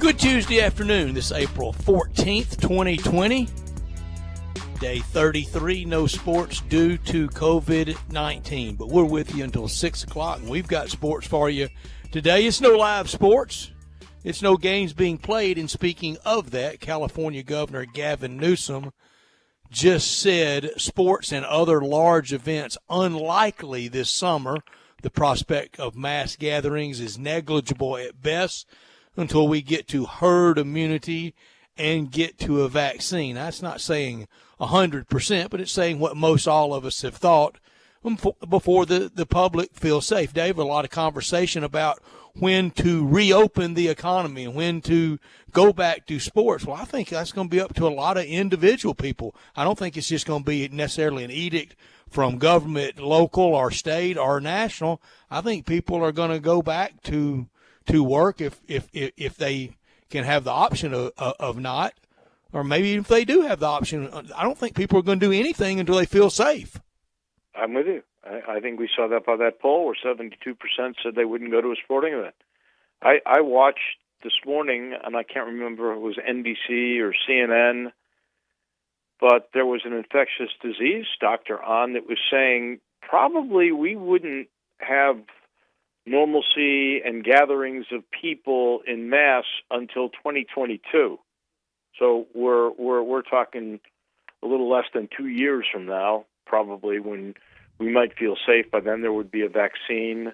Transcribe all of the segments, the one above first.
Good Tuesday afternoon. This is April 14th, 2020. Day 33, no sports due to COVID-19. But we're with you until 6 o'clock, and we've got sports for you today. It's no live sports. It's no games being played. And speaking of that, California Governor Gavin Newsom just said sports and other large events unlikely this summer. The prospect of mass gatherings is negligible at best until we get to herd immunity and get to a vaccine. That's not saying 100%, but it's saying what most all of us have thought before the public feels safe. Dave, a lot of conversation about when to reopen the economy and when to go back to sports. Well, I think that's going to be up to a lot of individual people. I don't think it's just going to be necessarily an edict from government, local or state or national. I think people are going to go back to work if they can have the option of not, or maybe if they do have the option. I don't think people are going to do anything until they feel safe. I'm with you. I think we saw that by that poll where 72% said they wouldn't go to a sporting event. I watched this morning, and I can't remember if it was NBC or CNN, but there was an infectious disease doctor on that was saying probably we wouldn't have normalcy and gatherings of people in mass until 2022. So we're talking a little less than 2 years from now, probably, when we might feel safe. By then there would be a vaccine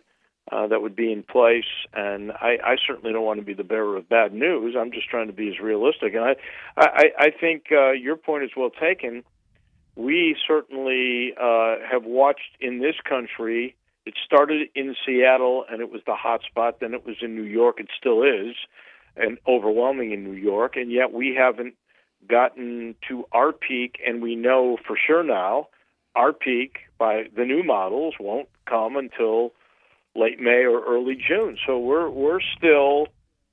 that would be in place, and I certainly don't want to be the bearer of bad news. I'm just trying to be as realistic. And I think your point is well taken. We certainly have watched in this country. It started in Seattle, and it was the hot spot. Then it was in New York. It still is, and overwhelming in New York. And yet we haven't gotten to our peak, and we know for sure now our peak by the new models won't come until late May or early June. So we're still,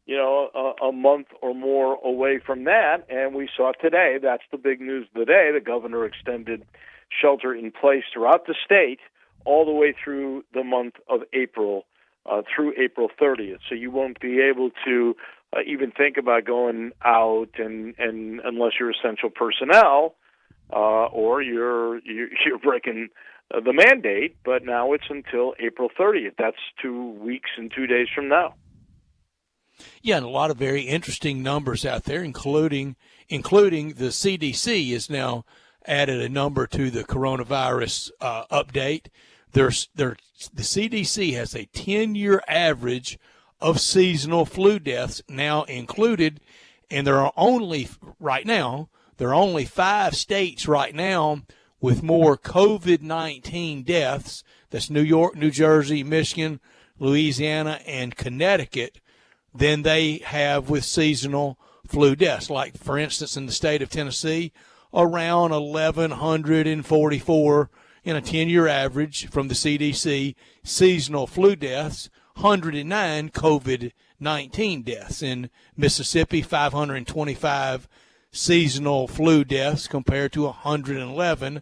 a month or more away from that. And we saw today, that's the big news of the day, the governor extended shelter in place throughout the state all the way through the month of April, through April 30th. So you won't be able to even think about going out and unless you're essential personnel or you're breaking the mandate. But now it's until April 30th. That's 2 weeks and 2 days from now. Yeah, and a lot of very interesting numbers out there, including the CDC has now added a number to the coronavirus update. The CDC has a 10-year average of seasonal flu deaths now included, and there are only 5 states right now with more COVID-19 deaths. That's New York, New Jersey, Michigan, Louisiana, and Connecticut than they have with seasonal flu deaths. Like, for instance, in the state of Tennessee, around 1,144 in a 10-year average from the CDC, seasonal flu deaths, 109 COVID-19 deaths. In Mississippi, 525 seasonal flu deaths compared to 111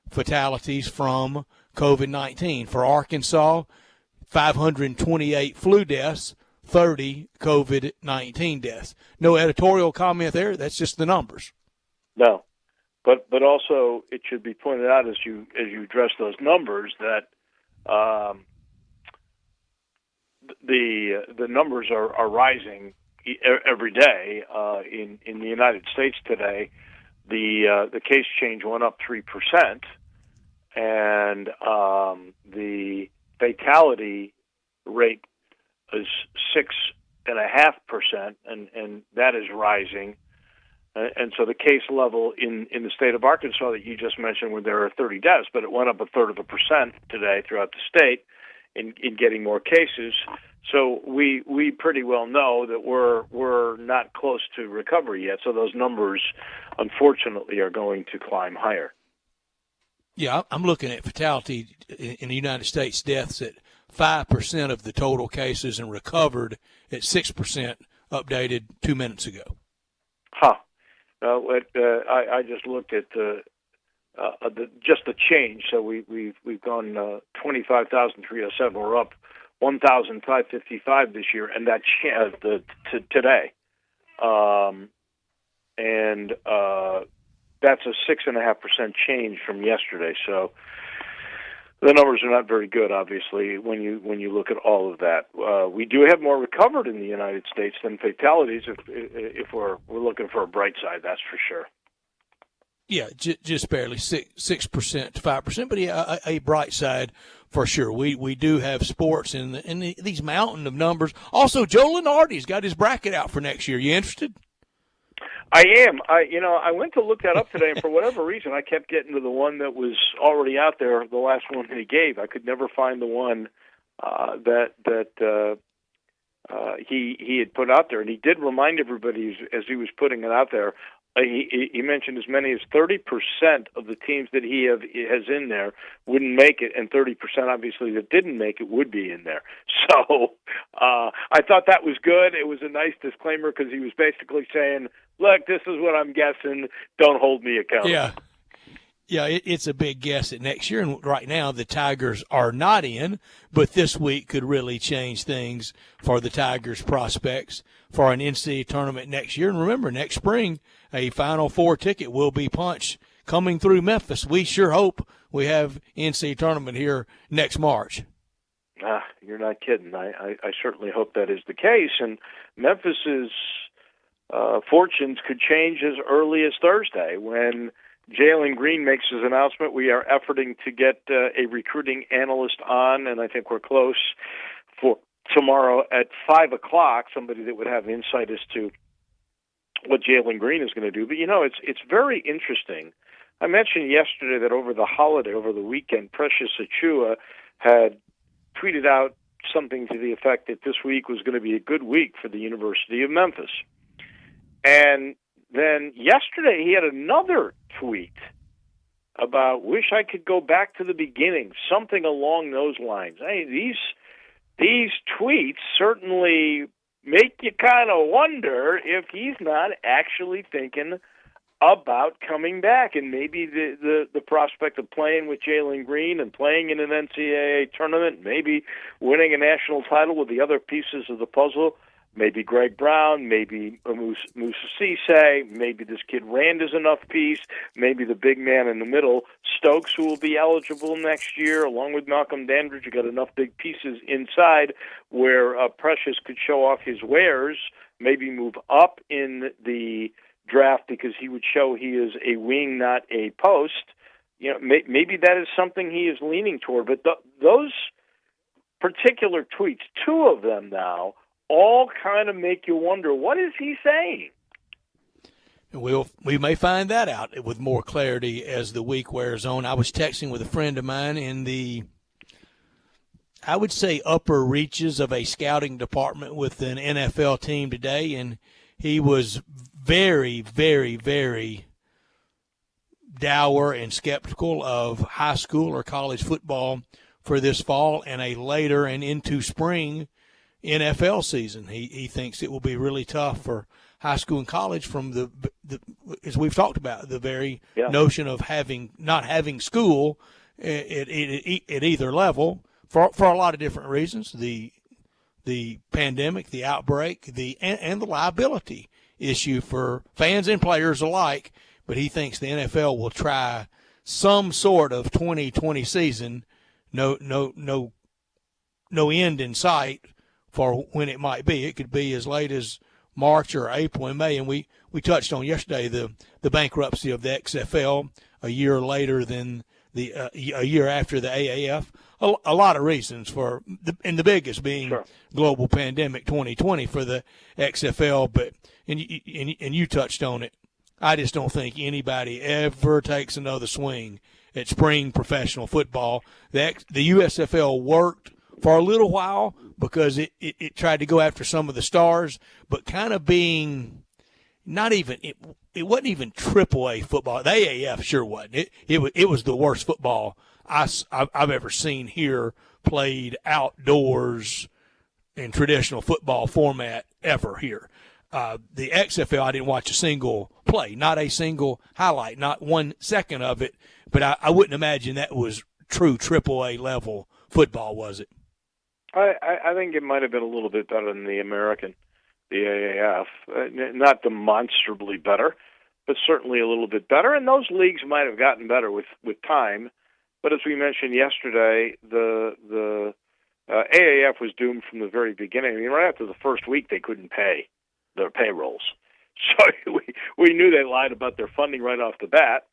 fatalities from COVID-19. For Arkansas, 528 flu deaths, 30 COVID-19 deaths. No editorial comment there. That's just the numbers. No. But also it should be pointed out as you address those numbers that the numbers are rising every day in the United States today. The case change went up 3%, and the fatality rate is 6.5%, and that is rising. And so the case level in the state of Arkansas that you just mentioned, where there are 30 deaths, but it went up 1/3% today throughout the state in getting more cases. So we pretty well know that we're not close to recovery yet. So those numbers, unfortunately, are going to climb higher. Yeah, I'm looking at fatality in the United States, deaths at 5% of the total cases and recovered at 6%, updated 2 minutes ago. Huh. I just looked at the change. So we've gone 25,307. We're up 1,555 this year, and that's today. and that's a 6.5% change from yesterday. So the numbers are not very good, obviously, when you look at all of that. We do have more recovered in the United States than fatalities. If we're looking for a bright side, that's for sure. Yeah, just barely 6% to 5%, but yeah, a bright side for sure. We do have sports in these mountain of numbers. Also, Joe Lenardi's got his bracket out for next year. You interested? I am. I went to look that up today, and for whatever reason, I kept getting to the one that was already out there, the last one that he gave. I could never find the one that he had put out there, and he did remind everybody as he was putting it out there. He mentioned as many as 30% of the teams that he has in there wouldn't make it, and 30% obviously that didn't make it would be in there. So I thought that was good. It was a nice disclaimer because he was basically saying, look, this is what I'm guessing. Don't hold me accountable. Yeah. Yeah, it's a big guess at next year, and right now the Tigers are not in, but this week could really change things for the Tigers' prospects for an NCAA tournament next year. And remember, next spring, a Final Four ticket will be punched coming through Memphis. We sure hope we have NCAA tournament here next March. You're not kidding. I certainly hope that is the case, and Memphis's fortunes could change as early as Thursday when Jalen Green makes his announcement. We are efforting to get a recruiting analyst on, and I think we're close for tomorrow at 5 o'clock, somebody that would have insight as to what Jalen Green is going to do. But, it's very interesting. I mentioned yesterday that over the weekend, Precious Achua had tweeted out something to the effect that this week was going to be a good week for the University of Memphis. And then yesterday he had another tweet about wish I could go back to the beginning, something along those lines. Hey, these tweets certainly make you kind of wonder if he's not actually thinking about coming back, and maybe the prospect of playing with Jalen Green and playing in an NCAA tournament, maybe winning a national title with the other pieces of the puzzle. Maybe Greg Brown, maybe Musa Cisse, maybe this kid Rand is enough piece, maybe the big man in the middle, Stokes, who will be eligible next year, along with Malcolm Dandridge. You got enough big pieces inside where Precious could show off his wares, maybe move up in the draft because he would show he is a wing, not a post. Maybe that is something he is leaning toward. But those particular tweets, two of them now, all kind of make you wonder, what is he saying? We may find that out with more clarity as the week wears on. I was texting with a friend of mine in the, I would say, upper reaches of a scouting department with an NFL team today, and he was very, very, very dour and skeptical of high school or college football for this fall and a later and into spring NFL season. He thinks it will be really tough for high school and college from the as we've talked about, the very notion of not having school at either level for a lot of different reasons. The pandemic, the outbreak, and the liability issue for fans and players alike. But he thinks the NFL will try some sort of 2020 season, no end in sight for when it might be. It could be as late as March or April and May. And we touched on yesterday the bankruptcy of the XFL a year later than a year after the AAF. A lot of reasons for, and the biggest being global pandemic 2020 for the XFL. But and you touched on it. I just don't think anybody ever takes another swing at spring professional football. The USFL worked for a little while because it tried to go after some of the stars, but kind of being not even it wasn't even AAA football. The AAF sure wasn't. It was the worst football I've ever seen here played outdoors in traditional football format ever here. The XFL, I didn't watch a single play, not a single highlight, not 1 second of it. But I wouldn't imagine that was true AAA level football, was it? I think it might have been a little bit better than the American. the AAF. Not demonstrably better, but certainly a little bit better. And those leagues might have gotten better with time. But as we mentioned yesterday, the AAF was doomed from the very beginning. I mean, right after the first week, they couldn't pay their payrolls. So we knew they lied about their funding right off the bat.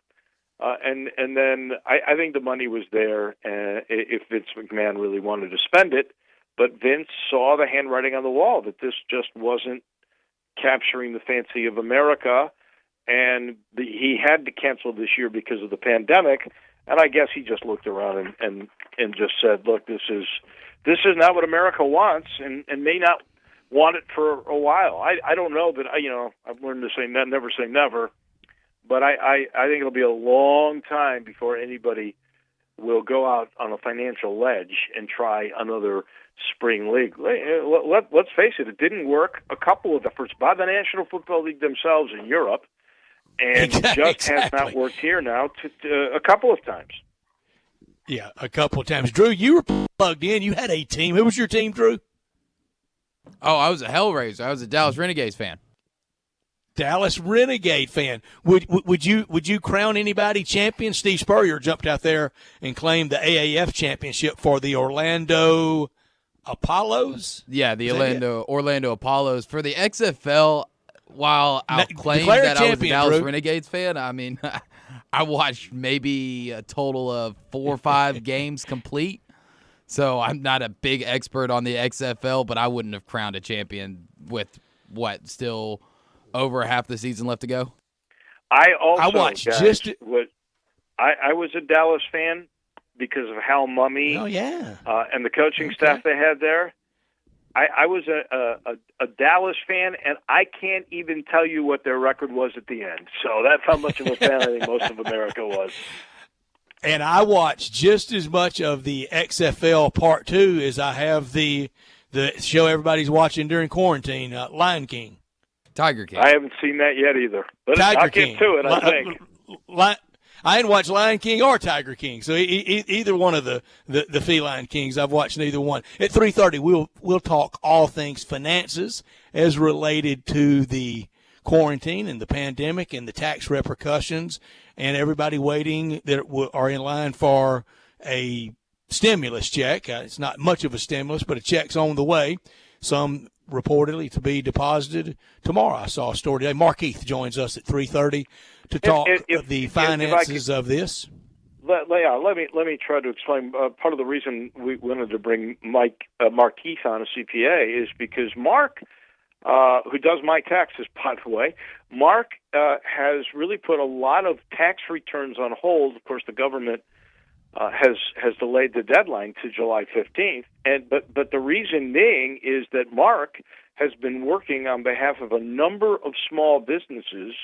And then I think the money was there if Vince McMahon really wanted to spend it. But Vince saw the handwriting on the wall that this just wasn't capturing the fancy of America, and he had to cancel this year because of the pandemic. And I guess he just looked around and just said, "Look, this is not what America wants, and may not want it for a while." I don't know, but I've learned to say never say never. But I think it'll be a long time before anybody will go out on a financial ledge and try another spring league. Let's face it didn't work a couple of efforts by the National Football League themselves in Europe, and just has not worked here now a couple of times. Yeah, a couple of times. Drew, you were plugged in. You had a team. Who was your team, Drew? Oh, I was a Hellraiser. I was a Dallas Renegades fan. Dallas Renegade fan. Would you crown anybody champion? Steve Spurrier jumped out there and claimed the AAF championship for the Orlando Apollos. Yeah, the Orlando Apollos. For the XFL, while I'll claim that I was a Dallas Drew. Renegades fan, I mean, I watched maybe a total of 4 or 5 games complete. So I'm not a big expert on the XFL, but I wouldn't have crowned a champion with still over half the season left to go. I was a Dallas fan because of Hal Mummy. Oh yeah, and the coaching staff they had there. I was a Dallas fan, and I can't even tell you what their record was at the end. So that's how much of a fan I think most of America was. And I watched just as much of the XFL Part 2 as I have the show everybody's watching during quarantine, Lion King. Tiger King. I haven't seen that yet either. But I'll get to it, I think. I didn't watch Lion King or Tiger King, so either one of the feline kings. I've watched neither one. At 3:30, we'll talk all things finances as related to the quarantine and the pandemic and the tax repercussions, and everybody waiting that are in line for a stimulus check. It's not much of a stimulus, but a check's on the way. Some reportedly to be deposited tomorrow. I saw a story today. Mark Heath joins us at 3:30 to talk the finances of this. Let me try to explain. Part of the reason we wanted to bring Mark Heath on, a CPA, is because Mark, who does my taxes, by the way, Mark has really put a lot of tax returns on hold. Of course, the government has delayed the deadline to July 15th, but the reason being is that Mark has been working on behalf of a number of small businesses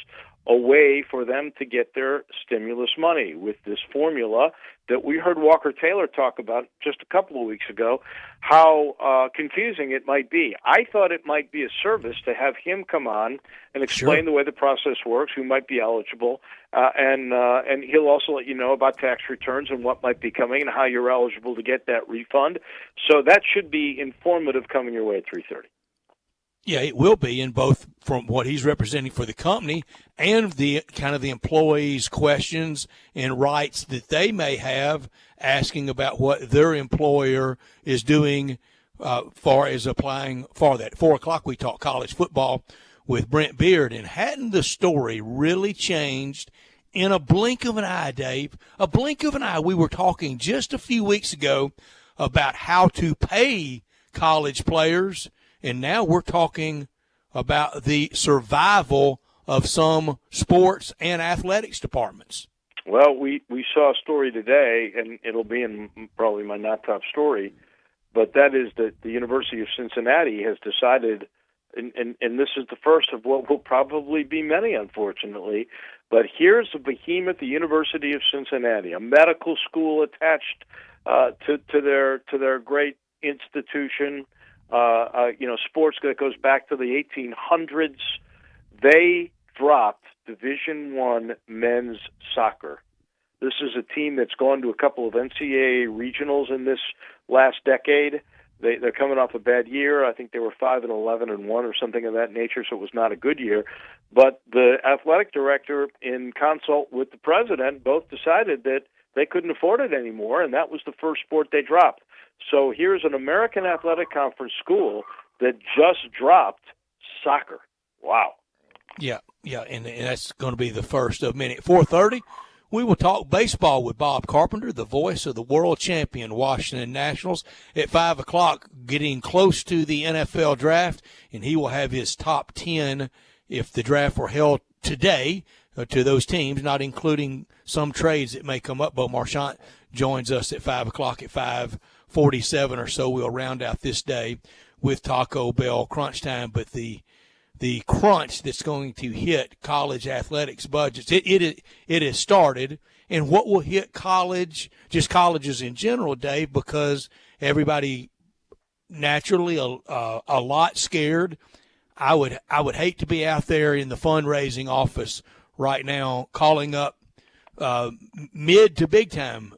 a way for them to get their stimulus money with this formula that we heard Walker Taylor talk about just a couple of weeks ago, how confusing it might be. I thought it might be a service to have him come on and explain the way the process works, who might be eligible, and he'll also let you know about tax returns and what might be coming and how you're eligible to get that refund. So that should be informative coming your way at 3:30. Yeah, it will be, in both from what he's representing for the company and the kind of the employees' questions and rights that they may have, asking about what their employer is doing far as applying for that. 4 o'clock, we talk college football with Brent Beard, and hadn't the story really changed in a blink of an eye, Dave? A blink of an eye. We were talking just a few weeks ago about how to pay college players, and now we're talking about the survival of some sports and athletics departments. Well, we saw a story today, and it'll be in probably my not top story, but that is that the University of Cincinnati has decided, and this is the first of what will probably be many, unfortunately, but here's a behemoth, the University of Cincinnati, a medical school attached to their great institution. Sports that goes back to the 1800s. They dropped Division I men's soccer. This is a team that's gone to a couple of NCAA regionals in this last decade. They're coming off a bad year. I think they were 5-11-1 or something of that nature, so it was not a good year. But the athletic director, in consult with the president, both decided that they couldn't afford it anymore, and that was the first sport they dropped. So here's an American Athletic Conference school that just dropped soccer. Wow. Yeah, and that's going to be the first of many. At 4:30, we will talk baseball with Bob Carpenter, the voice of the world champion Washington Nationals. At 5 o'clock, getting close to the NFL draft, and he will have his top 10 if the draft were held today to those teams, not including some trades that may come up. Bo Marchant joins us at 5 o'clock at 5:47 or so. We'll round out this day with Taco Bell Crunch Time, but the crunch that's going to hit college athletics budgets, it has started. And what will hit colleges in general, Dave, because everybody naturally a lot scared. I would hate to be out there in the fundraising office right now calling up mid to big time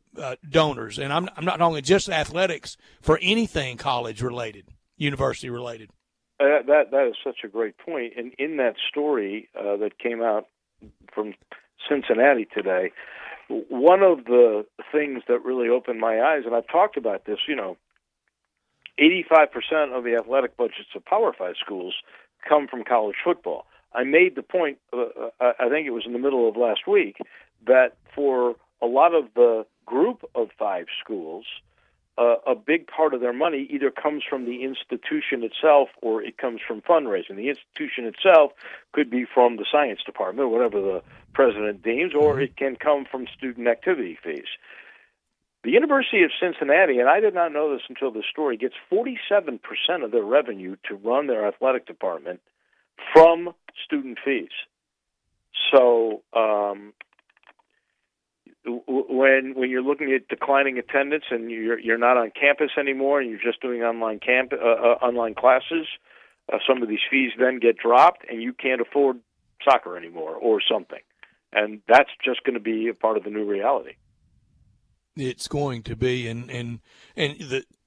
donors, and I'm not talking just athletics, for anything college related, university related. That is such a great point. And in that story that came out from Cincinnati today, one of the things that really opened my eyes, and I've talked about this, 85% of the athletic budgets of Power 5 schools come from college football. I made the point, I think it was in the middle of last week, that for a lot of the group of 5 schools, a big part of their money either comes from the institution itself or it comes from fundraising. The institution itself could be from the science department, whatever the president deems, or it can come from student activity fees. The University of Cincinnati, and I did not know this until this story, gets 47% of their revenue to run their athletic department from student fees. So when you're looking at declining attendance and you're not on campus anymore and you're just doing online classes, some of these fees then get dropped and you can't afford soccer anymore or something. And that's just going to be a part of the new reality. It's going to be, and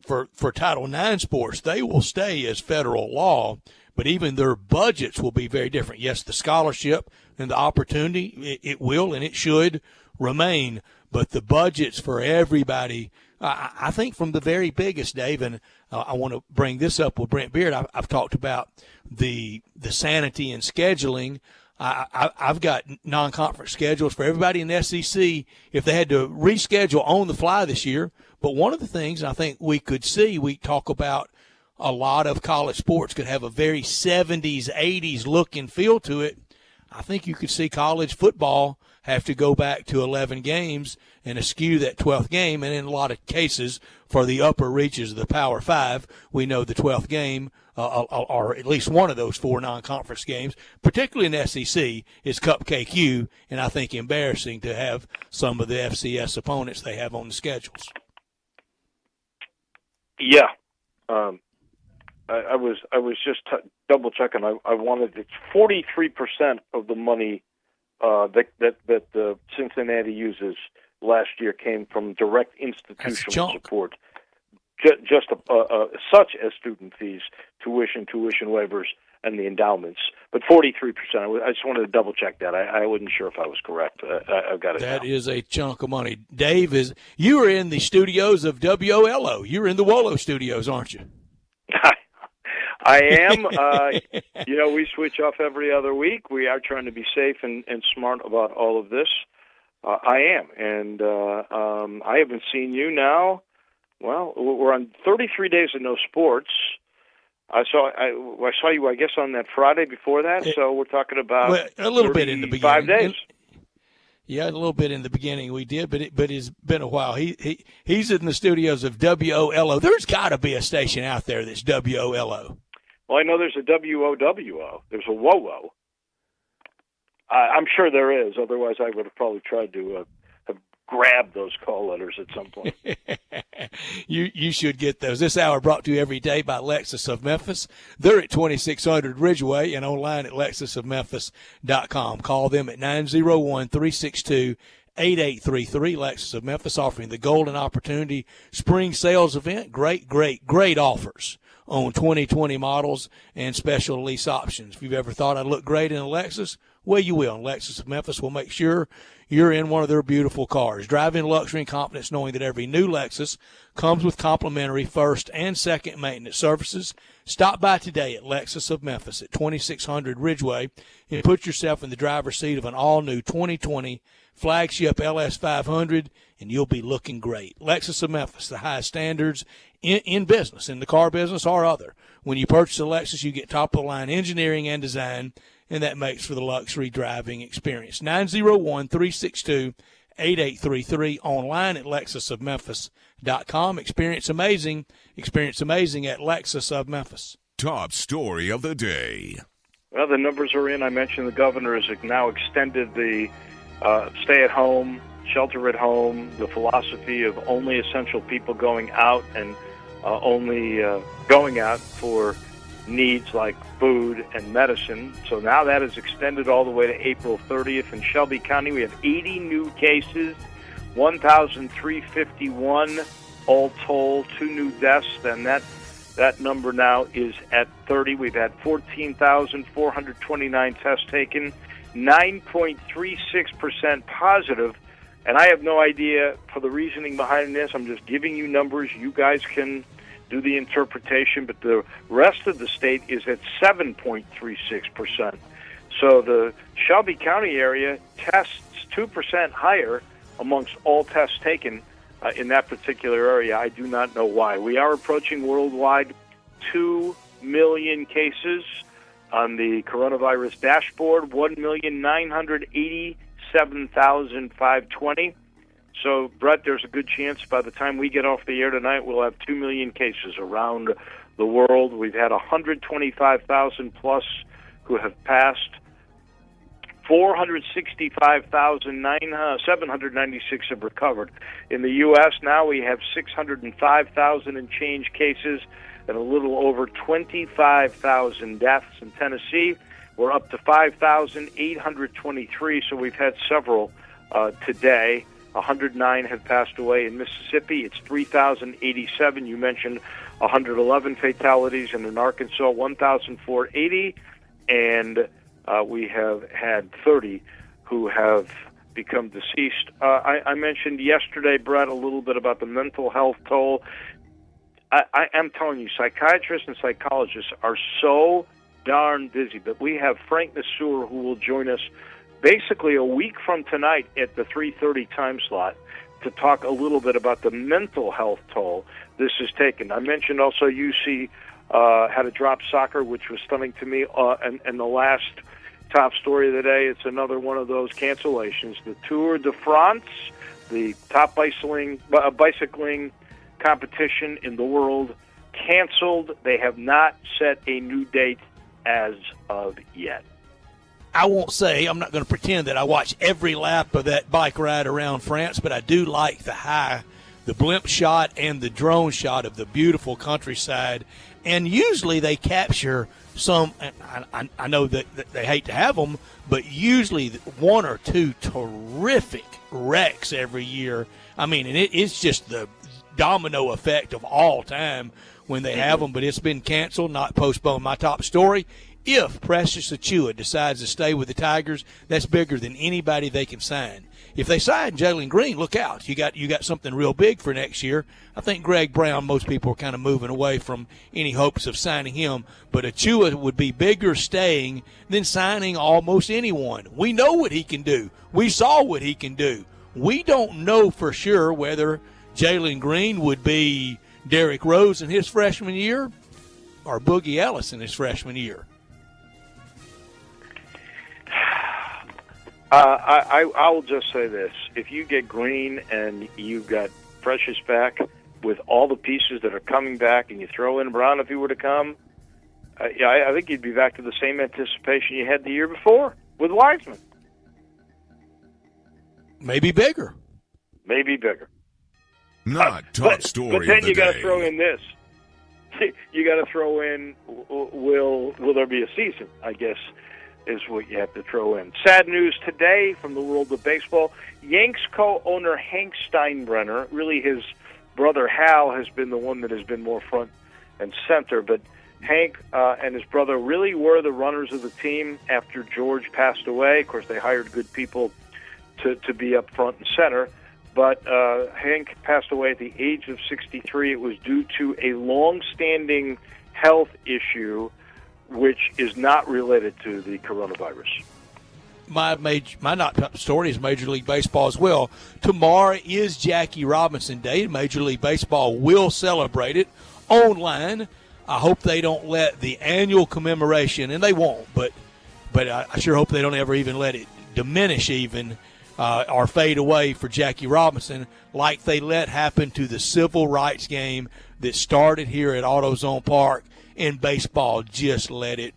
for Title IX sports, they will stay as federal law, but even their budgets will be very different. Yes, the scholarship and the opportunity, it will and it should remain, but the budgets for everybody, I think from the very biggest, Dave, and I want to bring this up with Brent Beard. I've talked about the sanity in scheduling. I've got non-conference schedules for everybody in the SEC if they had to reschedule on the fly this year. But one of the things I think we could see, we talk about a lot of college sports could have a very 70s, 80s look and feel to it. I think you could see college football have to go back to 11 games and eschew that 12th game. And in a lot of cases, for the upper reaches of the Power 5, we know the 12th game, or at least one of those 4 non-conference games, particularly in the SEC, is Cupcake U, and I think embarrassing to have some of the FCS opponents they have on the schedules. Yeah. I was just double checking. I wanted, it's 43% of the money that the Cincinnati uses last year came from direct institutional support, just such as student fees, tuition waivers, and the endowments. But 43%. I just wanted to double check that. I wasn't sure if I was correct. I've got it. That now. is a chunk of money. Dave, you are in the studios of WOLO. You're in the Wolo studios, aren't you? I am. We switch off every other week. We are trying to be safe and smart about all of this. I am. And I haven't seen you now. Well, we're on 33 days of no sports. I saw you, I guess, on that Friday before that. So we're talking about a little bit in the beginning. 5 days. Yeah, a little bit in the beginning we did, but it's been a while. He's in the studios of WOLO. There's got to be a station out there that's WOLO. Well, I know there's a WOWO. There's a WOWO. I'm sure there is. Otherwise, I would have probably tried to have grabbed those call letters at some point. You should get those. This hour brought to you every day by Lexus of Memphis. They're at 2600 Ridgeway and online at lexusofmemphis.com. Call them at 901-362-8800. 8833. Lexus of Memphis offering the golden opportunity spring sales event. Great offers on 2020 models and special lease options. If you've ever thought I'd look great in a Lexus, well, you will. And Lexus of Memphis will make sure you're in one of their beautiful cars. Drive in luxury and confidence knowing that every new Lexus comes with complimentary first and second maintenance services. Stop by today at Lexus of Memphis at 2600 Ridgeway and put yourself in the driver's seat of an all-new 2020 flagship LS500, and you'll be looking great. Lexus of Memphis, the highest standards in business, in the car business or other. When you purchase a Lexus, you get top-of-the-line engineering and design, and that makes for the luxury driving experience. 901-362-8833, online at lexusofmemphis.com. Experience amazing at Lexus of Memphis. Top story of the day. Well, the numbers are in. I mentioned the governor has now extended the stay at home, shelter at home, the philosophy of only essential people going out and only going out for needs like food and medicine. So now that is extended all the way to April 30th. In Shelby County, we have 80 new cases, 1,351 all told, 2 new deaths, and that number now is at 30. We've had 14,429 tests taken, 9.36% positive, and I have no idea for the reasoning behind this. I'm just giving you numbers. You guys can do the interpretation, but the rest of the state is at 7.36%. So the Shelby County area tests 2% higher amongst all tests taken in that particular area. I do not know why. We are approaching worldwide 2 million cases on the coronavirus dashboard, 1,987,520. So, Brett, there's a good chance by the time we get off the air tonight, we'll have 2 million cases around the world. We've had 125,000 plus who have passed. 465,796 have recovered. In the U.S. now we have 605,000 and change cases and a little over 25,000 deaths. In Tennessee, we're up to 5,823, so we've had several today. 109 have passed away. In Mississippi, it's 3,087. You mentioned 111 fatalities, and in Arkansas, 1,480, and we have had 30 who have become deceased. I mentioned yesterday, Brett, a little bit about the mental health toll. I am telling you, psychiatrists and psychologists are so darn busy, but we have Frank Nassour who will join us basically a week from tonight at the 3:30 time slot to talk a little bit about the mental health toll this has taken. I mentioned also UC had to drop soccer, which was stunning to me, and the last top story of the day, it's another one of those cancellations. The Tour de France, the top bicycling competition in the world, canceled. They have not set a new date as of yet. I won't say, I'm not going to pretend that I watch every lap of that bike ride around France, but I do like the blimp shot and the drone shot of the beautiful countryside. And usually they capture some, I know that they hate to have them, but usually 1 or 2 terrific wrecks every year. I mean, and it's just the domino effect of all time when they have them, but it's been canceled, not postponed. My top story, if Precious Achiuwa decides to stay with the Tigers, that's bigger than anybody they can sign. If they sign Jalen Green, look out. You got something real big for next year. I think Greg Brown, most people are kind of moving away from any hopes of signing him, but Achiuwa would be bigger staying than signing almost anyone. We know what he can do. We saw what he can do. We don't know for sure whether Jalen Green would be Derrick Rose in his freshman year or Boogie Ellis in his freshman year. I will just say this. If you get Green and you've got Precious back with all the pieces that are coming back and you throw in Brown if he were to come, I think you'd be back to the same anticipation you had the year before with Wiseman. Maybe bigger. Not top story But then of the you got to day. throw in this. You got to throw in, will there be a season, I guess, is what you have to throw in. Sad news today from the world of baseball. Yanks co-owner Hank Steinbrenner, really his brother Hal has been the one that has been more front and center, but Hank and his brother really were the runners of the team after George passed away. Of course, they hired good people to be up front and center, but Hank passed away at the age of 63. It was due to a long-standing health issue which is not related to the coronavirus. My top story is Major League Baseball as well. Tomorrow is Jackie Robinson Day. Major League Baseball will celebrate it online. I hope they don't let the annual commemoration, and they won't, but I sure hope they don't ever even let it diminish even or fade away for Jackie Robinson like they let happen to the civil rights game that started here at AutoZone Park in baseball. Just let it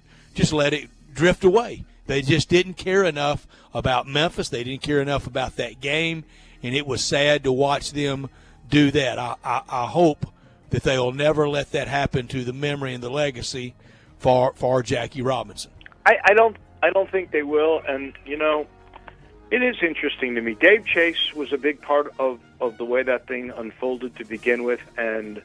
drift away. They just didn't care enough about Memphis. They didn't care enough about that game, and it was sad to watch them do that. I hope that they'll never let that happen to the memory and the legacy for Jackie Robinson. I don't think they will, and it is interesting to me. Dave Chase was a big part of the way that thing unfolded to begin with, and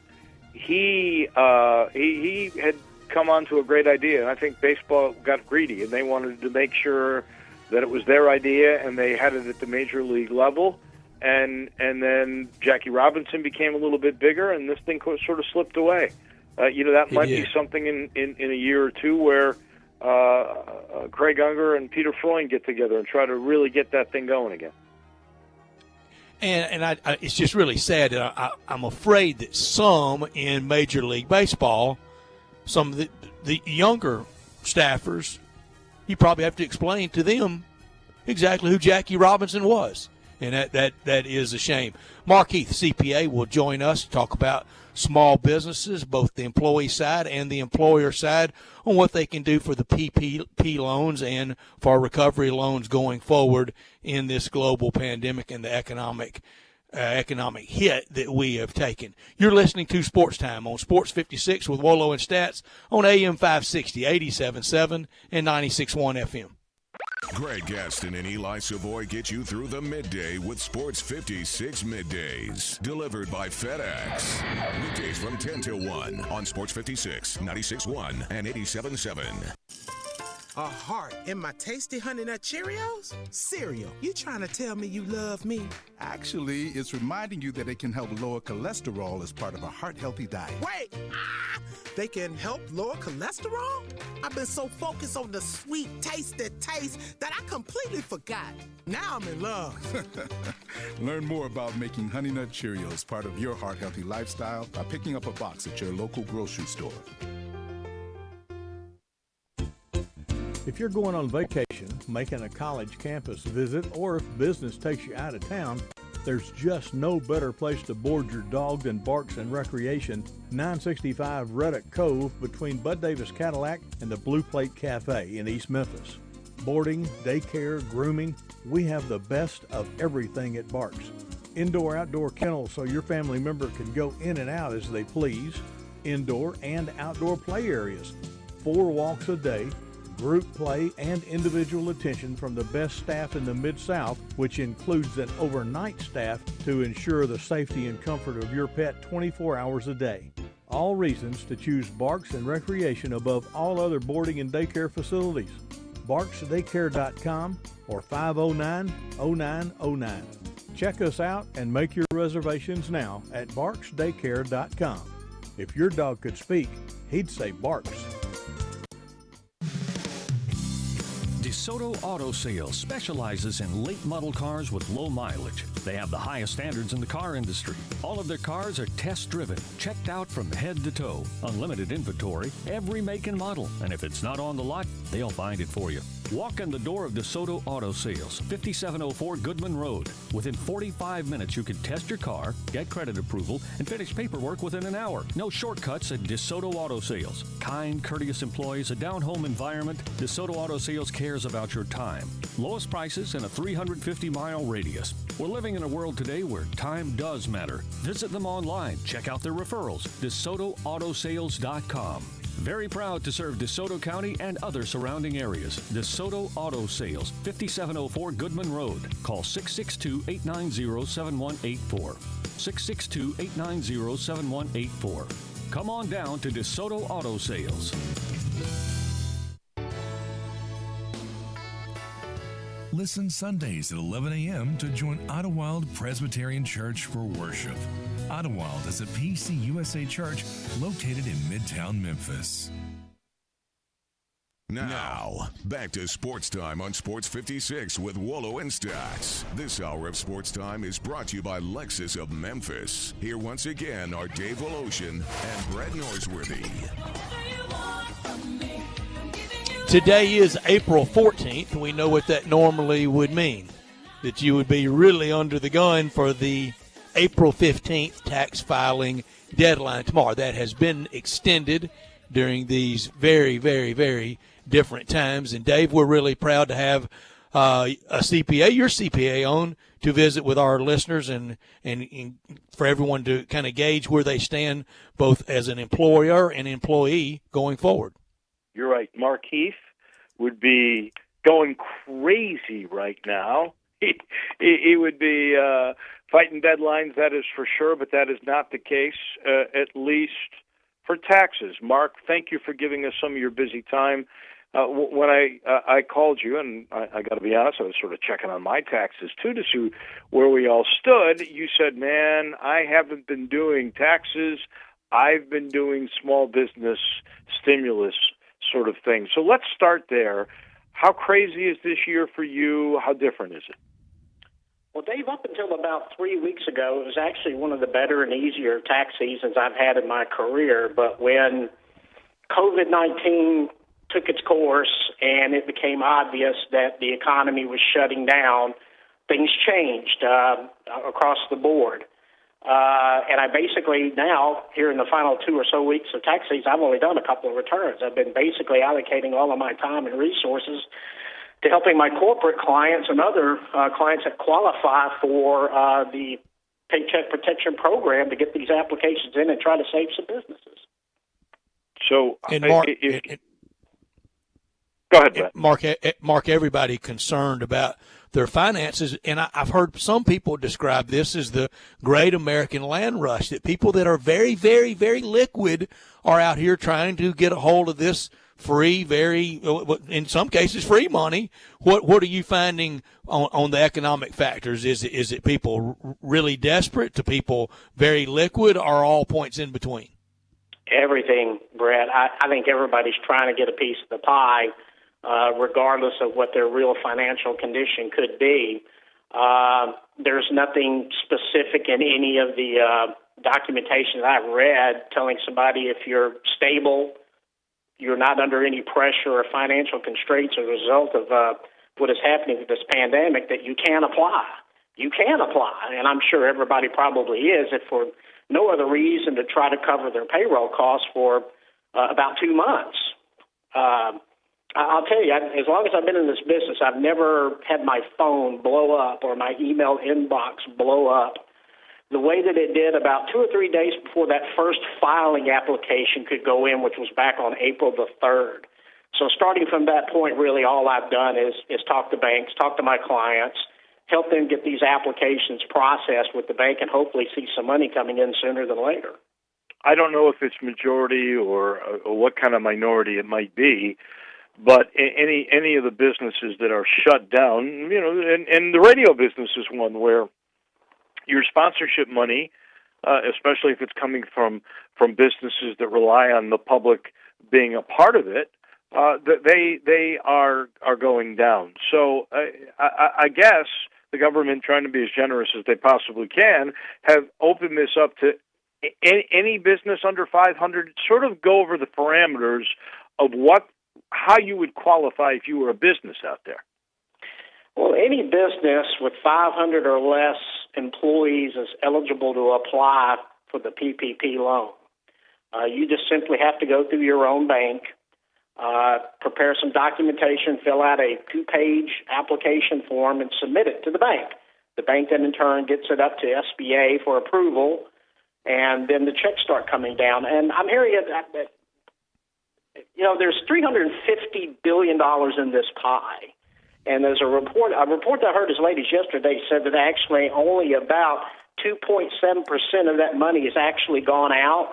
he had come onto a great idea, and I think baseball got greedy, and they wanted to make sure that it was their idea, and they had it at the major league level, and then Jackie Robinson became a little bit bigger, and this thing sort of slipped away. That might be something in a year or two where Craig Unger and Peter Freund get together and try to really get that thing going again. And I it's just really sad that I'm afraid that some in Major League Baseball, some of the younger staffers, you probably have to explain to them exactly who Jackie Robinson was. And that is a shame. Mark Heath, CPA, will join us to talk about small businesses, both the employee side and the employer side, on what they can do for the PPP loans and for recovery loans going forward in this global pandemic and the economic hit that we have taken. You're listening to Sports Time on Sports 56 with Wolo and Stats on AM 560, 87.7 and 96.1 FM. Greg Gaston and Eli Savoy get you through the midday with Sports 56 Middays. Delivered by FedEx. Weekdays from 10 till 1 on Sports 56, 96.1 and 87.7. A heart in my tasty Honey Nut Cheerios? Cereal, you trying to tell me you love me? Actually, it's reminding you that it can help lower cholesterol as part of a heart-healthy diet. Wait! They can help lower cholesterol? I've been so focused on the sweet, tasty taste that I completely forgot. Now I'm in love. Learn more about making Honey Nut Cheerios part of your heart-healthy lifestyle by picking up a box at your local grocery store. If you're going on vacation, making a college campus visit, or if business takes you out of town, there's just no better place to board your dog than Barks and Recreation, 965 Reddock Cove between Bud Davis Cadillac and the Blue Plate Cafe in East Memphis. Boarding, daycare, grooming, we have the best of everything at Barks. Indoor-outdoor kennels so your family member can go in and out as they please. Indoor and outdoor play areas. 4 walks a day. Group play and individual attention from the best staff in the Mid-South, which includes an overnight staff to ensure the safety and comfort of your pet 24 hours a day. All reasons to choose Barks and Recreation above all other boarding and daycare facilities. BarksDaycare.com or 509-0909. Check us out and make your reservations now at BarksDaycare.com. If your dog could speak, he'd say Barks. DeSoto Auto Sales specializes in late model cars with low mileage. They have the highest standards in the car industry. All of their cars are test driven, checked out from head to toe, unlimited inventory, every make and model. And if it's not on the lot, they'll find it for you. Walk in the door of DeSoto Auto Sales, 5704 Goodman Road. Within 45 minutes, you can test your car, get credit approval, and finish paperwork within an hour. No shortcuts at DeSoto Auto Sales. Kind, courteous employees, a down-home environment. DeSoto Auto Sales cares about your time. Lowest prices in a 350-mile radius. We're living in a world today where time does matter. Visit them online. Check out their referrals. DeSotoAutosales.com. Very proud to serve DeSoto County and other surrounding areas. DeSoto Auto Sales, 5704 Goodman Road. Call 662-890-7184. 662-890-7184. Come on down to DeSoto Auto Sales. Listen Sundays at 11 a.m. to join Idlewild Presbyterian Church for worship. Idlewild is a PCUSA church located in Midtown Memphis. Now, back to Sports Time on Sports 56 with Wolo and Stacks. This hour of Sports Time is brought to you by Lexus of Memphis. Here once again are Dave Woloshin and Brett Norsworthy. Today is April 14th. We know what that normally would mean, that you would be really under the gun for the April 15th tax filing deadline tomorrow. That has been extended during these very, very, very different times. And, Dave, we're really proud to have a CPA, your CPA, on to visit with our listeners and for everyone to kind of gauge where they stand both as an employer and employee going forward. You're right. Mark Heath would be going crazy right now. He would be fighting deadlines, that is for sure, but that is not the case, at least for taxes. Mark, thank you for giving us some of your busy time. When I called you, and I got to be honest, I was sort of checking on my taxes too to see where we all stood. You said, man, I haven't been doing taxes. I've been doing small business stimulus sort of thing. So let's start there. How crazy is this year for you? How different is it? Well, Dave, up until about 3 weeks ago, it was actually one of the better and easier tax seasons I've had in my career. But when COVID-19 took its course and it became obvious that the economy was shutting down, things changed across the board. And I basically now, here in the final 2 or so weeks of tax season, I've only done a couple of returns. I've been basically allocating all of my time and resources to helping my corporate clients and other clients that qualify for the Paycheck Protection Program to get these applications in and try to save some businesses. So, and Mark, go ahead, Brett. Mark, everybody concerned about their finances, and I've heard some people describe this as the great American land rush, that people that are very, very, very liquid are out here trying to get a hold of this free, very, in some cases, free money. What are you finding on the economic factors? Is it people really desperate to people very liquid, or all points in between? Everything, Brett. I think everybody's trying to get a piece of the pie, regardless of what their real financial condition could be. There's nothing specific in any of the documentation that I've read telling somebody if you're stable, you're not under any pressure or financial constraints as a result of what is happening with this pandemic, that you can apply. You can apply, and I'm sure everybody probably is, if for no other reason to try to cover their payroll costs for about 2 months. I'll tell you, as long as I've been in this business, I've never had my phone blow up or my email inbox blow up the way that it did about 2 or 3 days before that first filing application could go in, which was back on April the 3rd. So starting from that point, really all I've done is talk to banks, talk to my clients, help them get these applications processed with the bank, and hopefully see some money coming in sooner than later. I don't know if it's majority or what kind of minority it might be, but any of the businesses that are shut down, you know, and the radio business is one where your sponsorship money, especially if it's coming from businesses that rely on the public being a part of it, they are going down. So I guess the government, trying to be as generous as they possibly can, have opened this up to any business under 500. Sort of go over the parameters of how you would qualify if you were a business out there. Well, any business with 500 or less employees is eligible to apply for the PPP loan. You just simply have to go through your own bank, prepare some documentation, fill out a 2-page application form, and submit it to the bank. The bank then in turn gets it up to SBA for approval, and then the checks start coming down. And I'm hearing that there's $350 billion in this pie. And there's a report that I heard as late as yesterday said that actually only about 2.7% of that money has actually gone out,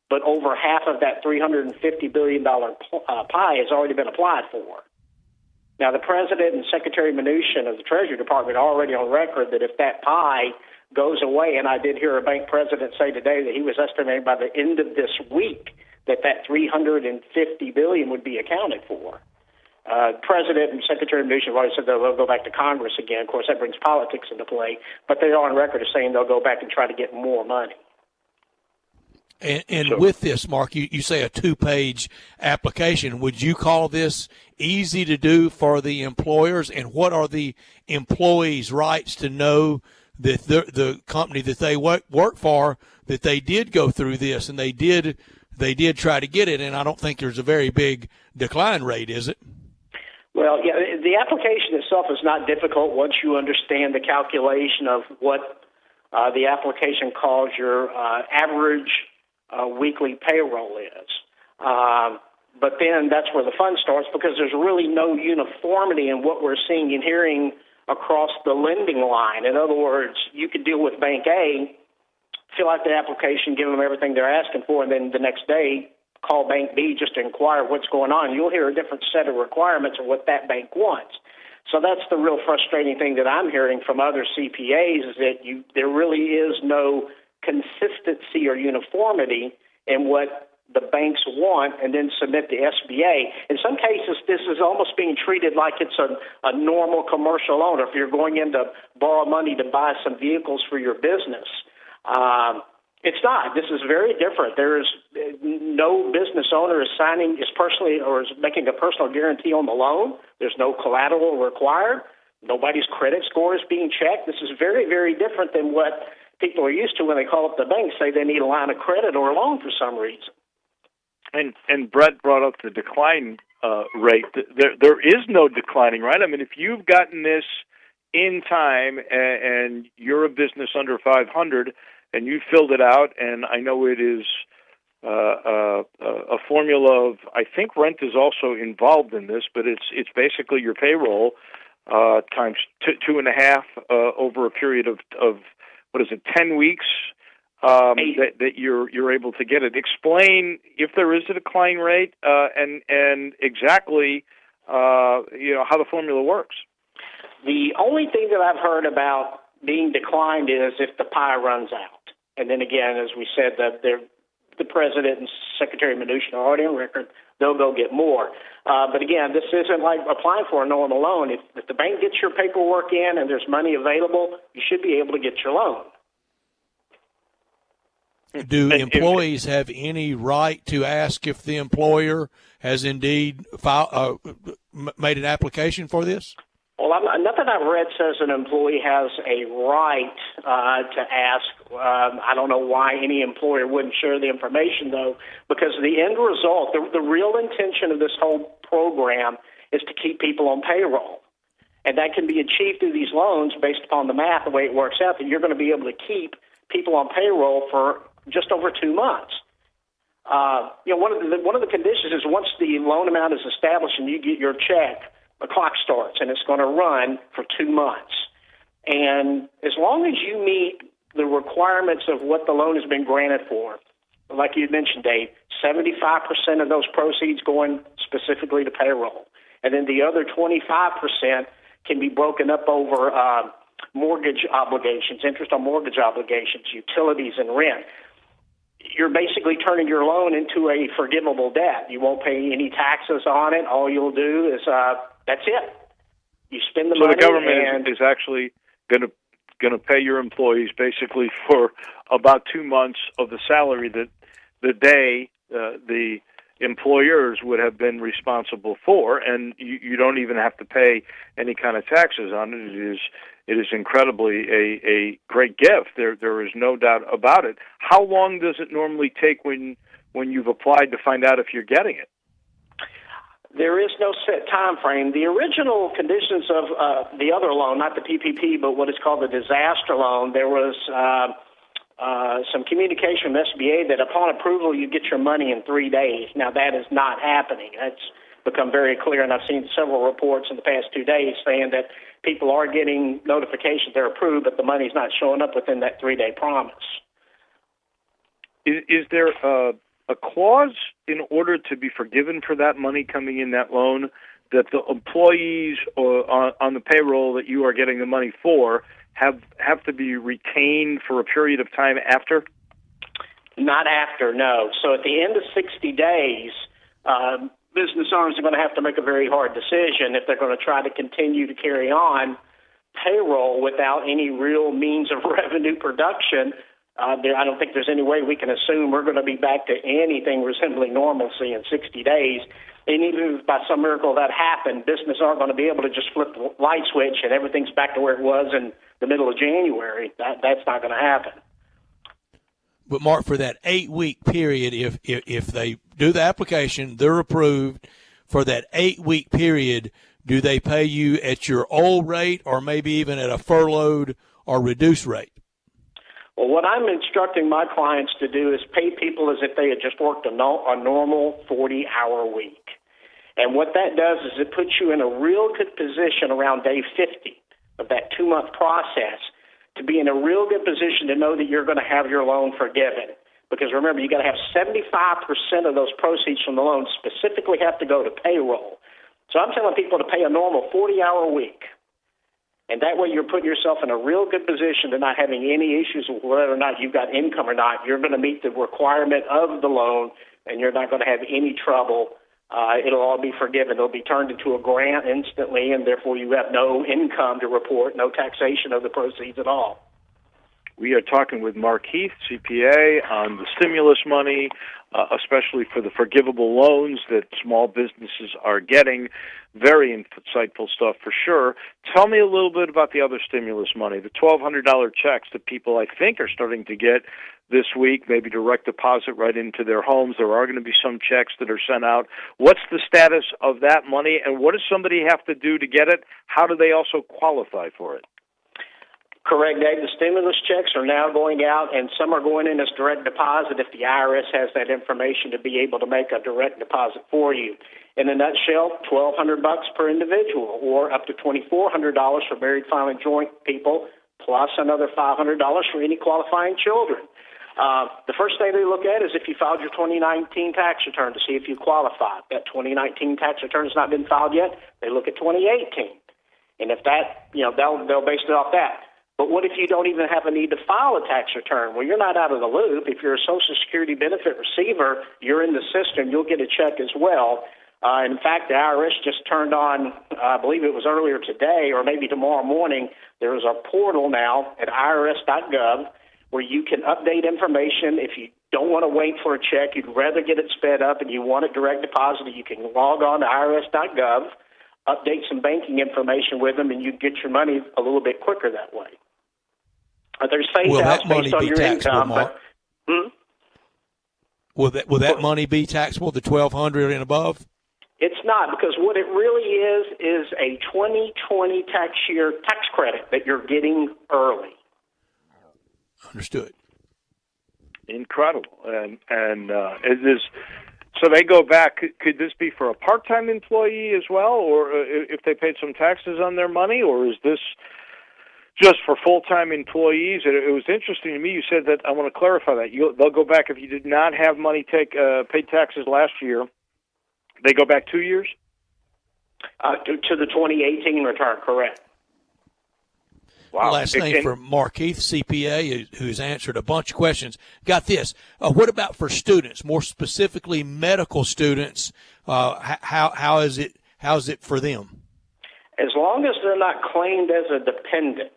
but over half of that $350 billion pie has already been applied for. Now, the President and Secretary Mnuchin of the Treasury Department are already on record that if that pie goes away, and I did hear a bank president say today that he was estimating by the end of this week that $350 billion would be accounted for. President and Secretary Mnuchin have already said they'll go back to Congress again. Of course, that brings politics into play, but they are on record as saying they'll go back and try to get more money. And with this, Mark, you say a 2-page application. Would you call this easy to do for the employers? And what are the employees' rights to know that the company that they work for, that they did go through this and they did try to get it? And I don't think there's a very big decline rate, is it? Well, yeah, the application itself is not difficult once you understand the calculation of what the application calls your average weekly payroll is. But then that's where the fun starts, because there's really no uniformity in what we're seeing and hearing across the lending line. In other words, you could deal with Bank A, fill out the application, give them everything they're asking for, and then the next day call Bank B just to inquire what's going on. You'll hear a different set of requirements of what that bank wants. So that's the real frustrating thing that I'm hearing from other CPAs, is that there really is no consistency or uniformity in what the banks want and then submit to SBA. In some cases, this is almost being treated like it's a normal commercial loan. If you're going in to borrow money to buy some vehicles for your business, it's not. This is very different. There is no business owner is making a personal guarantee on the loan. There's no collateral required. Nobody's credit score is being checked. This is very, very different than what people are used to when they call up the bank, say they need a line of credit or a loan for some reason. And Brett brought up the decline rate. There is no declining, right? I mean, if you've gotten this in time and you're a business under 500 and you filled it out, and I know it is a formula of, I think rent is also involved in this, but it's basically your payroll times 2.5 over a period of what is it, 10 weeks that you're able to get it. Explain if there is a decline rate and exactly how the formula works. The only thing that I've heard about being declined is if the pie runs out. And then again, as we said, that the President and Secretary Mnuchin are already on record. They'll go get more. But again, this isn't like applying for a normal loan. If the bank gets your paperwork in and there's money available, you should be able to get your loan. Do employees have any right to ask if the employer has indeed made an application for this? Well, nothing I've read says an employee has a right to ask. I don't know why any employer wouldn't share the information, though, because the end result, the real intention of this whole program is to keep people on payroll. And that can be achieved through these loans based upon the math, the way it works out, that you're going to be able to keep people on payroll for just over 2 months. One of the conditions is once the loan amount is established and you get your check, the clock starts, and it's going to run for 2 months. And as long as you meet the requirements of what the loan has been granted for, like you mentioned, Dave, 75% of those proceeds going specifically to payroll. And then the other 25% can be broken up over mortgage obligations, interest on mortgage obligations, utilities, and rent. You're basically turning your loan into a forgivable debt. You won't pay any taxes on it. All you'll do is that's it. You spend the money. So the government is actually going to pay your employees basically for about 2 months of the salary that the employers would have been responsible for, and you don't even have to pay any kind of taxes on it. It is incredibly a great gift. There is no doubt about it. How long does it normally take when you've applied to find out if you're getting it? There is no set time frame. The original conditions of the other loan, not the PPP, but what is called the disaster loan, there was some communication from SBA that upon approval you get your money in 3 days. Now that is not happening. That's become very clear, and I've seen several reports in the past 2 days saying that people are getting notifications they're approved, but the money's not showing up within that 3-day promise. Is there a clause in order to be forgiven for that money coming in that loan that the employees on the payroll that you are getting the money for have to be retained for a period of time after? Not after, no. So at the end of 60 days, business owners are going to have to make a very hard decision if they're going to try to continue to carry on payroll without any real means of revenue production. I don't think there's any way we can assume we're going to be back to anything resembling normalcy in 60 days. And even if by some miracle that happened, business aren't going to be able to just flip the light switch and everything's back to where it was in the middle of January. That's not going to happen. But, Mark, for that 8-week period, if they do the application, they're approved, for that 8-week period, do they pay you at your old rate or maybe even at a furloughed or reduced rate? Well, what I'm instructing my clients to do is pay people as if they had just worked a normal 40-hour week. And what that does is it puts you in a real good position around day 50 of that 2-month process to be in a real good position to know that you're going to have your loan forgiven. Because remember, you got to have 75% of those proceeds from the loan specifically have to go to payroll. So I'm telling people to pay a normal 40-hour week. And that way you're putting yourself in a real good position to not having any issues with whether or not you've got income or not. You're going to meet the requirement of the loan, and you're not going to have any trouble. It'll all be forgiven. It'll be turned into a grant instantly, and therefore you have no income to report, no taxation of the proceeds at all. We are talking with Mark Heath, CPA, on the stimulus money, especially for the forgivable loans that small businesses are getting. Very insightful stuff for sure. Tell me a little bit about the other stimulus money, the $1,200 checks that people, I think, are starting to get this week, maybe direct deposit right into their homes. There are going to be some checks that are sent out. What's the status of that money, and what does somebody have to do to get it? How do they also qualify for it? Correct, Dave. The stimulus checks are now going out, and some are going in as direct deposit if the IRS has that information to be able to make a direct deposit for you. In a nutshell, $1,200 per individual, or up to $2,400 for married, filing joint people, plus another $500 for any qualifying children. The first thing they look at is if you filed your 2019 tax return to see if you qualify. If that 2019 tax return has not been filed yet, they look at 2018. And if that, they'll base it off that. But what if you don't even have a need to file a tax return? Well, you're not out of the loop. If you're a Social Security benefit receiver, you're in the system. You'll get a check as well. In fact, the IRS just turned on, I believe it was earlier today or maybe tomorrow morning, there is a portal now at irs.gov where you can update information. If you don't want to wait for a check, you'd rather get it sped up and you want it direct deposited, you can log on to irs.gov, update some banking information with them, and you get your money a little bit quicker that way. There's phase-outs based on your income. Will that money be taxable, the $1,200 and above? It's not, because what it really is a 2020 tax year tax credit that you're getting early. Understood. Incredible. And is this, so they go back, could this be for a part-time employee as well, or if they paid some taxes on their money, or is this just for full-time employees? It was interesting to me. You said that, I want to clarify that. They'll go back if you did not have money paid taxes last year. They go back 2 years? To the 2018 return, correct. Wow. Last thing for Mark Heath, CPA, who's answered a bunch of questions. Got this. What about for students, more specifically medical students? How is it for them? As long as they're not claimed as a dependent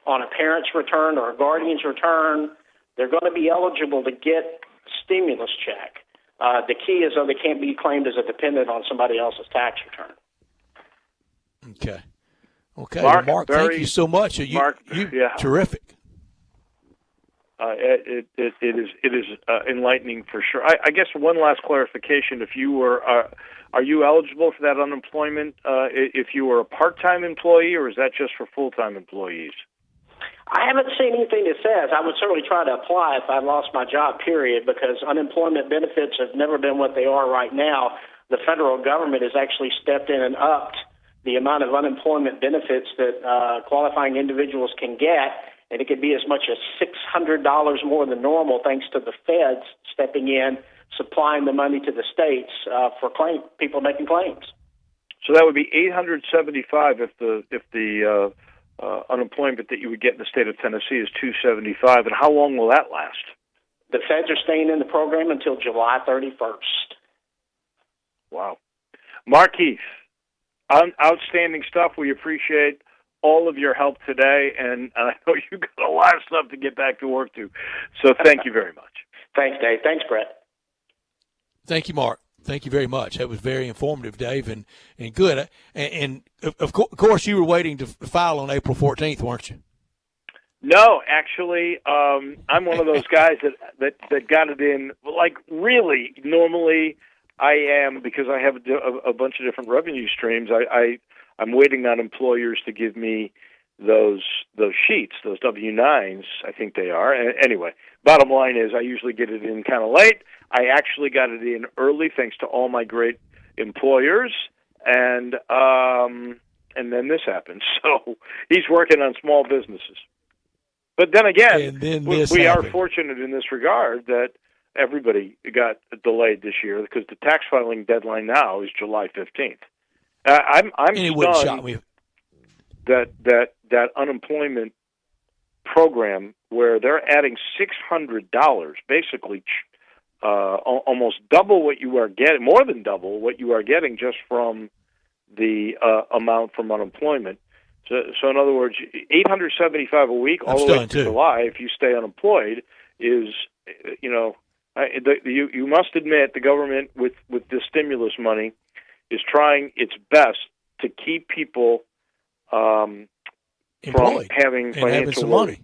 on a parent's return or a guardian's return, they're going to be eligible to get stimulus check. The key is, though, they can't be claimed as a dependent on somebody else's tax return. Okay. Mark, thank you so much. Mark, terrific. It is enlightening for sure. I guess one last clarification: if you were, are you eligible for that unemployment if you were a part-time employee, or is that just for full-time employees? I haven't seen anything that says. I would certainly try to apply if I lost my job, period, because unemployment benefits have never been what they are right now. The federal government has actually stepped in and upped the amount of unemployment benefits that qualifying individuals can get, and it could be as much as $600 more than normal thanks to the feds stepping in, supplying the money to the states for people making claims. So that would be $875 if the unemployment that you would get in the state of Tennessee is $275. And how long will that last? The feds are staying in the program until July 31st. Wow. Mark Heath, outstanding stuff. We appreciate all of your help today, and I know you've got a lot of stuff to get back to work to. So thank you very much. Thanks, Dave. Thanks, Brett. Thank you, Mark. Thank you very much. That was very informative, Dave, and good. And of course, you were waiting to file on April 14th, weren't you? No, actually, I'm one of those guys that got it in. Like, really, normally I am, because I have a bunch of different revenue streams. I'm waiting on employers to give me those sheets, those W-9s, I think they are. Anyway, bottom line is I usually get it in kind of late. I actually got it in early thanks to all my great employers, and then this happened. So he's working on small businesses. But then again, we are fortunate in this regard that everybody got delayed this year because the tax filing deadline now is July 15th. I'm stunned that unemployment program where they're adding $600, basically almost double what you are getting, more than double what you are getting just from the amount from unemployment. So in other words, $875 a week all the way to July, if you stay unemployed, is, you must admit the government with the stimulus money is trying its best to keep people from having financial worries.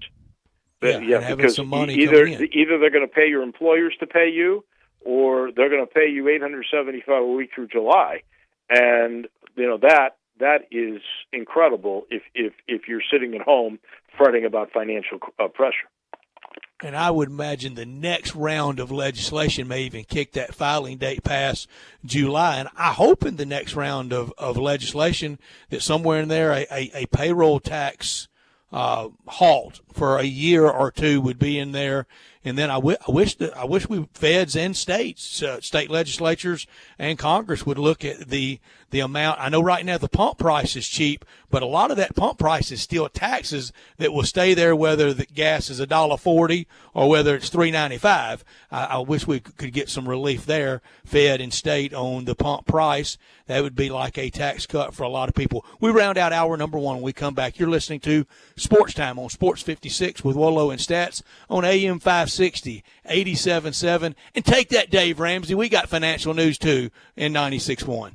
Because either they're going to pay your employers to pay you, or they're going to pay you $875 a week through July, and that is incredible if you're sitting at home fretting about financial pressure. And I would imagine the next round of legislation may even kick that filing date past July. And I hope in the next round of legislation that somewhere in there a payroll tax halt for a year or two would be in there. And then I wish we feds and states, state legislatures and Congress would look at the amount. I know right now the pump price is cheap, but a lot of that pump price is still taxes that will stay there whether the gas is $1.40 or whether it's $3.95. I wish we could get some relief there, fed and state, on the pump price. That would be like a tax cut for a lot of people. We round out hour number one when we come back. You're listening to Sports Time on Sports 56 with Wolo and Stats on AM 560, 87.7. And take that, Dave Ramsey. We got financial news, too, in 96.1.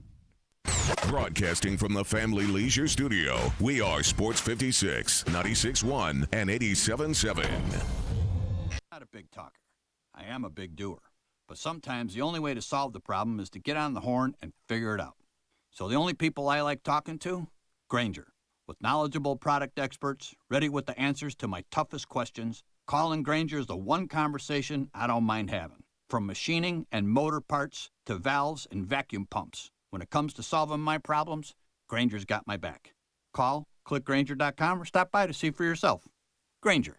Broadcasting from the Family Leisure Studio, we are Sports 56, 96.1, and 87.7. I'm not a big talker. I am a big doer. But sometimes the only way to solve the problem is to get on the horn and figure it out. So the only people I like talking to? Grainger. With knowledgeable product experts, ready with the answers to my toughest questions, calling Grainger is the one conversation I don't mind having. From machining and motor parts to valves and vacuum pumps. When it comes to solving my problems, Grainger's got my back. Call, click Grainger.com, or stop by to see for yourself. Grainger,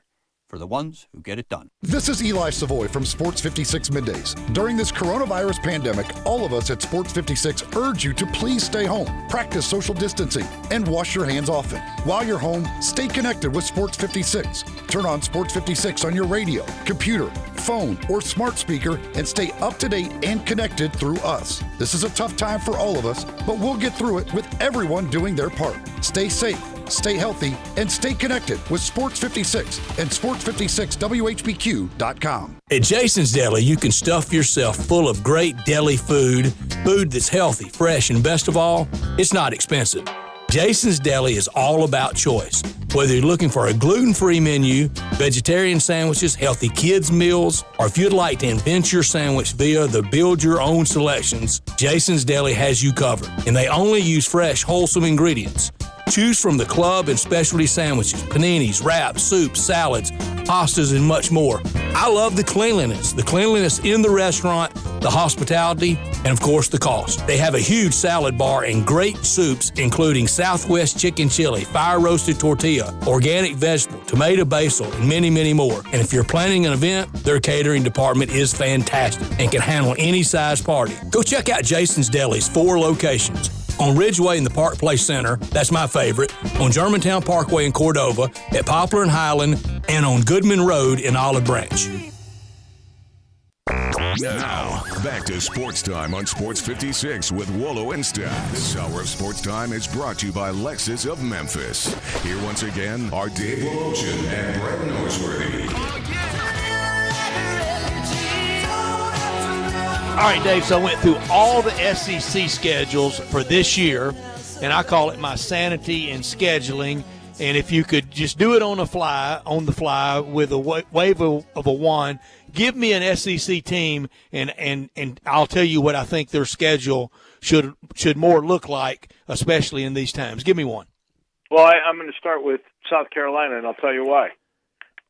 for the ones who get it done. This is Eli Savoy from Sports 56 Middays. During this coronavirus pandemic, all of us at Sports 56 urge you to please stay home, practice social distancing, and wash your hands often. While you're home, stay connected with Sports 56. Turn on Sports 56 on your radio, computer, phone, or smart speaker and stay up to date and connected through us. This is a tough time for all of us, but we'll get through it with everyone doing their part. Stay safe, stay healthy, and stay connected with Sports 56 and Sports56WHBQ.com. At Jason's Deli, you can stuff yourself full of great deli food that's healthy, fresh, and best of all, it's not expensive. Jason's Deli is all about choice. Whether you're looking for a gluten-free menu, vegetarian sandwiches, healthy kids' meals, or if you'd like to invent your sandwich via the build-your-own selections, Jason's Deli has you covered. And they only use fresh, wholesome ingredients. Choose from the club and specialty sandwiches, paninis, wraps, soups, salads, pastas, and much more. I love the cleanliness in the restaurant, the hospitality, and of course the cost. They have a huge salad bar and great soups, including Southwest chicken chili, fire roasted tortilla, organic vegetable, tomato basil, and many, many more. And if you're planning an event, their catering department is fantastic and can handle any size party. Go check out Jason's Deli's 4 locations. On Ridgeway in the Park Place Center, that's my favorite, on Germantown Parkway in Cordova, at Poplar and Highland, and on Goodman Road in Olive Branch. Now, back to Sports Time on Sports 56 with Wolo and Stack. This hour of Sports Time is brought to you by Lexus of Memphis. Here once again are Dave Woloshin and Brett Norsworthy. All right, Dave, so I went through all the SEC schedules for this year, and I call it my sanity in scheduling. And if you could just do it on the fly with a wave of a wand, give me an SEC team, and I'll tell you what I think their schedule should more look like, especially in these times. Give me one. Well, I'm going to start with South Carolina, and I'll tell you why.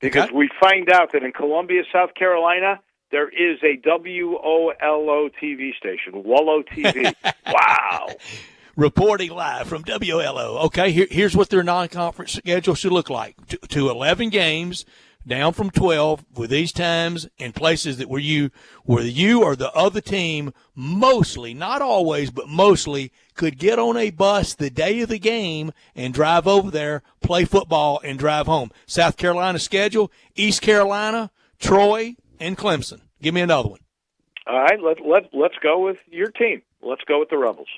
Because we find out that in Columbia, South Carolina, there is a WOLO TV station, Wolo TV. Wow. Reporting live from WLO. Okay, here's what their non-conference schedule should look like. To 11 games, down from 12, with these times and places that where you or the other team mostly, not always, but mostly, could get on a bus the day of the game and drive over there, play football, and drive home. South Carolina schedule, East Carolina, Troy, and Clemson. Give me another one. All right, let's go with your team. Let's go with the Rebels.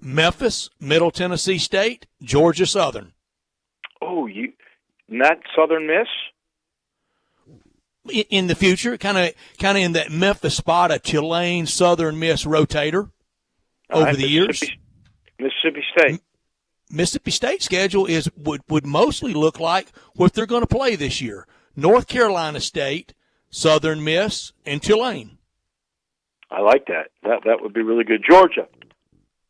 Memphis, Middle Tennessee State, Georgia Southern. Oh, not Southern Miss? In the future, kind of in that Memphis spot, a Tulane Southern Miss rotator over the years. Mississippi State. Mississippi State schedule would mostly look like what they're going to play this year. North Carolina State, Southern Miss, and Tulane. I like that. That would be really good.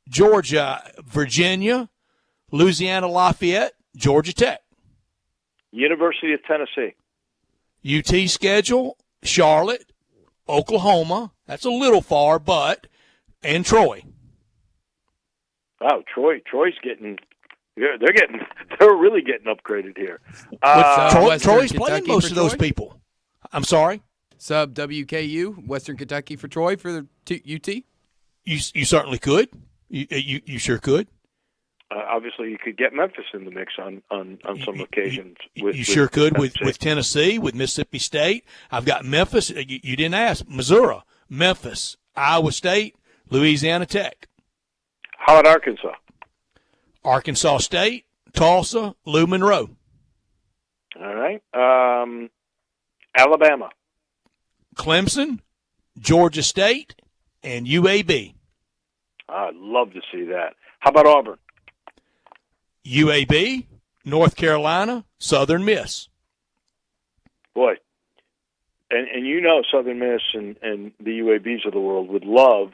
Georgia, Virginia, Louisiana Lafayette, Georgia Tech. University of Tennessee. UT schedule, Charlotte, Oklahoma. That's a little far, and Troy. Wow, Troy's getting. They're really getting upgraded here. Troy's playing most of those people. I'm sorry? Sub WKU, Western Kentucky for Troy for the UT? You certainly could. You sure could. Obviously, you could get Memphis in the mix on some occasions. You sure could with Tennessee, with Mississippi State. I've got Memphis. You didn't ask. Missouri, Memphis, Iowa State, Louisiana Tech. How about Arkansas? Arkansas State, Tulsa, Lou Monroe. All right. Alabama. Clemson, Georgia State, and UAB. I'd love to see that. How about Auburn? UAB, North Carolina, Southern Miss. Boy, and you know Southern Miss and the UABs of the world would love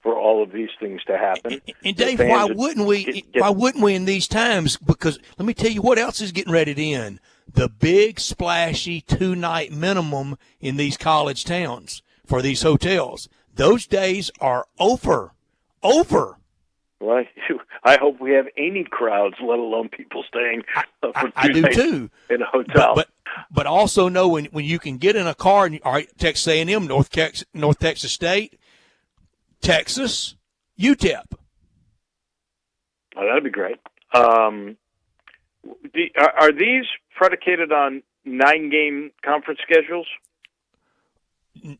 for all of these things to happen. And Dave, why wouldn't we? Why wouldn't we in these times? Because let me tell you what else is getting ready to end. The big, splashy 2-night minimum in these college towns for these hotels. Those days are over. Over. Well, I hope we have any crowds, let alone people staying for 2 I do nights too. In a hotel. But also know when you can get in a car, and all right, Texas A&M, North Texas State, Texas, UTEP. Oh, that'd be great. Are these predicated on 9-game conference schedules?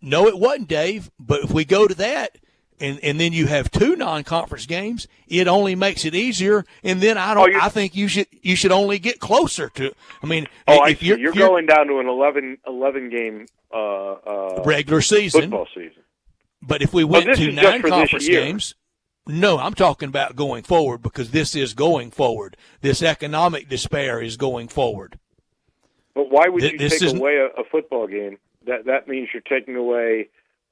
No, it wasn't, Dave. But if we go to that, and then you have 2 non-conference games, it only makes it easier. And then I think you should only get closer to. I mean, if you're going down to an 11 game regular season football season. But if we went to 9 conference games, no, I'm talking about going forward, because this is going forward. This economic despair is going forward. But why would you take away a football game? That means you're taking away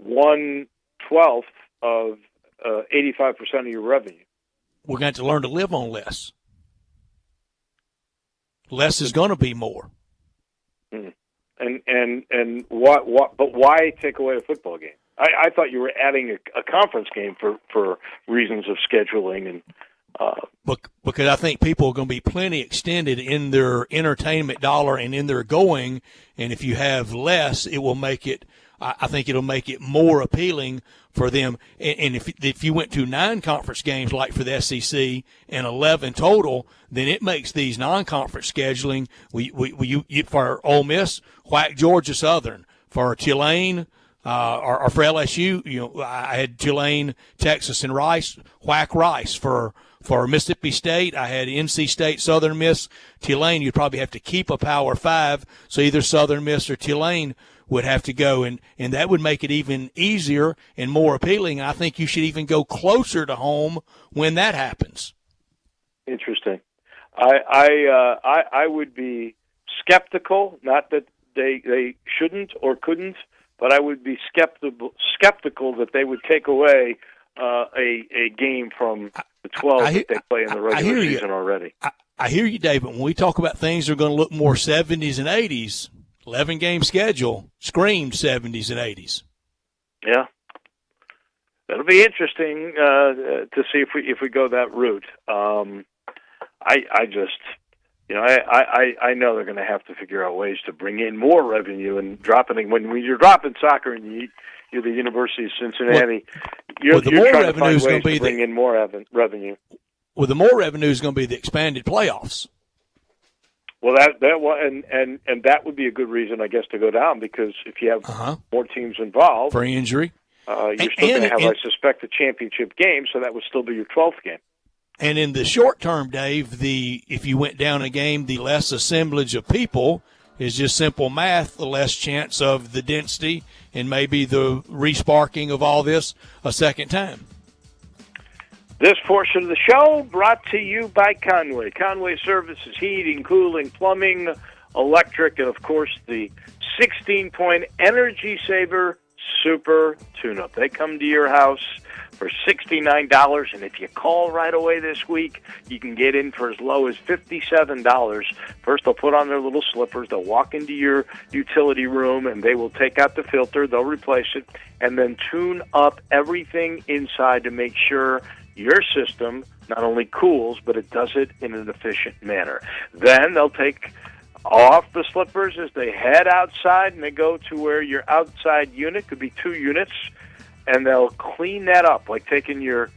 1/12 of 85% of your revenue. We're going to have to learn to live on less. less is going to be more. And what? But why take away a football game? I thought you were adding a conference game for reasons of scheduling and. Because I think people are going to be plenty extended in their entertainment dollar and in their going, and if you have less, it will make it. I think it'll make it more appealing for them. And if you went to 9 conference games like for the SEC and 11 total, then it makes these non-conference scheduling. You for Ole Miss, whack Georgia Southern. For Tulane. Or for LSU, I had Tulane, Texas, and Rice. Whack Rice. For Mississippi State, I had NC State, Southern Miss, Tulane. You'd probably have to keep a Power 5, so either Southern Miss or Tulane would have to go, and that would make it even easier and more appealing. I think you should even go closer to home when that happens. Interesting. I would be skeptical, not that they shouldn't or couldn't, but I would be skeptical that they would take away a game from the 12 that they play in the regular season already. I hear you, David. When we talk about things that are going to look more 70s and 80s, 11-game schedule screamed 70s and 80s. Yeah. It'll be interesting to see if we go that route. I just, I know they're going to have to figure out ways to bring in more revenue and dropping when you're dropping soccer and you're the University of Cincinnati. You're trying to find ways to bring in more revenue. Well, the more revenue is going to be the expanded playoffs. Well, and that would be a good reason, I guess, to go down, because if you have more teams involved for injury, you're still going to have, I suspect, a championship game, so that would still be your 12th game. And in the short term, Dave, if you went down a game, the less assemblage of people is just simple math, the less chance of the density and maybe the resparking of all this a second time. This portion of the show brought to you by Conway. Conway Services, heating, cooling, plumbing, electric, and, of course, the 16-point Energy Saver Super Tune-Up. They come to your house for $69, and if you call right away this week, you can get in for as low as $57. First, they'll put on their little slippers, they'll walk into your utility room, and they will take out the filter, they'll replace it, and then tune up everything inside to make sure your system not only cools, but it does it in an efficient manner. Then they'll take off the slippers as they head outside, and they go to where your outside unit, could be 2 units, and they'll clean that up, like taking your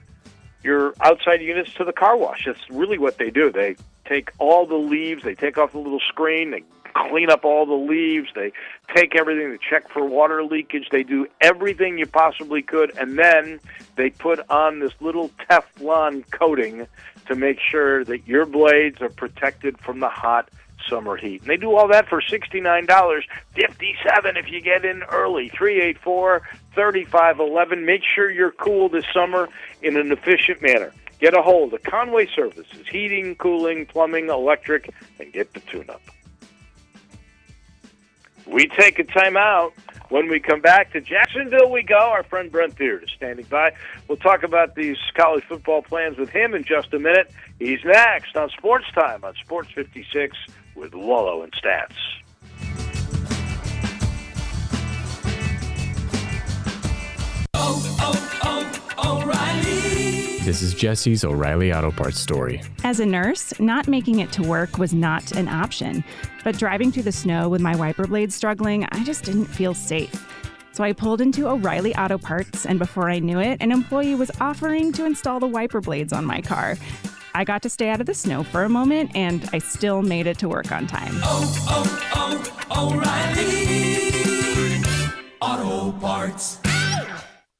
outside units to the car wash. That's really what they do. They take all the leaves, they take off the little screen, they clean up all the leaves, they take everything, they check for water leakage, they do everything you possibly could, and then they put on this little Teflon coating to make sure that your blades are protected from the hot summer heat. And they do all that for $69, $57 if you get in early. 384-3511. Make sure you're cool this summer in an efficient manner. Get a hold of Conway Services, heating, cooling, plumbing, electric, and get the tune-up. We take a time out. When we come back to Jacksonville we go. Our friend Brent Beard is standing by. We'll talk about these college football plans with him in just a minute. He's next on Sports Time on Sports 56 with Wolo and Stats. O'Reilly. This is Jesse's O'Reilly Auto Parts story. As a nurse, not making it to work was not an option. But driving through the snow with my wiper blades struggling, I just didn't feel safe. So I pulled into O'Reilly Auto Parts, and before I knew it, an employee was offering to install the wiper blades on my car. I got to stay out of the snow for a moment, and I still made it to work on time. O'Reilly Auto Parts.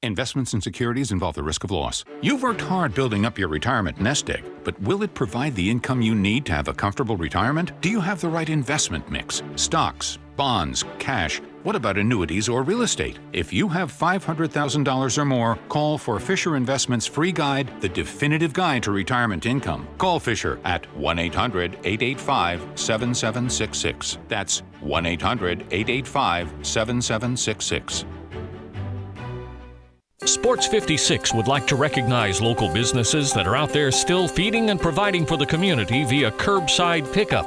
Investments in securities involve the risk of loss. You've worked hard building up your retirement nest egg, but will it provide the income you need to have a comfortable retirement? Do you have the right investment mix? Stocks, bonds, cash? What about annuities or real estate? If you have $500,000 or more, call for Fisher Investments' free guide, The Definitive Guide to Retirement Income. Call Fisher at 1-800-885-7766. That's 1-800-885-7766. Sports 56 would like to recognize local businesses that are out there still feeding and providing for the community via curbside pickup.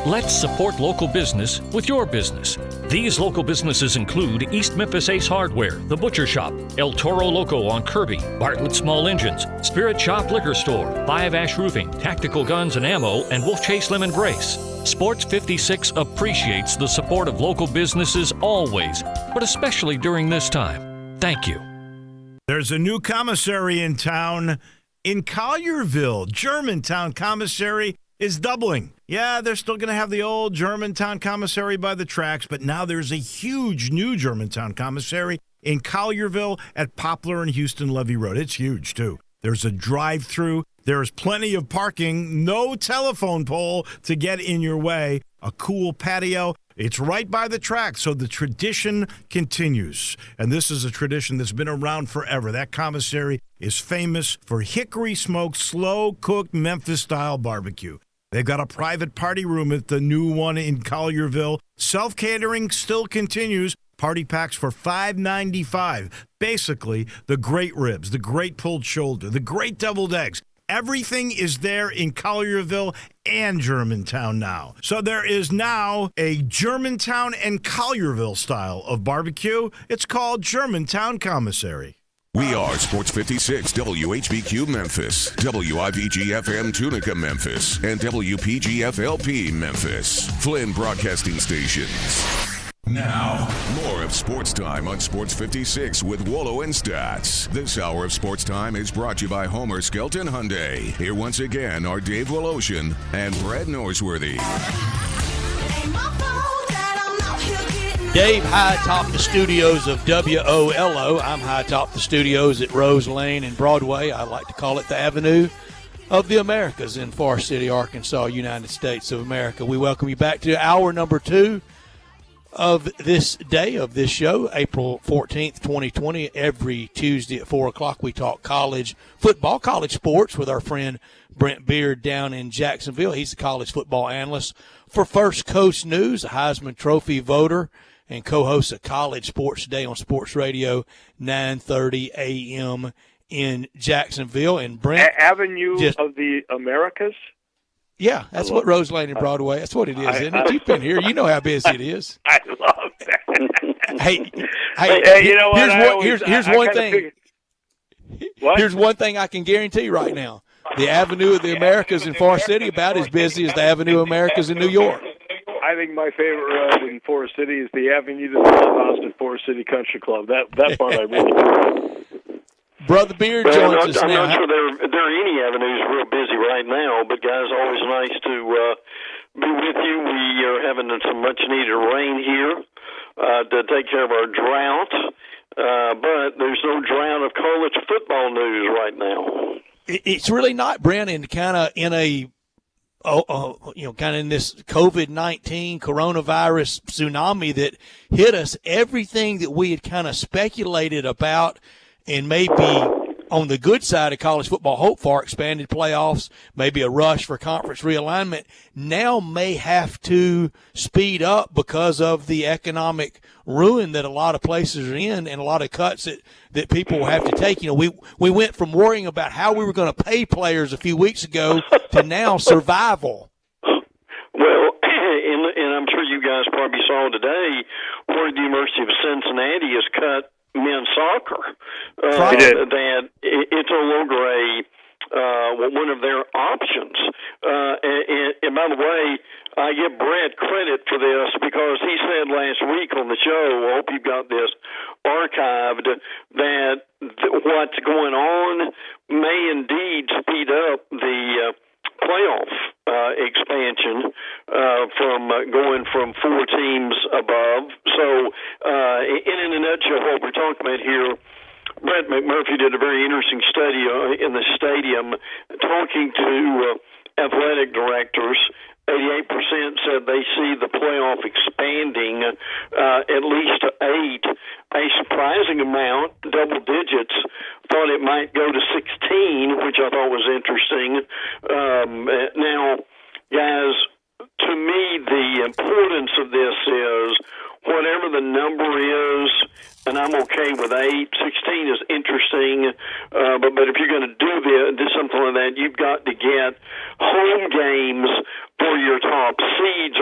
Let's support local business with your business. These local businesses include East Memphis Ace Hardware, The Butcher Shop, El Toro Loco on Kirby, Bartlett Small Engines, Spirit Shop Liquor Store, Five Ash Roofing, Tactical Guns and Ammo, and Wolf Chase Lemon Brace. Sports 56 appreciates the support of local businesses always, but especially during this time. Thank you. There's a new commissary in town in Collierville. Germantown Commissary is doubling. Yeah, they're still going to have the old Germantown Commissary by the tracks, but now there's a huge new Germantown Commissary in Collierville at Poplar and Houston Levee Road. It's huge, too. There's a drive-through. There's plenty of parking, no telephone pole to get in your way, a cool patio. It's right by the track, so the tradition continues. And this is a tradition that's been around forever. That commissary is famous for hickory-smoked, slow-cooked Memphis-style barbecue. They've got a private party room at the new one in Collierville. Self-catering still continues. Party packs for $5.95. Basically, the great ribs, the great pulled shoulder, the great deviled eggs. Everything is there in Collierville and Germantown now. So there is now a Germantown and Collierville style of barbecue. It's called Germantown Commissary. We are Sports 56 WHBQ Memphis, WIVG-FM Tunica Memphis, and WPG-FLP Memphis. Flynn Broadcasting Stations. Now, more of Sports Time on Sports 56 with Wolo and Stats. This hour of Sports Time is brought to you by Homer Skelton Hyundai. Here once again are Dave Woloshin and Brad Norsworthy. Dave high atop the studios of WOLO. I'm high atop the studios at Rose Lane and Broadway. I like to call it the Avenue of the Americas in Forest City, Arkansas, United States of America. We welcome you back to hour number 2 of this day, of this show, April 14th, 2020. Every Tuesday at 4 o'clock, we talk college football, college sports with our friend Brent Beard down in Jacksonville. He's a college football analyst for First Coast News, a Heisman Trophy voter, and co-hosts of College Sports Today on Sports Radio, 9:30 a.m. in Jacksonville. And Brent, Avenue of the Americas? Yeah, that's what Rose Lane and Broadway, that's what it is, isn't it? You've been here. You know how busy it is. I love that. Hey, you know what? Here's one thing. Here's one thing I can guarantee right now. The Avenue of the Americas in Forest City about as busy as the Avenue of Americas in New York. I think my favorite road in Forest City is the Avenue to the Clubhouse at Forest City Country Club. That part I really do. Brother Beard joins us now. I'm not sure there are any avenues real busy right now, but guys, always nice to be with you. We are having some much-needed rain here to take care of our drought, but there's no drought of college football news right now. It's really not, Brent, and kind of in a kind of in this COVID-19 coronavirus tsunami that hit us. Everything that we had kind of speculated about and maybe on the good side of college football hope for expanded playoffs, maybe a rush for conference realignment, now may have to speed up because of the economic ruin that a lot of places are in and a lot of cuts that people will have to take. You know, we went from worrying about how we were going to pay players a few weeks ago to now survival. Well, and I'm sure you guys probably saw today where the University of Cincinnati has cut men's soccer. That it's no longer one of their options. And by the way, I give Brent credit for this because he said last week on the show, I hope you've got this archived, that what's going on may indeed speed up the playoff expansion from going from 4 teams above. So in a nutshell, what we're talking about here, Brett McMurphy did a very interesting study in the stadium talking to athletic directors. 88% said they see the playoff expanding at least to 8. A surprising amount, double digits, thought it might go to 16, which I thought was interesting. Now, guys, to me, the importance of this is whatever the number is, and I'm okay with 8. 16 is interesting, but if you're going to do something like that, you've got to get home games for your top seeds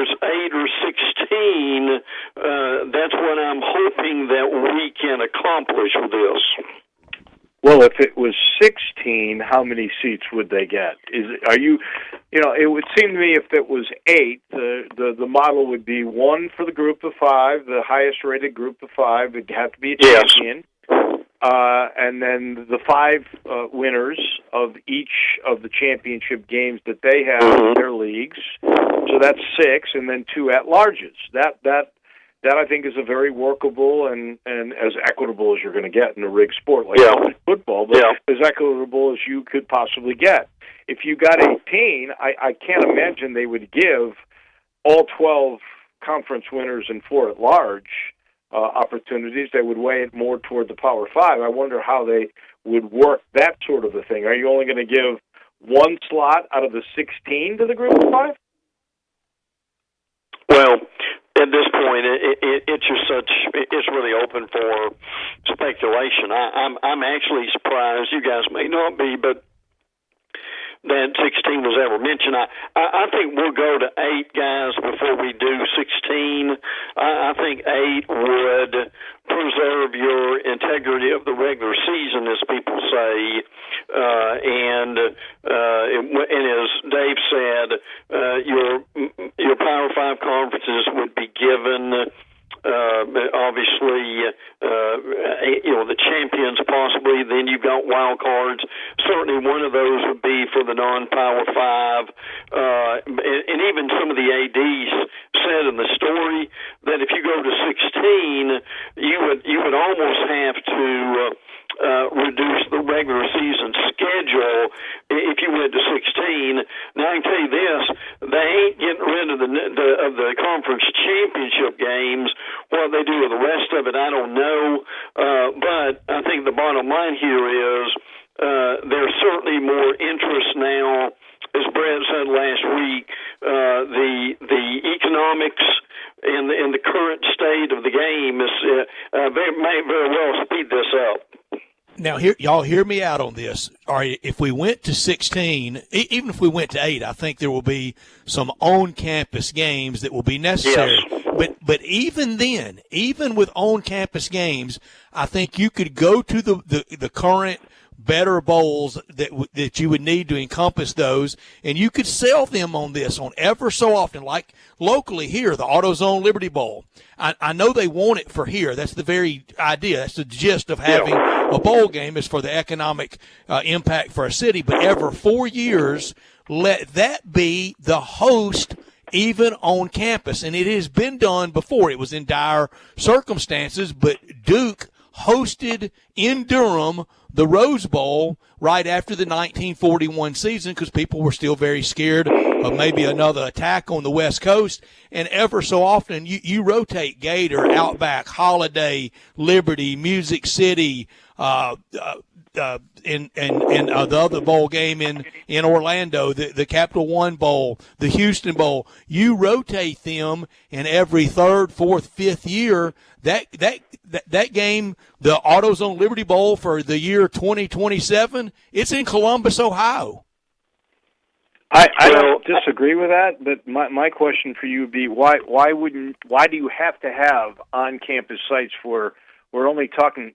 it's 8 or 16, that's what I'm hoping that we can accomplish with this. Well, if it was 16, how many seats would they get? It would seem to me if it was 8, the model would be 1 for the group of 5, the highest rated group of 5 would have to be a champion. And then the 5 winners of each of the championship games that they have in their leagues. So that's 6, and then 2 at-larges. That I think is a very workable and as equitable as you're going to get in a rigged sport like football, but as equitable as you could possibly get. If you got 18, I can't imagine they would give all 12 conference winners and 4 at-large opportunities. They would weigh it more toward the Power 5. I wonder how they would work that sort of a thing. Are you only going to give 1 slot out of the 16 to the group of 5? Well, at this point, it's really open for speculation. I'm actually surprised. You guys may not be, but that 16 was ever mentioned. I think we'll go to 8 guys before we do 16. I think 8 would preserve your integrity of the regular season, as people say, and as Dave said, your Power 5 conferences would be given. Obviously, the champions possibly. Then you've got wild cards. Certainly, one of those would be for the non-Power 5. And even some of the ADs said in the story that if you go to 16, you would almost have to reduce the regular season schedule if you went to 16. Now I can tell you this: they ain't getting rid of the conference championship games. What they do with the rest of it, I don't know. But I think the bottom line here is there's certainly more interest now. As Brett said last week, the economics and the current state of the game is may very well speed this up. Now, y'all hear me out on this. All right, if we went to 16, even if we went to 8, I think there will be some on-campus games that will be necessary. Yes. But even then, even with on-campus games, I think you could go to the current better bowls that you would need to encompass those, and you could sell them on this on ever so often, like locally here, the AutoZone Liberty Bowl. I know they want it for here. That's the very idea. That's the gist of having a bowl game, is for the economic impact for a city. But every 4 years, let that be the host even on campus. And it has been done before. It was in dire circumstances, but Duke hosted in Durham the Rose Bowl right after the 1941 season because people were still very scared of maybe another attack on the West Coast. And ever so often you rotate Gator, Outback, Holiday, Liberty, Music City, and the other bowl game in Orlando, the Capital One Bowl, the Houston Bowl. You rotate them, and every 3rd, 4th, 5th year, that game, the AutoZone Liberty Bowl for the year 2027, it's in Columbus, Ohio. I don't disagree with that, but my question for you would be why do you have to have on-campus sites for? We're only talking.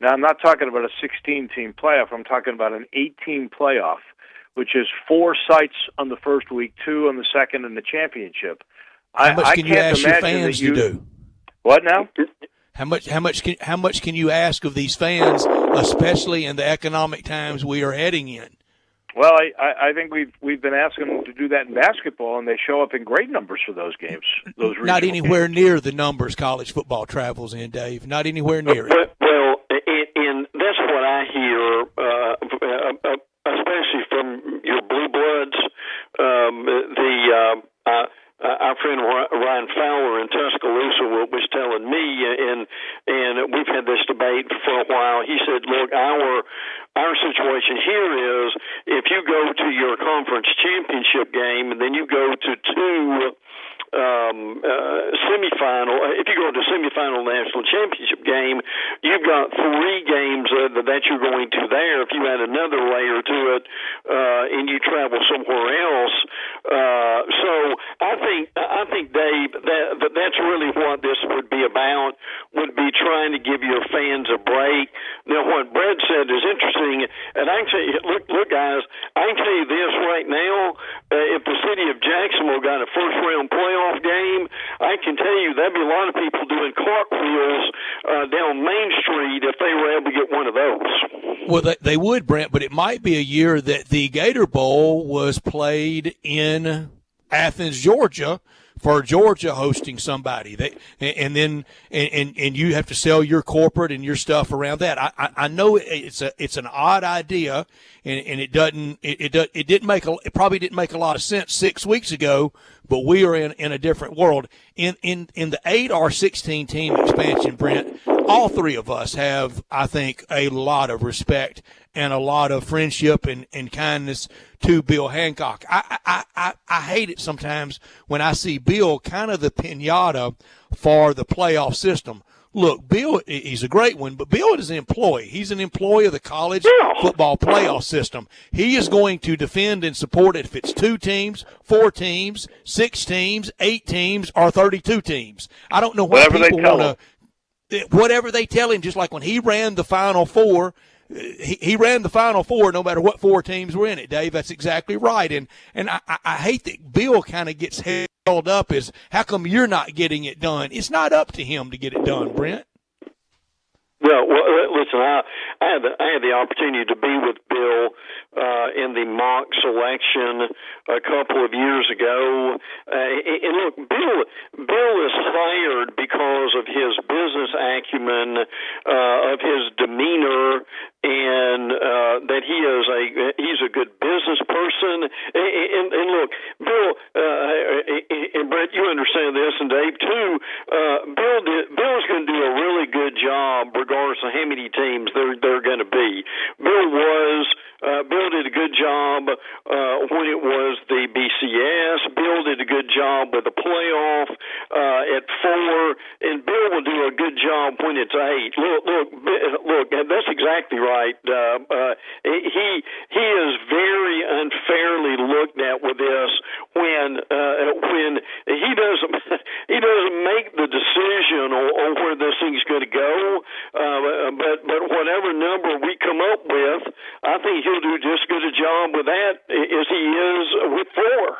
Now, I'm not talking about a 16-team playoff. I'm talking about an 8-team playoff, which is 4 sites on the first week, 2 on the second, and the championship. How much can you ask your fans to do? What now? How much can you ask of these fans, especially in the economic times we are heading in? Well, I think we've been asking them to do that in basketball, and they show up in great numbers for those games. Not anywhere near the numbers college football travels in, Dave. Not anywhere near it. Well, and that's what I hear, especially from your blue bloods. Our friend Ryan Fowler in Tuscaloosa was telling me, and we've had this debate for a while. He said, "Look, our situation here is if you go to your conference championship game and then you go to 2 semifinal. If you go to semifinal national championship game, you've got 3 games that you're going to there. If you add another layer to it, and you travel somewhere else, so I I think, Dave, that's really what this would be about, would be trying to give your fans a break. Now, what Brett said is interesting, and I can tell you, look, guys, I can tell you this right now, if the city of Jacksonville got a first-round playoff game, I can tell you there'd be a lot of people doing cartwheels down Main Street if they were able to get one of those. Well, they would, Brent, but it might be a year that the Gator Bowl was played in Athens, Georgia, for Georgia hosting somebody. And you have to sell your corporate and your stuff around that. I know it's an odd idea, and it probably didn't make a lot of sense 6 weeks ago, but we are in a different world. In the 8R16 team expansion, Brent, all three of us have, I think, a lot of respect and a lot of friendship and kindness to Bill Hancock. I hate it sometimes when I see Bill kind of the piñata for the playoff system. Look, Bill, he's a great one, but Bill is an employee. He's an employee of the college football playoff system. He is going to defend and support it if it's 2 teams, 4 teams, 6 teams, 8 teams, or 32 teams. I don't know why people want to – whatever they tell him, just like when he ran the Final Four – he ran the Final Four no matter what 4 teams were in it, Dave. That's exactly right. And I hate that Bill kind of gets held up as, how come you're not getting it done? It's not up to him to get it done, Brent. Well, listen, I had the opportunity to be with Bill in the mock selection a couple of years ago. And look, Bill is hired because of his business acumen, of his demeanor, and that he's a good business person. And look, Bill and Brett, you understand this, and Dave too. Bill's going to do a really good job, regardless of how many teams they're going to be. Bill did a good job when it was the BCS. Bill did a good job with the playoff at 4, and Bill will do a good job when it's 8. Look, that's exactly right. He is very unfairly looked at with this when he doesn't make the decision on where this thing's going to go. But whatever number we come up with, I think he'll do just as good a job with that as he is with 4.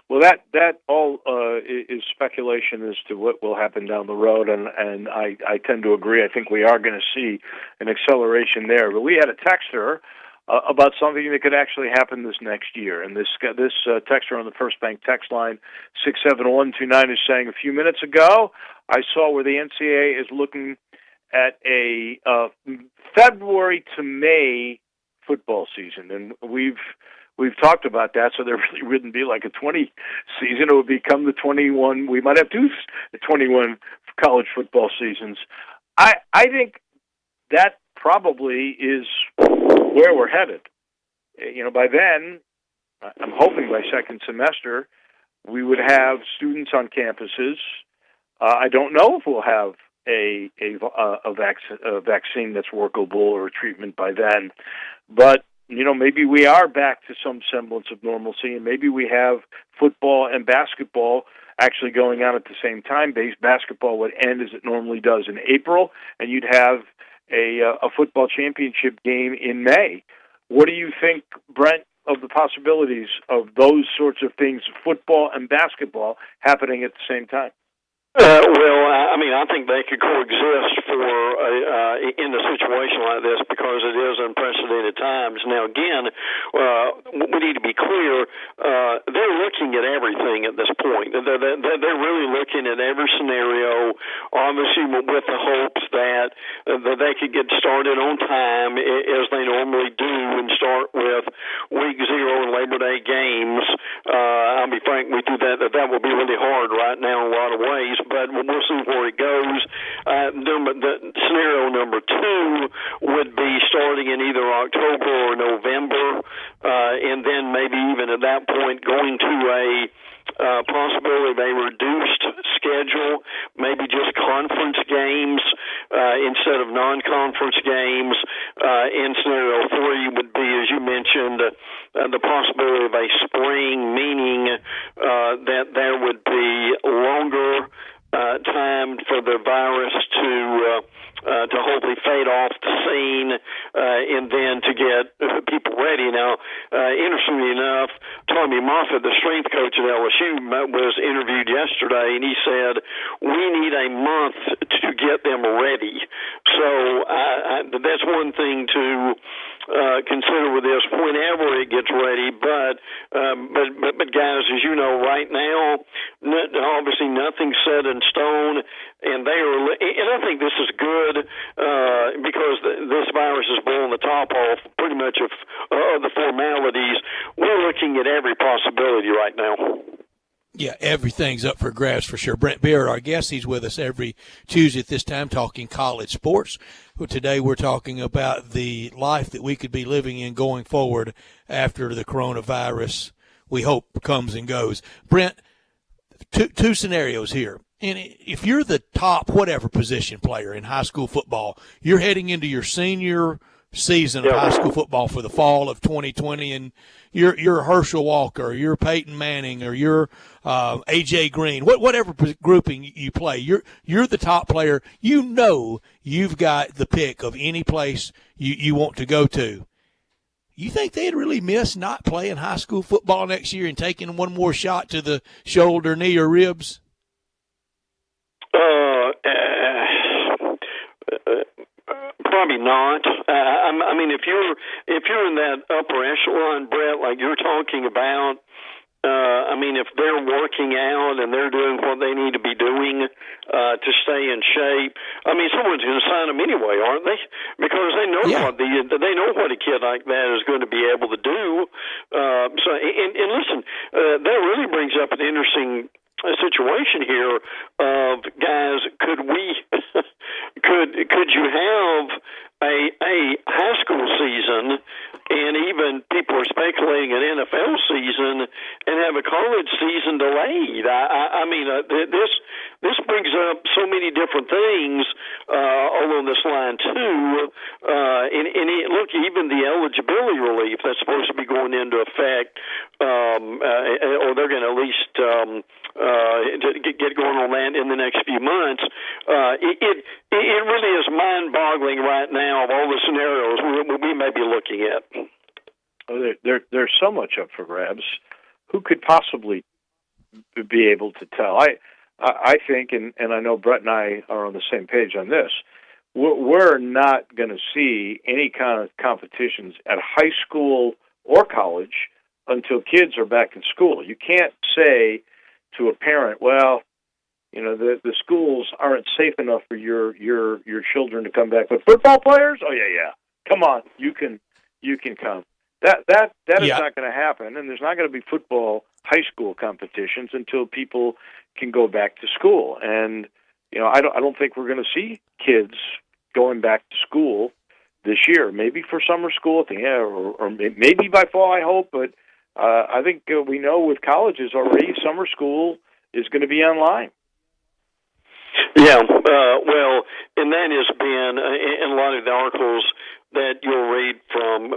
Well, that all is speculation as to what will happen down the road, and I tend to agree. I think we are going to see an acceleration there. But we had a texter about something that could actually happen this next year, and this texter on the First Bank text line 67129 is saying, a few minutes ago I saw where the NCAA is looking at a February to May football season, and we've talked about that, so there really wouldn't be like a 20 season. It would become the 21. We might have 21 college football seasons. I think that probably is where we're headed. By then, I'm hoping by second semester, we would have students on campuses. I don't know if we'll have a vaccine that's workable or a treatment by then, but maybe we are back to some semblance of normalcy, and maybe we have football and basketball actually going on at the same time. Basketball would end as it normally does in April, and you'd have a football championship game in May. What do you think, Brent, of the possibilities of those sorts of things, football and basketball, happening at the same time? I think they could coexist in a situation like this because it is unprecedented times. Now, again, we need to be clear. They're looking at everything at this point. They're really looking at every scenario, obviously with the hopes that they could get started on time as they normally do and start with Week 0 and Labor Day games. I'll be frank with you that will be really hard right now in a lot of ways, but we'll see where it goes. The scenario number 2 would be starting in either October or November, and then maybe even at that point going to a possibility of a reduced schedule, maybe just conference games instead of non-conference games. And scenario 3 would be, as you mentioned, the possibility of a spring, meaning that there there would be longer time for the virus to hopefully fade off the scene, and then to get people ready. Now, interestingly enough, Tommy Moffitt, the strength coach at LSU, was interviewed yesterday, and he said, we need a month to get them ready. So that's one thing to consider with this whenever it gets ready. But guys, as you know, right now, obviously nothing's set in stone, and I think this is good because this virus is blowing the top off pretty much of the formalities. We're looking at every possibility right now. Yeah, everything's up for grabs for sure. Brent Beard, our guest, he's with us every Tuesday at this time talking college sports. Well, today we're talking about the life that we could be living in going forward after the coronavirus, we hope, comes and goes. Brent, two scenarios here. And if you're the top whatever position player in high school football, you're heading into your senior season of high school football for the fall of 2020, and you're Herschel Walker, or you're Peyton Manning, or you're A.J. Green, whatever grouping you play, you're the top player. You know you've got the pick of any place you want to go to. You think they'd really miss not playing high school football next year and taking one more shot to the shoulder, knee, or ribs? Probably not. I mean, if you're in that upper echelon, Brett, like you're talking about, I mean, if they're working out and they're doing what they need to be doing to stay in shape, I mean, someone's going to sign them anyway, aren't they? Because they know what a kid like that is going to be able to do. So, listen, that really brings up an interesting situation here of guys. Could you have a high school season, and even people are speculating an NFL season, and have a college season delayed? I mean, this brings up so many different things along this line too. Look, even the eligibility relief that's supposed to be going into effect, or they're going to at least get going on that in the next few months. It really is mind-boggling right now of all the scenarios we may be looking at. Oh, there's so much up for grabs. Who could possibly be able to tell? I think, and I know Brett and I are on the same page on this, we're not going to see any kind of competitions at high school or college until kids are back in school. You can't say to a parent, well, you know, the schools aren't safe enough for your children to come back. But football players, oh yeah, come on, you can come. That is not going to happen, and there's not going to be football high school competitions until people can go back to school. And you know, I don't think we're going to see kids going back to school this year. Maybe for summer school at the end, or maybe by fall, I hope. But I think we know with colleges already, summer school is going to be online. Yeah, well, and that has been in a lot of the articles that you'll read from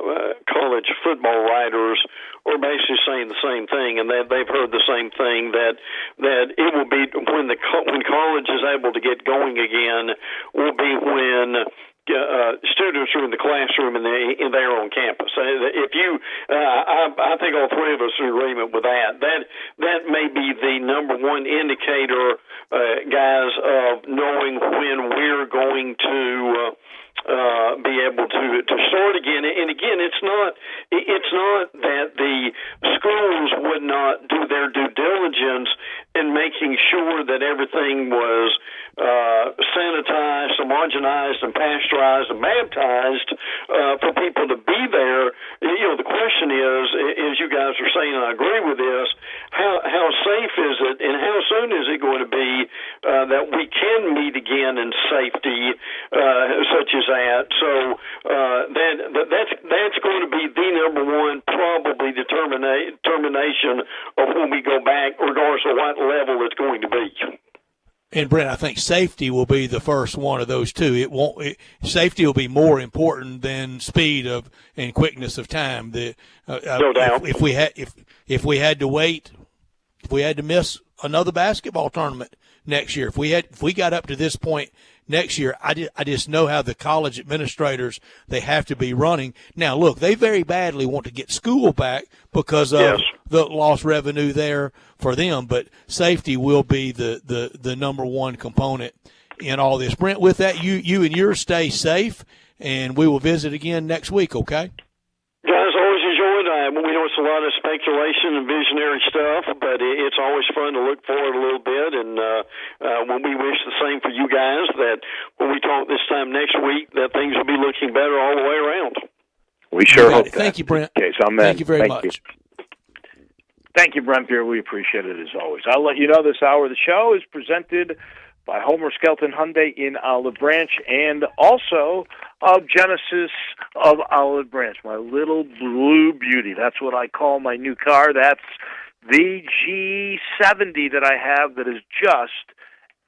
college football writers are basically saying the same thing, and they've heard the same thing, that it will be when college is able to get going again will be when students are in the classroom and they're on campus. If you, I think all three of us are in agreement with that. That may be the number one indicator, guys, of knowing when we're going to be able to start again. And again, it's not that the schools would not do their due diligence in making sure that everything was sanitized, homogenized, and pasteurized and baptized for people to be there. You know, the question is, as you guys are saying, and I agree with this, how safe is it, and how soon is it going to be that we can meet again in safety, such as that? So that's going to be the number one probably determination of when we go back, regardless of what level it's going to be. And Brent, I think safety will be the first one of those two. Safety will be more important than speed and quickness of time. No doubt. If we had to wait, if we had to miss another basketball tournament next year. If we got up to this point next year, I just know how the college administrators, they have to be running. Now, look, they very badly want to get school back because of the lost revenue there for them, but safety will be the number one component in all this. Brent, with that, you and yours stay safe, and we will visit again next week, okay? Guys, always enjoyed it. We know it's a lot of speculation and visionary stuff, but it's always fun to look forward a little bit. And when we wish the same for you guys, that when we talk this time next week, that things will be looking better all the way around. We sure hope that. Thank you, Brent. Okay, so Thank you very much. You. Thank you, Brent Beer. We appreciate it as always. I'll let you know this hour of the show is presented by Homer Skelton Hyundai in Olive Branch, and also of Genesis of Olive Branch, my little blue beauty. That's what I call my new car. That's the G70 that I have that is just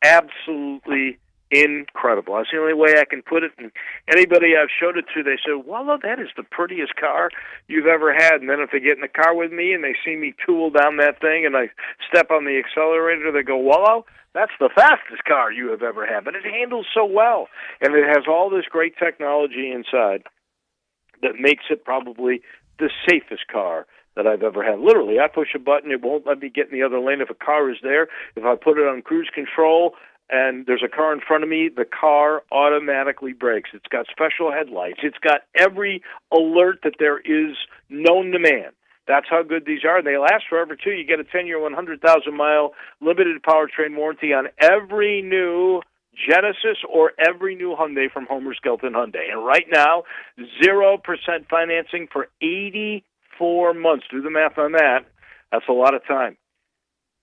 absolutely incredible. That's the only way I can put it. And anybody I've showed it to, they say, "Wolo, that is the prettiest car you've ever had." And then if they get in the car with me and they see me tool down that thing and I step on the accelerator, they go, "Wolo, that's the fastest car you have ever had." But it handles so well, and it has all this great technology inside that makes it probably the safest car that I've ever had. Literally, I push a button, it won't let me get in the other lane if a car is there. If I put it on cruise control and there's a car in front of me, the car automatically brakes. It's got special headlights. It's got every alert that there is known to man. That's how good these are. They last forever, too. You get a 10-year, 100,000-mile limited powertrain warranty on every new Genesis or every new Hyundai from Homer Skelton Hyundai. And right now, 0% financing for 84 months. Do the math on that. That's a lot of time.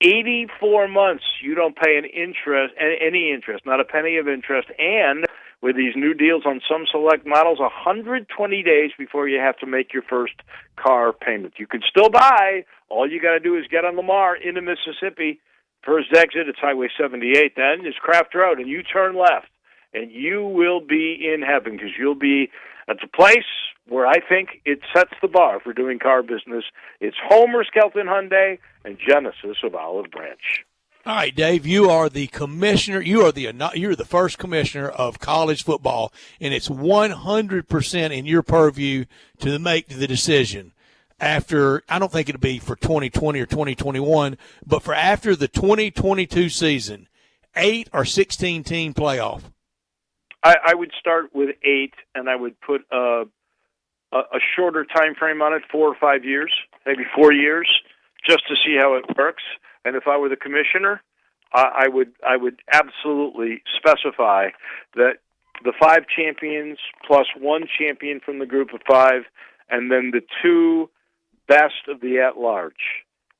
84 months, you don't pay any interest, not a penny of interest, and with these new deals on some select models, 120 days before you have to make your first car payment. You can still buy. All you got to do is get on Lamar into Mississippi. First exit, it's Highway 78, then is Craft Road, and you turn left, and you will be in heaven because you'll be at the place where I think it sets the bar for doing car business. It's Homer Skelton Hyundai and Genesis of Olive Branch. All right, Dave, you are the commissioner. You're the first commissioner of college football, and it's 100% in your purview to make the decision after. I don't think it'll be for 2020 or 2021, but for after the 2022 season, 8 or 16 team playoff. I would start with 8, and I would put a shorter time frame on it, 4 or 5 years, maybe 4 years, just to see how it works. And if I were the commissioner, I would absolutely specify that the 5 champions plus 1 champion from the group of 5, and then the 2 best of the at-large.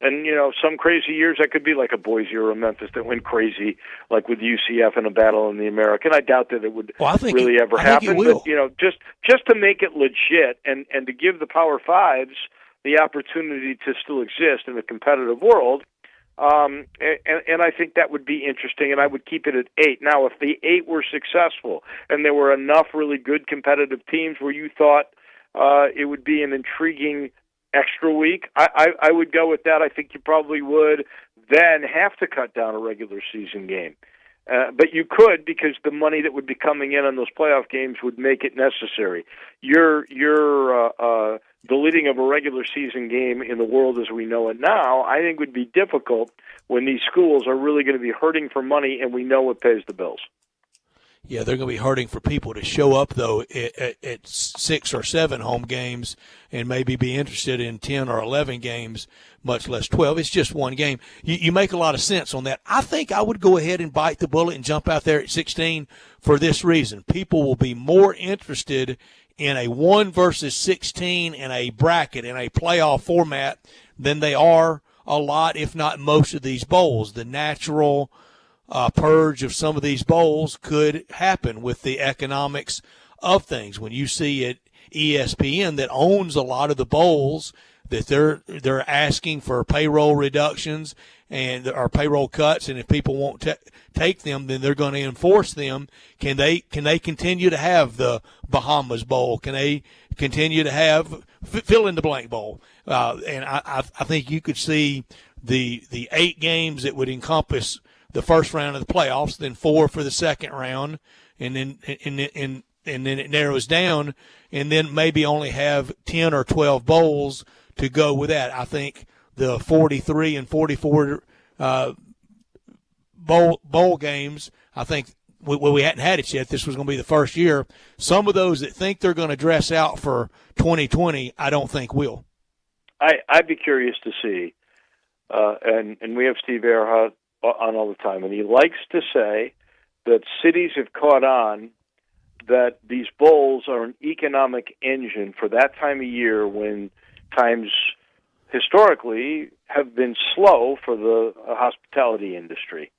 And, some crazy years, that could be like a Boise or a Memphis that went crazy, like with UCF in a battle in the American. I doubt that it would really ever happen. But, just to make it legit and to give the Power Fives the opportunity to still exist in a competitive world, and I think that would be interesting, and I would keep it at 8. Now, if the 8 were successful and there were enough really good competitive teams where you thought it would be an intriguing extra week, I would go with that. I think you probably would then have to cut down a regular season game. But you could, because the money that would be coming in on those playoff games would make it necessary. Your deleting of a regular season game in the world as we know it now, I think would be difficult when these schools are really going to be hurting for money and we know what pays the bills. Yeah, they're going to be hurting for people to show up, though, at 6 or 7 home games and maybe be interested in 10 or 11 games, much less 12. It's just one game. You make a lot of sense on that. I think I would go ahead and bite the bullet and jump out there at 16 for this reason. People will be more interested in a 1 versus 16 in a bracket, in a playoff format, than they are a lot, if not most of these bowls. The natural purge of some of these bowls could happen with the economics of things. When you see at ESPN that owns a lot of the bowls, that they're asking for payroll reductions and or payroll cuts, and if people won't take them, then they're going to enforce them. Can they continue to have the Bahamas Bowl? Can they continue to have fill in the blank bowl? And I think you could see the 8 games that would encompass the first round of the playoffs, then 4 for the second round, and then it narrows down, and then maybe only have 10 or 12 bowls to go with that. I think the 43 and 44 bowl games, I think we hadn't had it yet. This was going to be the first year. Some of those that think they're going to dress out for 2020, I don't think will. I'd be curious to see, and we have Steve Earhart on all the time, and he likes to say that cities have caught on that these bowls are an economic engine for that time of year when times historically have been slow for the hospitality industry.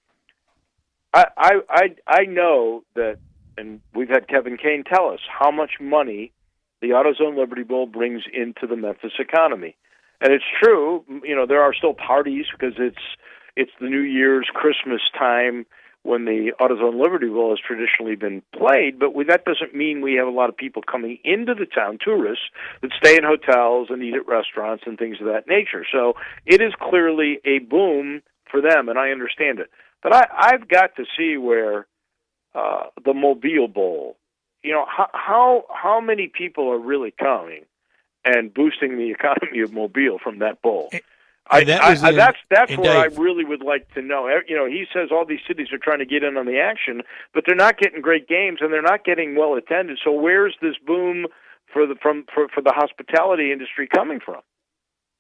I know that, and we've had Kevin Kane tell us how much money the AutoZone Liberty Bowl brings into the Memphis economy. And it's true, there are still parties because it's the New Year's, Christmas time when the AutoZone Liberty Bowl has traditionally been played, but that doesn't mean we have a lot of people coming into the town, tourists, that stay in hotels and eat at restaurants and things of that nature. So it is clearly a boom for them, and I understand it. But I've got to see where the Mobile Bowl, how many people are really coming and boosting the economy of Mobile from that bowl. That's what I really would like to know. He says all these cities are trying to get in on the action, but they're not getting great games and they're not getting well attended. So where's this boom for the hospitality industry coming from?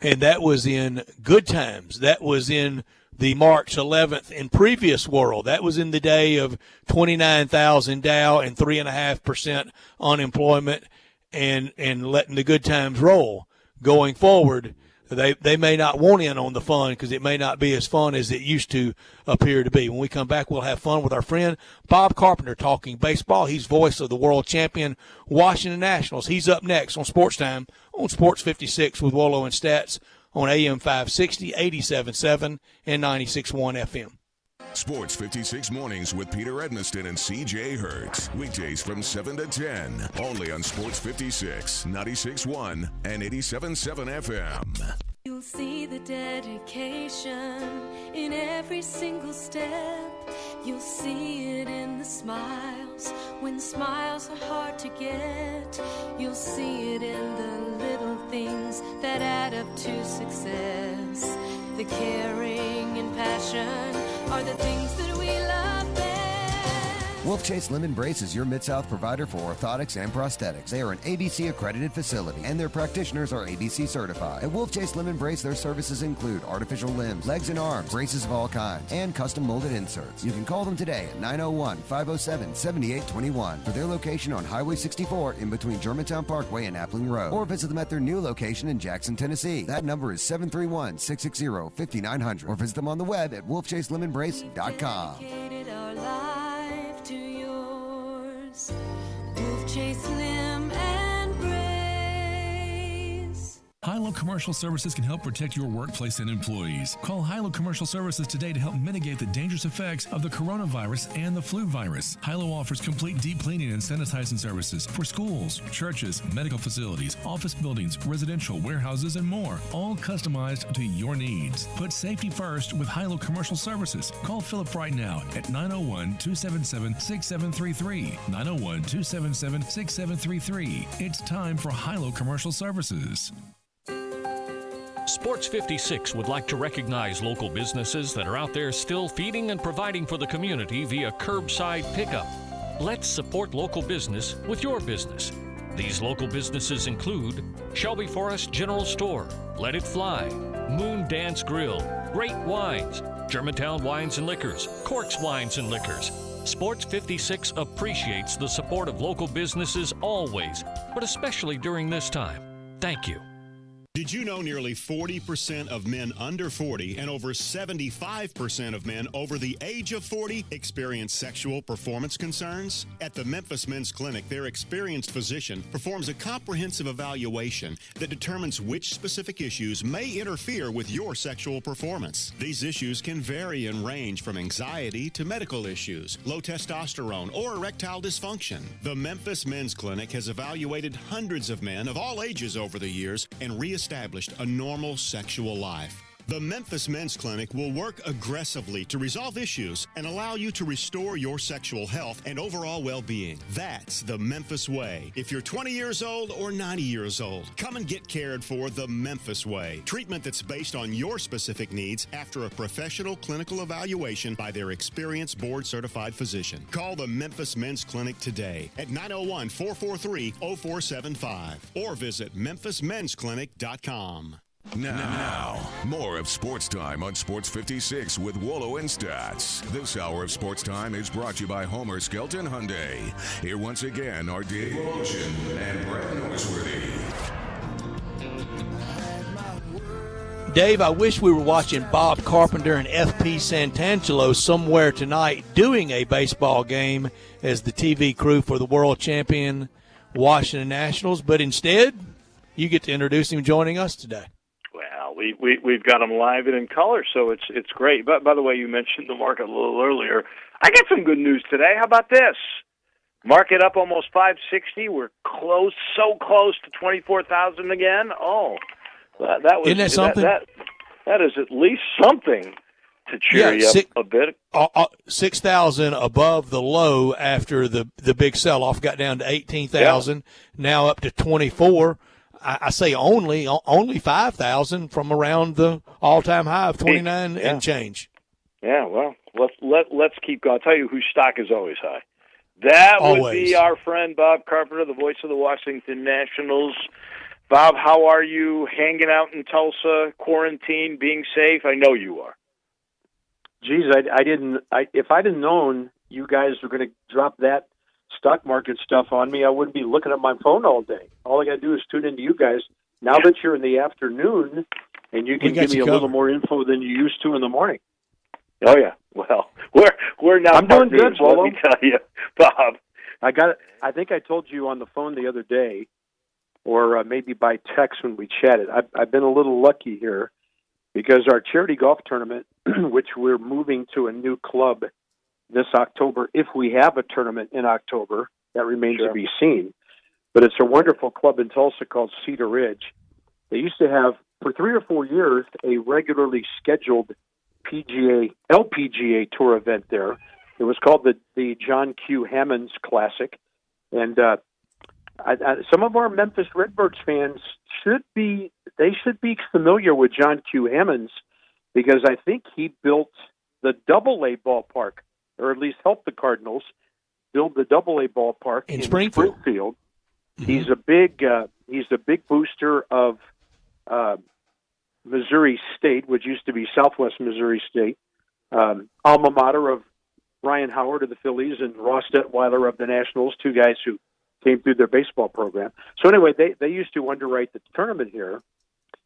And that was in good times. That was in the March 11th in previous world. That was in the day of 29,000 Dow and 3.5% unemployment and letting the good times roll. Going forward, they may not want in on the fun because it may not be as fun as it used to appear to be. When we come back, we'll have fun with our friend Bob Carpenter talking baseball. He's voice of the world champion Washington Nationals. He's up next on Sports Time on Sports 56 with Wolo and Stats on AM 560, 87.7, and 96.1 FM. Sports 56 Mornings with Peter Edmiston and C.J. Hertz. Weekdays from 7 to 10. Only on Sports 56, 96.1, and 87.7 FM. You'll see the dedication in every single step. You'll see it in the smiles when smiles are hard to get. You'll see it in the little things that add up to success. The caring and passion are the things that we love best. Wolf Chase Limb Brace is your Mid-South provider for orthotics and prosthetics. They are an ABC accredited facility and their practitioners are ABC certified. At Wolf Chase Limb Brace, their services include artificial limbs, legs and arms, braces of all kinds, and custom molded inserts. You can call them today at 901-507-7821 for their location on Highway 64 in between Germantown Parkway and Appling Road, or visit them at their new location in Jackson, Tennessee. That number is 731-660-5900, or visit them on the web at wolfchaselimbembrace.com. To yours, Wolf Chase Limb and Brace. Hilo Commercial Services can help protect your workplace and employees. Call Hilo Commercial Services today to help mitigate the dangerous effects of the coronavirus and the flu virus. Hilo offers complete deep cleaning and sanitizing services for schools, churches, medical facilities, office buildings, residential, warehouses, and more, all customized to your needs. Put safety first with Hilo Commercial Services. Call Philip right now at 901-277-6733. 901-277-6733. It's time for Hilo Commercial Services. Sports 56 would like to recognize local businesses that are out there still feeding and providing for the community via curbside pickup. Let's support local business with your business. These local businesses include Shelby Forest General Store, Let It Fly, Moon Dance Grill, Great Wines, Germantown Wines and Liquors, Corks Wines and Liquors. Sports 56 appreciates the support of local businesses always, but especially during this time. Thank you. Did you know nearly 40% of men under 40 and over 75% of men over the age of 40 experience sexual performance concerns? At the Memphis Men's Clinic, their experienced physician performs a comprehensive evaluation that determines which specific issues may interfere with your sexual performance. These issues can vary and range from anxiety to medical issues, low testosterone, or erectile dysfunction. The Memphis Men's Clinic has evaluated hundreds of men of all ages over the years and reestablished a normal sexual life. The Memphis Men's Clinic will work aggressively to resolve issues and allow you to restore your sexual health and overall well-being. That's the Memphis way. If you're 20 years old or 90 years old, come and get cared for the Memphis way. Treatment that's based on your specific needs after a professional clinical evaluation by their experienced board-certified physician. Call the Memphis Men's Clinic today at 901-443-0475 or visit memphismensclinic.com. Now, more of Sports Time on Sports 56 with Wolo and Stats. This hour of Sports Time is brought to you by Homer Skelton Hyundai. Here once again are Dave Ocean and Brett Norsworthy. Dave, I wish we were watching Bob Carpenter and F.P. Santangelo somewhere tonight doing a baseball game as the TV crew for the world champion Washington Nationals, but instead, you get to introduce him joining us today. Well, we've got them live and in color, so it's great. But by the way, you mentioned the market a little earlier. I got some good news today. How about this? Market up almost 560. We're close, so close to 24,000 again. Oh, that was Isn't that something? That is at least something to cheer you up a bit. 6,000 above the low after the big sell-off, got down to 18,000. Now up to 24. I say only 5,000 from around the all-time high of 29 and change. Yeah, well, let's keep going. I'll tell you whose stock is always high. That would be our friend Bob Carpenter, the voice of the Washington Nationals. Bob, how are you? Hanging out in Tulsa, quarantine, being safe? I know you are. Geez, I didn't. If I'd have known you guys were going to drop that stock market stuff on me, I wouldn't be looking at my phone all day. All I got to do is tune into you guys. Now that you're in the afternoon, and you can give me a little more info than you used to in the morning. Oh yeah, well, we're now. I'm doing good, Wolo. Let me tell you, Bob. I think I told you on the phone the other day, or maybe by text when we chatted. I've been a little lucky here because our charity golf tournament, which we're moving to a new club this October, if we have a tournament in October, that remains to be seen. But it's a wonderful club in Tulsa called Cedar Ridge. They used to have, for 3 or 4 years, a regularly scheduled LPGA Tour event there. It was called the John Q. Hammonds Classic. And some of our Memphis Redbirds fans should be familiar with John Q. Hammonds because I think he built the AA ballpark, or at least helped the Cardinals build the AA ballpark in Springfield. Mm-hmm. He's a big booster of Missouri State, which used to be Southwest Missouri State, alma mater of Ryan Howard of the Phillies and Ross Detweiler of the Nationals, two guys who came through their baseball program. So anyway, they used to underwrite the tournament here,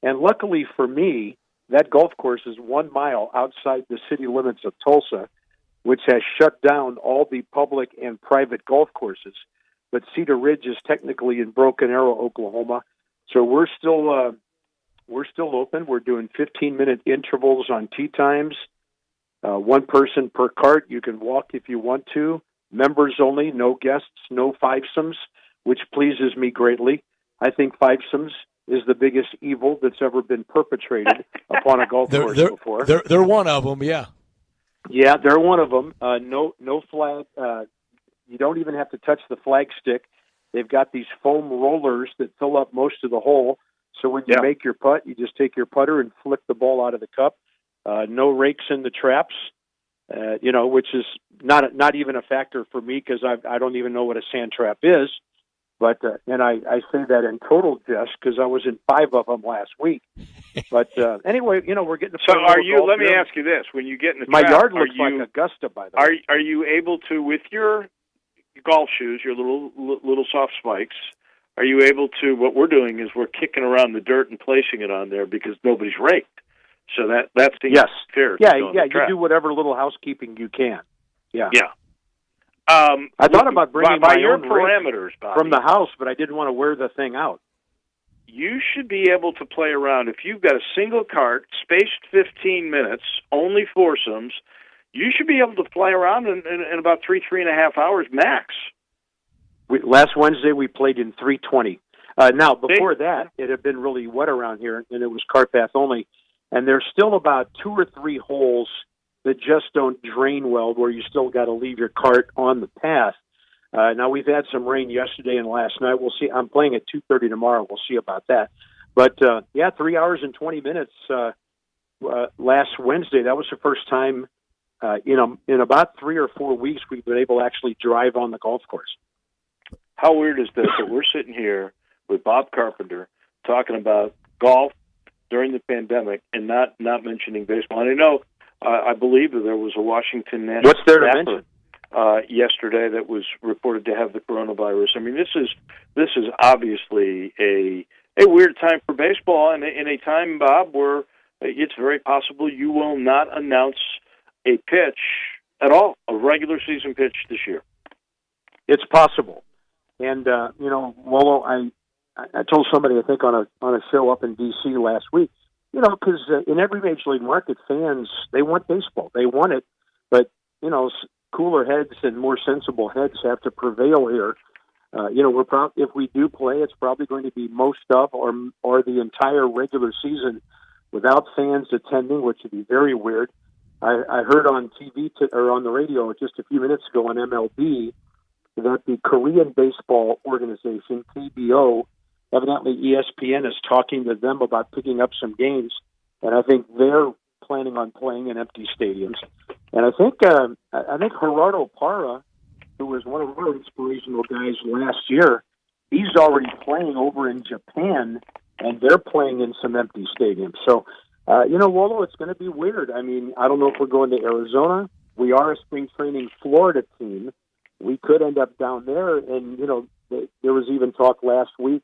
and luckily for me, that golf course is 1 mile outside the city limits of Tulsa, which has shut down all the public and private golf courses. But Cedar Ridge is technically in Broken Arrow, Oklahoma. So we're still open. We're doing 15-minute intervals on tee times. One person per cart. You can walk if you want to. Members only, no guests, no fivesomes, which pleases me greatly. I think fivesomes is the biggest evil that's ever been perpetrated upon a golf course before. They're one of them, yeah. Yeah, they're one of them. No flag. You don't even have to touch the flag stick. They've got these foam rollers that fill up most of the hole. So when you make your putt, you just take your putter and flick the ball out of the cup. No rakes in the traps, which is not even a factor for me because I don't even know what a sand trap is. But and I say that in total jest because I was in 5 of them last week. But anyway, we're getting. So are you? Let me ask you this: when you get in the my trap, yard looks like Augusta, by the way. Are you able to, with your golf shoes, your little soft spikes? Are you able to? What we're doing is we're kicking around the dirt and placing it on there because nobody's raked. So that's fair. Yeah. You do whatever little housekeeping you can. Yeah. Yeah. I thought about bringing by my your own parameters, Bobby, from the house, but I didn't want to wear the thing out. You should be able to play around. If you've got a single cart, spaced 15 minutes, only foursomes, you should be able to play around in about 3.5 hours max. Last Wednesday, we played in 3:20. Now, before that, it had been really wet around here, and it was cart path only. and there's still about 2 or 3 holes that just don't drain well, where you still got to leave your cart on the path. Now, we've had some rain yesterday and last night. We'll see. I'm playing at 2:30 tomorrow. We'll see about that. But, 3 hours and 20 minutes last Wednesday. That was the first time in about 3 or 4 weeks we've been able to actually drive on the golf course. How weird is this that we're sitting here with Bob Carpenter talking about golf during the pandemic and not mentioning baseball? And I know, I believe that there was a Washington National What's there to mention? Yesterday that was reported to have the coronavirus. I mean, this is obviously a weird time for baseball, and in a time, Bob, where it's very possible you will not announce a pitch at all, a regular season pitch this year. It's possible. And, Wolo, I told somebody, I think, on a show up in D.C. last week, because in every Major League market, fans, they want baseball. They want it, but, cooler heads and more sensible heads have to prevail here. If we do play, it's probably going to be most of or the entire regular season without fans attending, which would be very weird. I heard on TV or on the radio just a few minutes ago on MLB that the Korean Baseball Organization, KBO, evidently ESPN is talking to them about picking up some games, and I think they're planning on playing in empty stadiums. And I think Gerardo Parra, who was one of our inspirational guys last year, he's already playing over in Japan, and they're playing in some empty stadiums. So, Wolo, it's going to be weird. I mean, I don't know if we're going to Arizona. We are a spring training Florida team. We could end up down there, and, there was even talk last week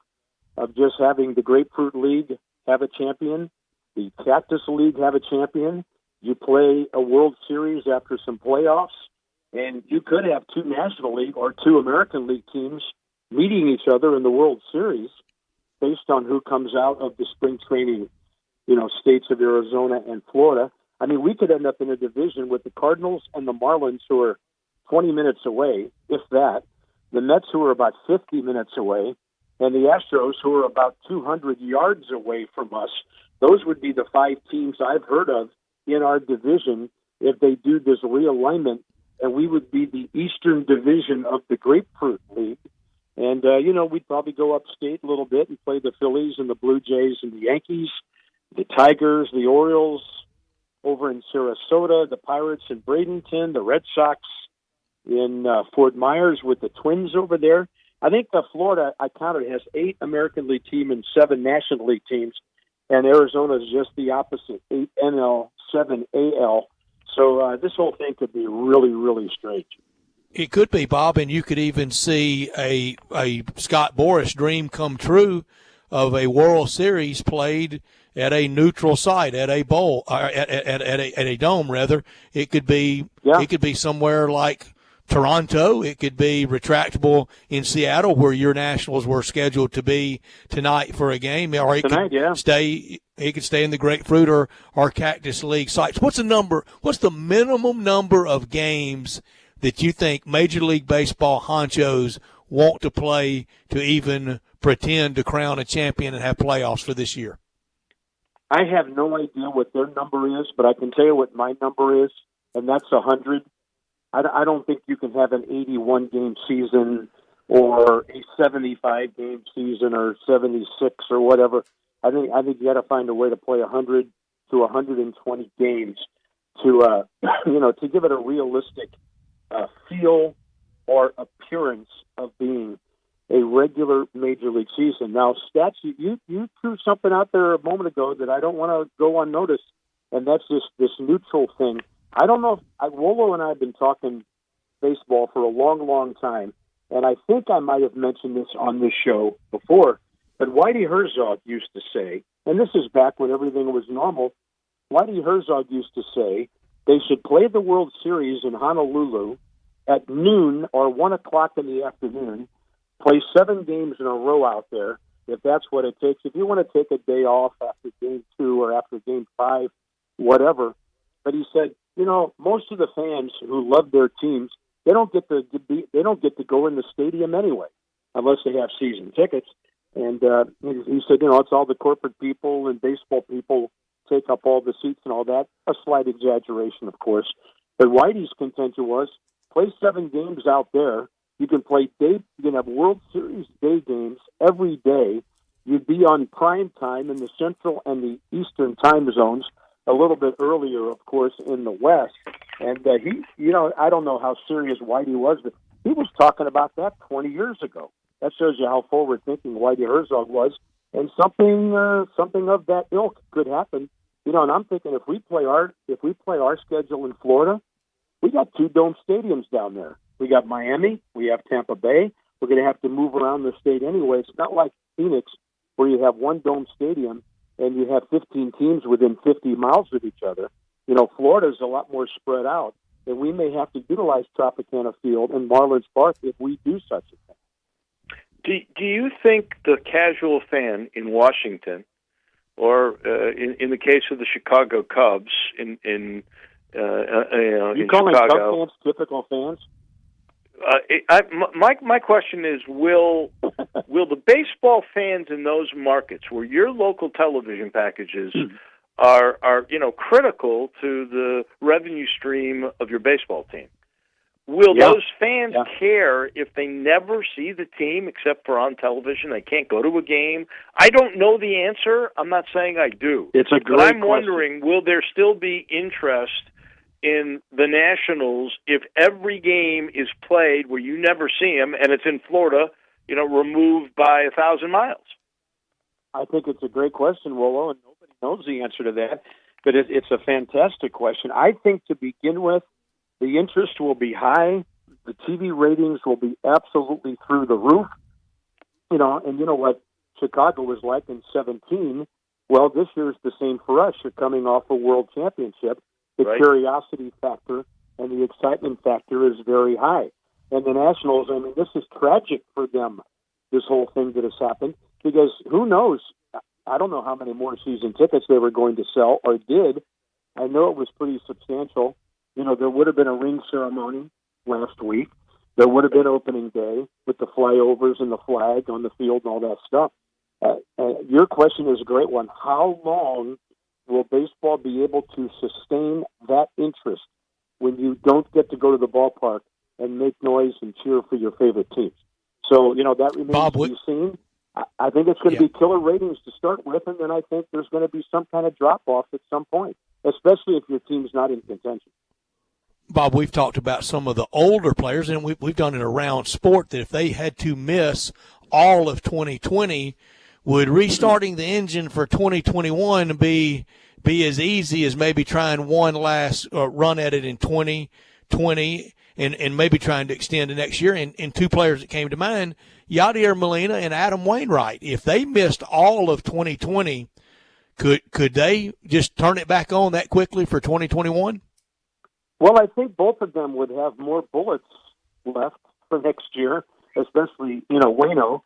of just having the Grapefruit League have a champion, the Cactus League have a champion. You play a World Series after some playoffs, and you could have 2 National League or 2 American League teams meeting each other in the World Series based on who comes out of the spring training, states of Arizona and Florida. I mean, we could end up in a division with the Cardinals and the Marlins, who are 20 minutes away, if that, the Mets, who are about 50 minutes away, and the Astros, who are about 200 yards away from us. Those would be the 5 teams I've heard of in our division if they do this realignment, and we would be the Eastern Division of the Grapefruit League. And, we'd probably go upstate a little bit and play the Phillies and the Blue Jays and the Yankees, the Tigers, the Orioles over in Sarasota, the Pirates in Bradenton, the Red Sox in Fort Myers with the Twins over there. I think Florida, I counted, has 8 American League teams and 7 National League teams, and Arizona is just the opposite, 8 NL, 7 AL. So this whole thing could be really, really strange. It could be, Bob, and you could even see a Scott Boras dream come true of a World Series played at a neutral site, at a bowl, at a dome rather. It could be somewhere like Toronto. It could be retractable in Seattle, where your Nationals were scheduled to be tonight for a game, or it could stay. He could stay in the Grapefruit or Cactus League sites. What's the minimum number of games that you think Major League Baseball honchos want to play to even pretend to crown a champion and have playoffs for this year? I have no idea what their number is, but I can tell you what my number is, and that's 100. I don't think you can have an 81-game season or a 75-game season or 76 or whatever. I think you got to find a way to play 100 to 120 games to to give it a realistic feel or appearance of being a regular Major League season. Now, stats, you threw something out there a moment ago that I don't want to go unnoticed, and that's this neutral thing. I don't know if Wolo and I have been talking baseball for a long, long time, and I think I might have mentioned this on this show before, but Whitey Herzog used to say, and this is back when everything was normal, Whitey Herzog used to say they should play the World Series in Honolulu at noon or 1 o'clock in the afternoon, play 7 games in a row out there, if that's what it takes. If you want to take a day off after Game 2 or after Game 5, whatever. But he said, most of the fans who love their teams, they don't get to go in the stadium anyway, unless they have season tickets. And he said, it's all the corporate people and baseball people take up all the seats and all that. A slight exaggeration, of course. But Whitey's contention was play 7 games out there. You can play you can have World Series day games every day. You'd be on prime time in the Central and the Eastern time zones, a little bit earlier, of course, in the West. And I don't know how serious Whitey was, but he was talking about that 20 years ago. That shows you how forward-thinking Whitey Herzog was. And something of that ilk could happen. And I'm thinking if we play our schedule in Florida, we got 2 dome stadiums down there. We got Miami, we have Tampa Bay. We're going to have to move around the state anyway. It's not like Phoenix, where you have one dome stadium and you have 15 teams within 50 miles of each other. Florida's a lot more spread out, and we may have to utilize Tropicana Field and Marlins Park if we do such a thing. Do you think the casual fan in Washington, or in the case of the Chicago Cubs, in you calling Chicago, Cub fans typical fans? My question is, will the baseball fans in those markets where your local television packages are critical to the revenue stream of your baseball team, will those fans care if they never see the team except for on television? They can't go to a game. I don't know the answer. I'm not saying I do. It's a great But I'm question. wondering, will there still be interest in the Nationals if every game is played where you never see them and it's in Florida, removed by 1,000 miles? I think it's a great question, Wolo, and nobody knows the answer to that, but it's a fantastic question. I think to begin with, the interest will be high. The TV ratings will be absolutely through the roof. And you know what Chicago was like in 2017? Well, this year's the same for us. You're coming off a world championship. The curiosity factor and the excitement factor is very high. And the Nationals, this is tragic for them, this whole thing that has happened, because who knows? I don't know how many more season tickets they were going to sell or did. I know it was pretty substantial. There would have been a ring ceremony last week. There would have been opening day with the flyovers and the flag on the field and all that stuff. Your question is a great one. How long will baseball be able to sustain that interest when you don't get to go to the ballpark and make noise and cheer for your favorite teams? So, that remains to be seen. I think it's going to be killer ratings to start with, and then I think there's going to be some kind of drop-off at some point, especially if your team's not in contention. Bob, we've talked about some of the older players, and we've done it around sport, that if they had to miss all of 2020, would restarting the engine for 2021 be as easy as maybe trying one last run at it in 2020 and maybe trying to extend to next year? And 2 players that came to mind, Yadier Molina and Adam Wainwright. If they missed all of 2020, could they just turn it back on that quickly for 2021? Well, I think both of them would have more bullets left for next year, especially, Waino,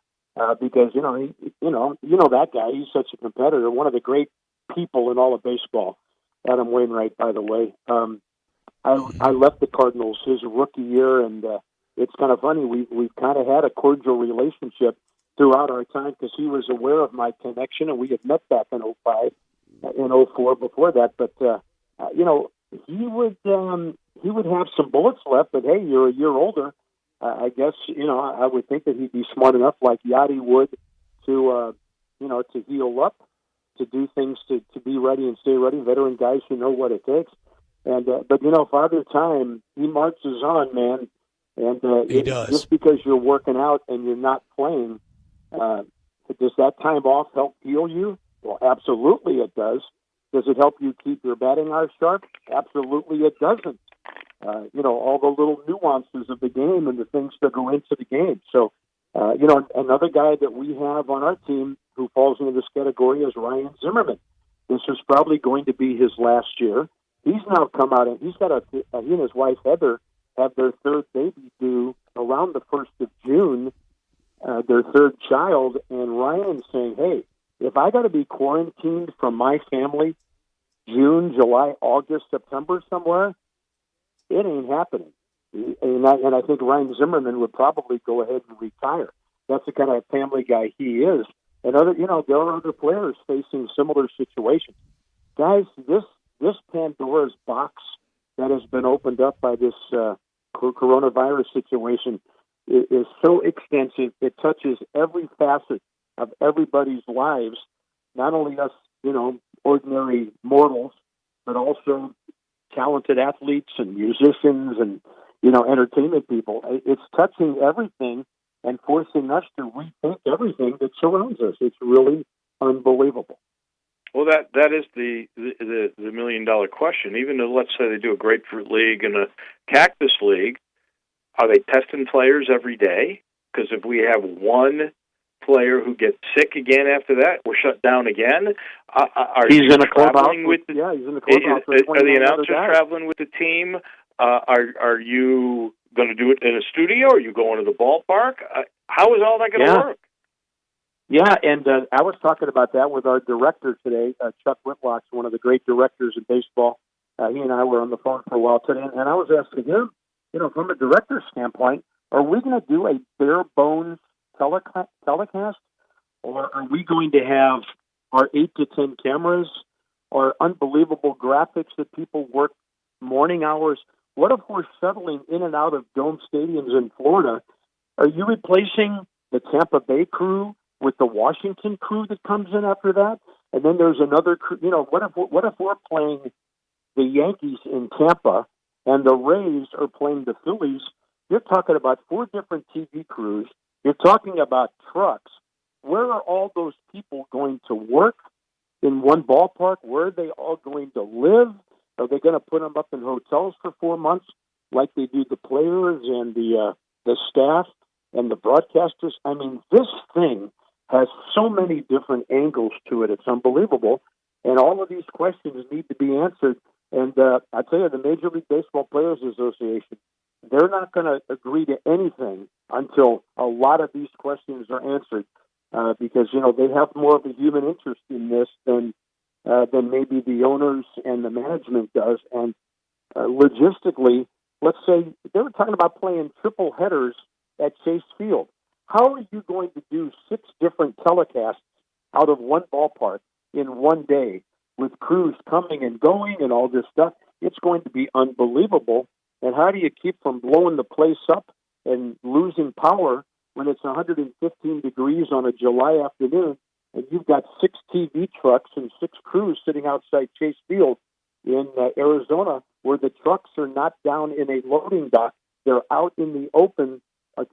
because, that guy, he's such a competitor, one of the great people in all of baseball. Adam Wainwright, by the way. I left the Cardinals his rookie year, and it's kind of funny. We've kind of had a cordial relationship throughout our time because he was aware of my connection, and we had met back in 2005, in 2004 before that. But, he would have some bullets left, but hey, you're a year older. I guess, I would think that he'd be smart enough like Yachty would to heal up, to do things to be ready and stay ready, veteran guys who know what it takes. And but Father Time, he marches on, man. And he does. Just because you're working out and you're not playing, does that time off help heal you? Well, absolutely it does. Does it help you keep your batting arc sharp? Absolutely it doesn't. All the little nuances of the game and the things that go into the game. So, another guy that we have on our team who falls into this category is Ryan Zimmerman. This is probably going to be his last year. He's now come out and he's got he and his wife Heather have their 3rd baby due around the 1st of June, their 3rd child. And Ryan's saying, hey, if I got to be quarantined from my family June, July, August, September somewhere, it ain't happening. And I think Ryan Zimmerman would probably go ahead and retire. That's the kind of family guy he is. And there are other players facing similar situations. guys, this Pandora's box that has been opened up by this coronavirus situation is so extensive. It touches every facet of everybody's lives, not only us, ordinary mortals, but also talented athletes and musicians and, entertainment people. It's touching everything and forcing us to rethink everything that surrounds us. It's really unbelievable. Well, that is the $1 million question. Even though, let's say, they do a grapefruit league and a cactus league, are they testing players every day? Because if we have one player who gets sick again after that, we're shut down again. He's in a clubhouse. He's in the clubhouse. Are the announcers traveling with the team? Are you going to do it in a studio? Are you going to the ballpark? How is all that going to work? Yeah, and I was talking about that with our director today, Chuck Whitlock's one of the great directors in baseball. He and I were on the phone for a while today, and I was asking him, from a director's standpoint, are we going to do a bare-bones telecast, or are we going to have our 8 to 10 cameras, or unbelievable graphics that people work morning hours? What if we're shuttling in and out of dome stadiums in Florida? Are you replacing the Tampa Bay crew with the Washington crew that comes in after that? And then there's another crew. What if we're playing the Yankees in Tampa and the Rays are playing the Phillies? You're talking about 4 different TV crews. You're talking about trucks. Where are all those people going to work in one ballpark? Where are they all going to live? Are they going to put them up in hotels for 4 months like they do the players and the staff and the broadcasters? I mean, this thing has so many different angles to it. It's unbelievable. And all of these questions need to be answered. And I tell you, the Major League Baseball Players Association, they're not going to agree to anything until a lot of these questions are answered, because they have more of a human interest in this than maybe the owners and the management does. And logistically, let's say they were talking about playing triple headers at Chase Field. How are you going to do 6 different telecasts out of one ballpark in one day with crews coming and going and all this stuff? It's going to be unbelievable. And how do you keep from blowing the place up and losing power when it's 115 degrees on a July afternoon and you've got 6 TV trucks and 6 crews sitting outside Chase Field in Arizona, where the trucks are not down in a loading dock? They're out in the open,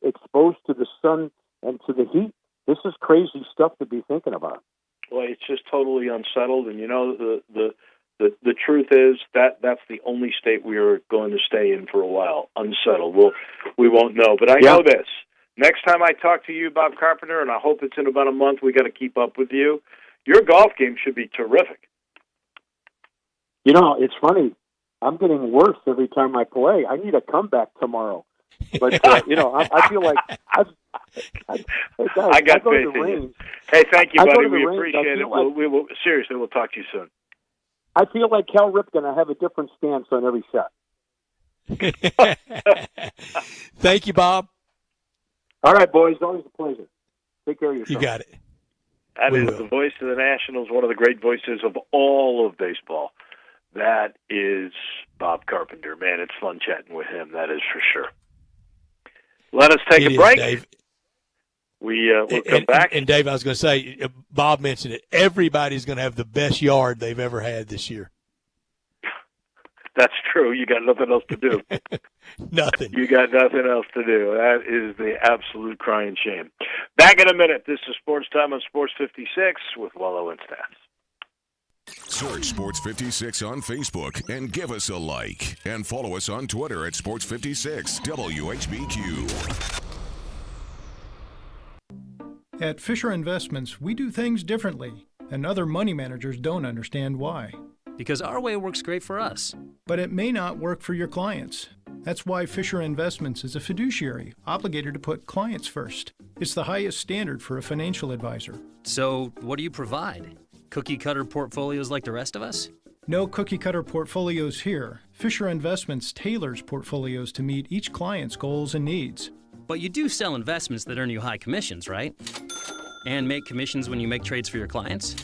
exposed to the sun and to the heat. This is crazy stuff to be thinking about. Well, it's just totally unsettled, and the truth is that's the only state we are going to stay in for a while, unsettled. We won't know, but I know this. Next time I talk to you, Bob Carpenter, and I hope it's in about a month, we got to keep up with you. Your golf game should be terrific. It's funny. I'm getting worse every time I play. I need a comeback tomorrow. But I feel like I got faith in you. Hey, thank you, buddy. We appreciate it. Seriously, we'll talk to you soon. I feel like Cal Ripken. I have a different stance on every shot. Thank you, Bob. All right, boys. Always a pleasure. Take care of yourself. You got it. That is the voice of the Nationals, one of the great voices of all of baseball. That is Bob Carpenter. Man, it's fun chatting with him, that is for sure. Let us take a break. Dave. We'll come back. And Dave, I was going to say, Bob mentioned it, everybody's going to have the best yard they've ever had this year. That's true. You got nothing else to do. Nothing. You got nothing else to do. That is the absolute crying shame. Back in a minute. This is Sports Time on Sports 56 with Wolo and Stats. Search Sports 56 on Facebook and give us a like. And follow us on Twitter at Sports 56 WHBQ. At Fisher Investments, we do things differently, and other money managers don't understand why. Because our way works great for us. But it may not work for your clients. That's why Fisher Investments is a fiduciary, obligated to put clients first. It's the highest standard for a financial advisor. So, what do you provide? Cookie-cutter portfolios like the rest of us? No cookie-cutter portfolios here. Fisher Investments tailors portfolios to meet each client's goals and needs. But you do sell investments that earn you high commissions, right? And make commissions when you make trades for your clients?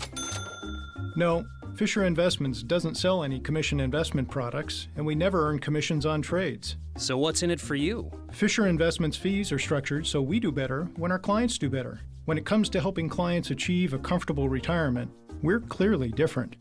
No. Fisher Investments doesn't sell any commission investment products, and we never earn commissions on trades. So what's in it for you? Fisher Investments fees are structured so we do better when our clients do better. When it comes to helping clients achieve a comfortable retirement, we're clearly different.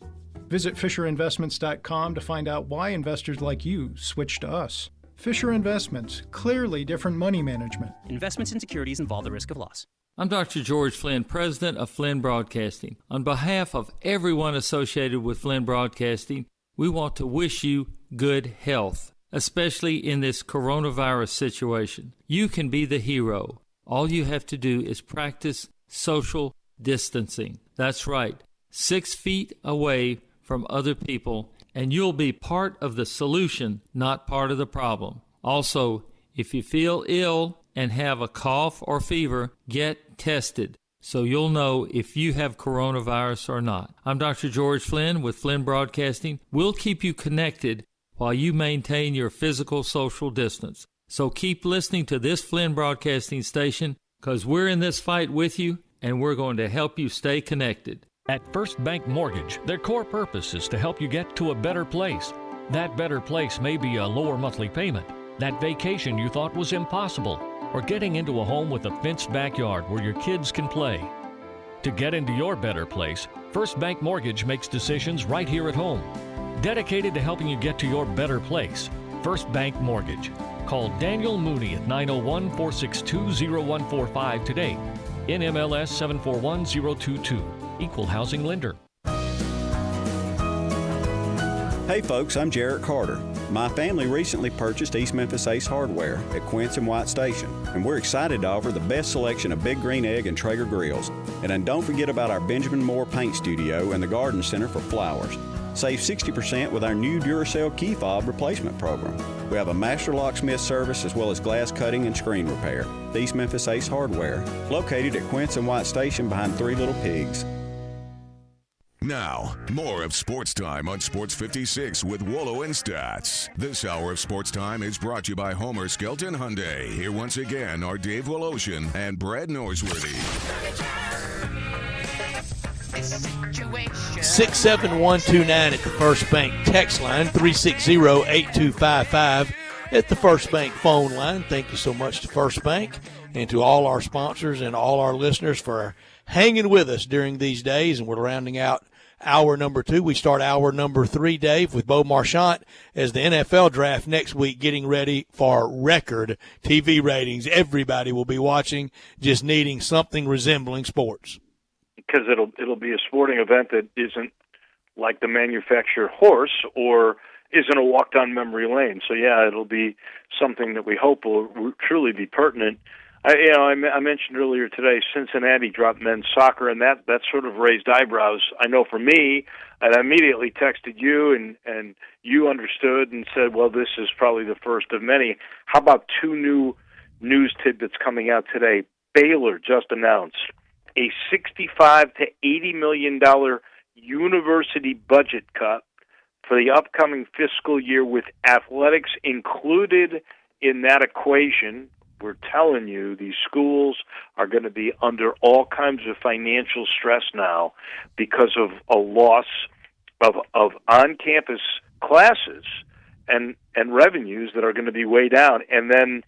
Visit FisherInvestments.com to find out why investors like you switch to us. Fisher Investments, clearly different money management. Investments in securities involve the risk of loss. I'm Dr. George Flynn, president of Flynn Broadcasting. On behalf of everyone associated with Flynn Broadcasting, we want to wish you good health, especially in this coronavirus situation. You can be the hero. All you have to do is practice social distancing. That's right, 6 feet away from other people, and you'll be part of the solution, not part of the problem. Also, if you feel ill and have a cough or fever, get tested so you'll know if you have coronavirus or not. I'm Dr. George Flynn with Flynn Broadcasting. We'll keep you connected while you maintain your physical social distance. So keep listening to this Flynn Broadcasting station, because we're in this fight with you, and we're going to help you stay connected. At First Bank Mortgage, their core purpose is to help you get to a better place. That better place may be a lower monthly payment, that vacation you thought was impossible, or getting into a home with a fenced backyard where your kids can play. To get into your better place, First Bank Mortgage makes decisions right here at home. Dedicated to helping you get to your better place, First Bank Mortgage. Call Daniel Mooney at 901-462-0145 today. NMLS 741022. Equal housing lender. Hey folks, I'm Jarrett Carter. My family recently purchased East Memphis Ace Hardware at Quince and White Station, and we're excited to offer the best selection of Big Green Egg and Traeger grills. And then don't forget about our Benjamin Moore Paint Studio and the Garden Center for flowers. Save 60% with our new Duracell key fob replacement program. We have a master locksmith service as well as glass cutting and screen repair. East Memphis Ace Hardware, located at Quince and White Station behind Three Little Pigs. Now, more of Sports Time on Sports 56 with Wolo and Stats. This hour of Sports Time is brought to you by Homer Skelton Hyundai. Here once again are Dave Woloshin and Brad Norsworthy. 67129 at the First Bank text line, 360-8255 at the First Bank phone line. Thank you so much to First Bank and to all our sponsors and all our listeners for hanging with us during these days. And we're rounding out hour number 2. We start hour number 3, Dave, with Bo Marchant as the NFL draft next week, getting ready for record TV ratings. Everybody will be watching, just needing something resembling sports. Because it'll be a sporting event that isn't like the manufactured horse or isn't a walk down memory lane. So yeah, it'll be something that we hope will truly be pertinent. I mentioned earlier today Cincinnati dropped men's soccer, and that sort of raised eyebrows. I know for me, and I immediately texted you, and you understood and said, well, this is probably the first of many. How about 2 new news tidbits coming out today? Baylor just announced a $65 to $80 million university budget cut for the upcoming fiscal year, with athletics included in that equation. We're telling you, these schools are going to be under all kinds of financial stress now because of a loss of on-campus classes and revenues that are going to be way down. And then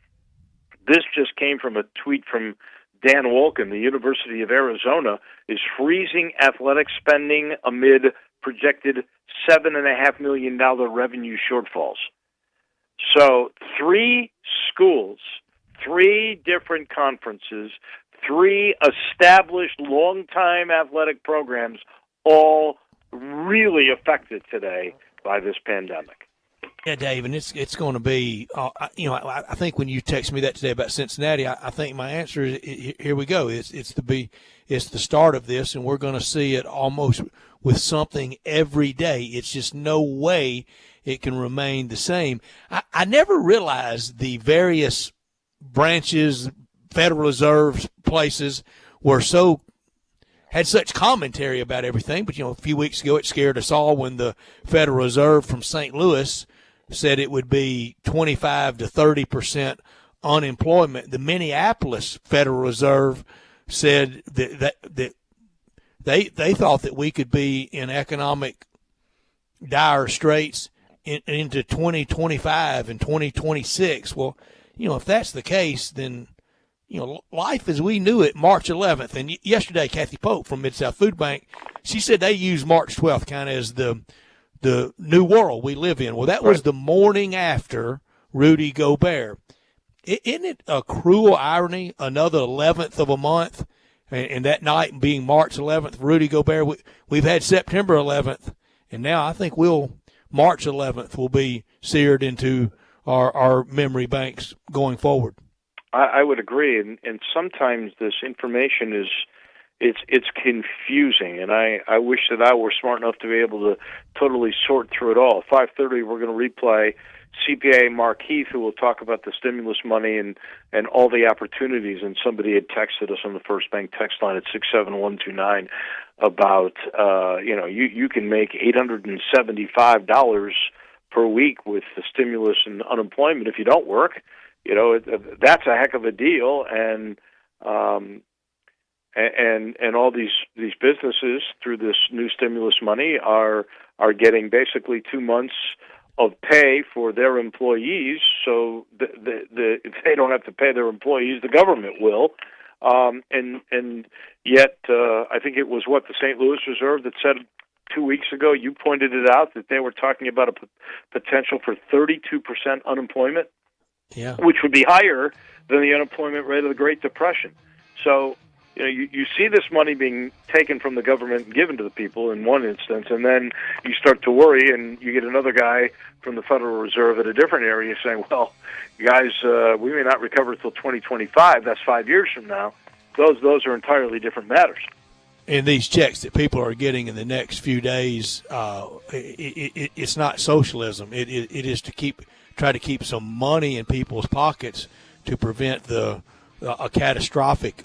this just came from a tweet from Dan Wolken. The University of Arizona is freezing athletic spending amid projected $7.5 million revenue shortfalls. So 3 schools, 3 different conferences, 3 established long-time athletic programs, all really affected today by this pandemic. Yeah, Dave, and it's going to be, I think when you text me that today about Cincinnati, I think my answer is, here we go. It's the start of this, and we're going to see it almost with something every day. It's just no way it can remain the same. I never realized the various branches, Federal Reserve places had such commentary about everything. But, a few weeks ago it scared us all when the Federal Reserve from St. Louis said it would be 25 to 30% unemployment. The Minneapolis Federal Reserve said that they thought that we could be in economic dire straits into 2025 and 2026. Well, if that's the case, then, life as we knew it March 11th. And yesterday, Kathy Pope from Mid-South Food Bank, she said they use March 12th kind of as the new world we live in. Well, that was the morning after Rudy Gobert. Isn't it a cruel irony, another 11th of a month, and that night being March 11th, Rudy Gobert, we've had September 11th, and now I think March 11th will be seared into our memory banks going forward. I would agree, and sometimes this information it's confusing, and I wish that I were smart enough to be able to totally sort through it all. 5:30, we're going to replay CPA Mark Heath, who will talk about the stimulus money and all the opportunities. And somebody had texted us on the First Bank text line at 67129 about you can make $875 per week with the stimulus and unemployment if you don't work. That's a heck of a deal, and all these businesses through this new stimulus money are getting basically 2 months of pay for their employees. So if they don't have to pay their employees, the government will. And yet, I think it was the St. Louis Reserve that said 2 weeks ago, you pointed it out, that they were talking about a potential for 32% unemployment. Yeah. Which would be higher than the unemployment rate of the Great Depression. So, you see this money being taken from the government and given to the people in one instance, and then you start to worry, and you get another guy from the Federal Reserve at a different area saying, well, guys, we may not recover until 2025. That's 5 years from now. Those are entirely different matters. And these checks that people are getting in the next few days, it's not socialism. It is to try to keep some money in people's pockets to prevent a catastrophic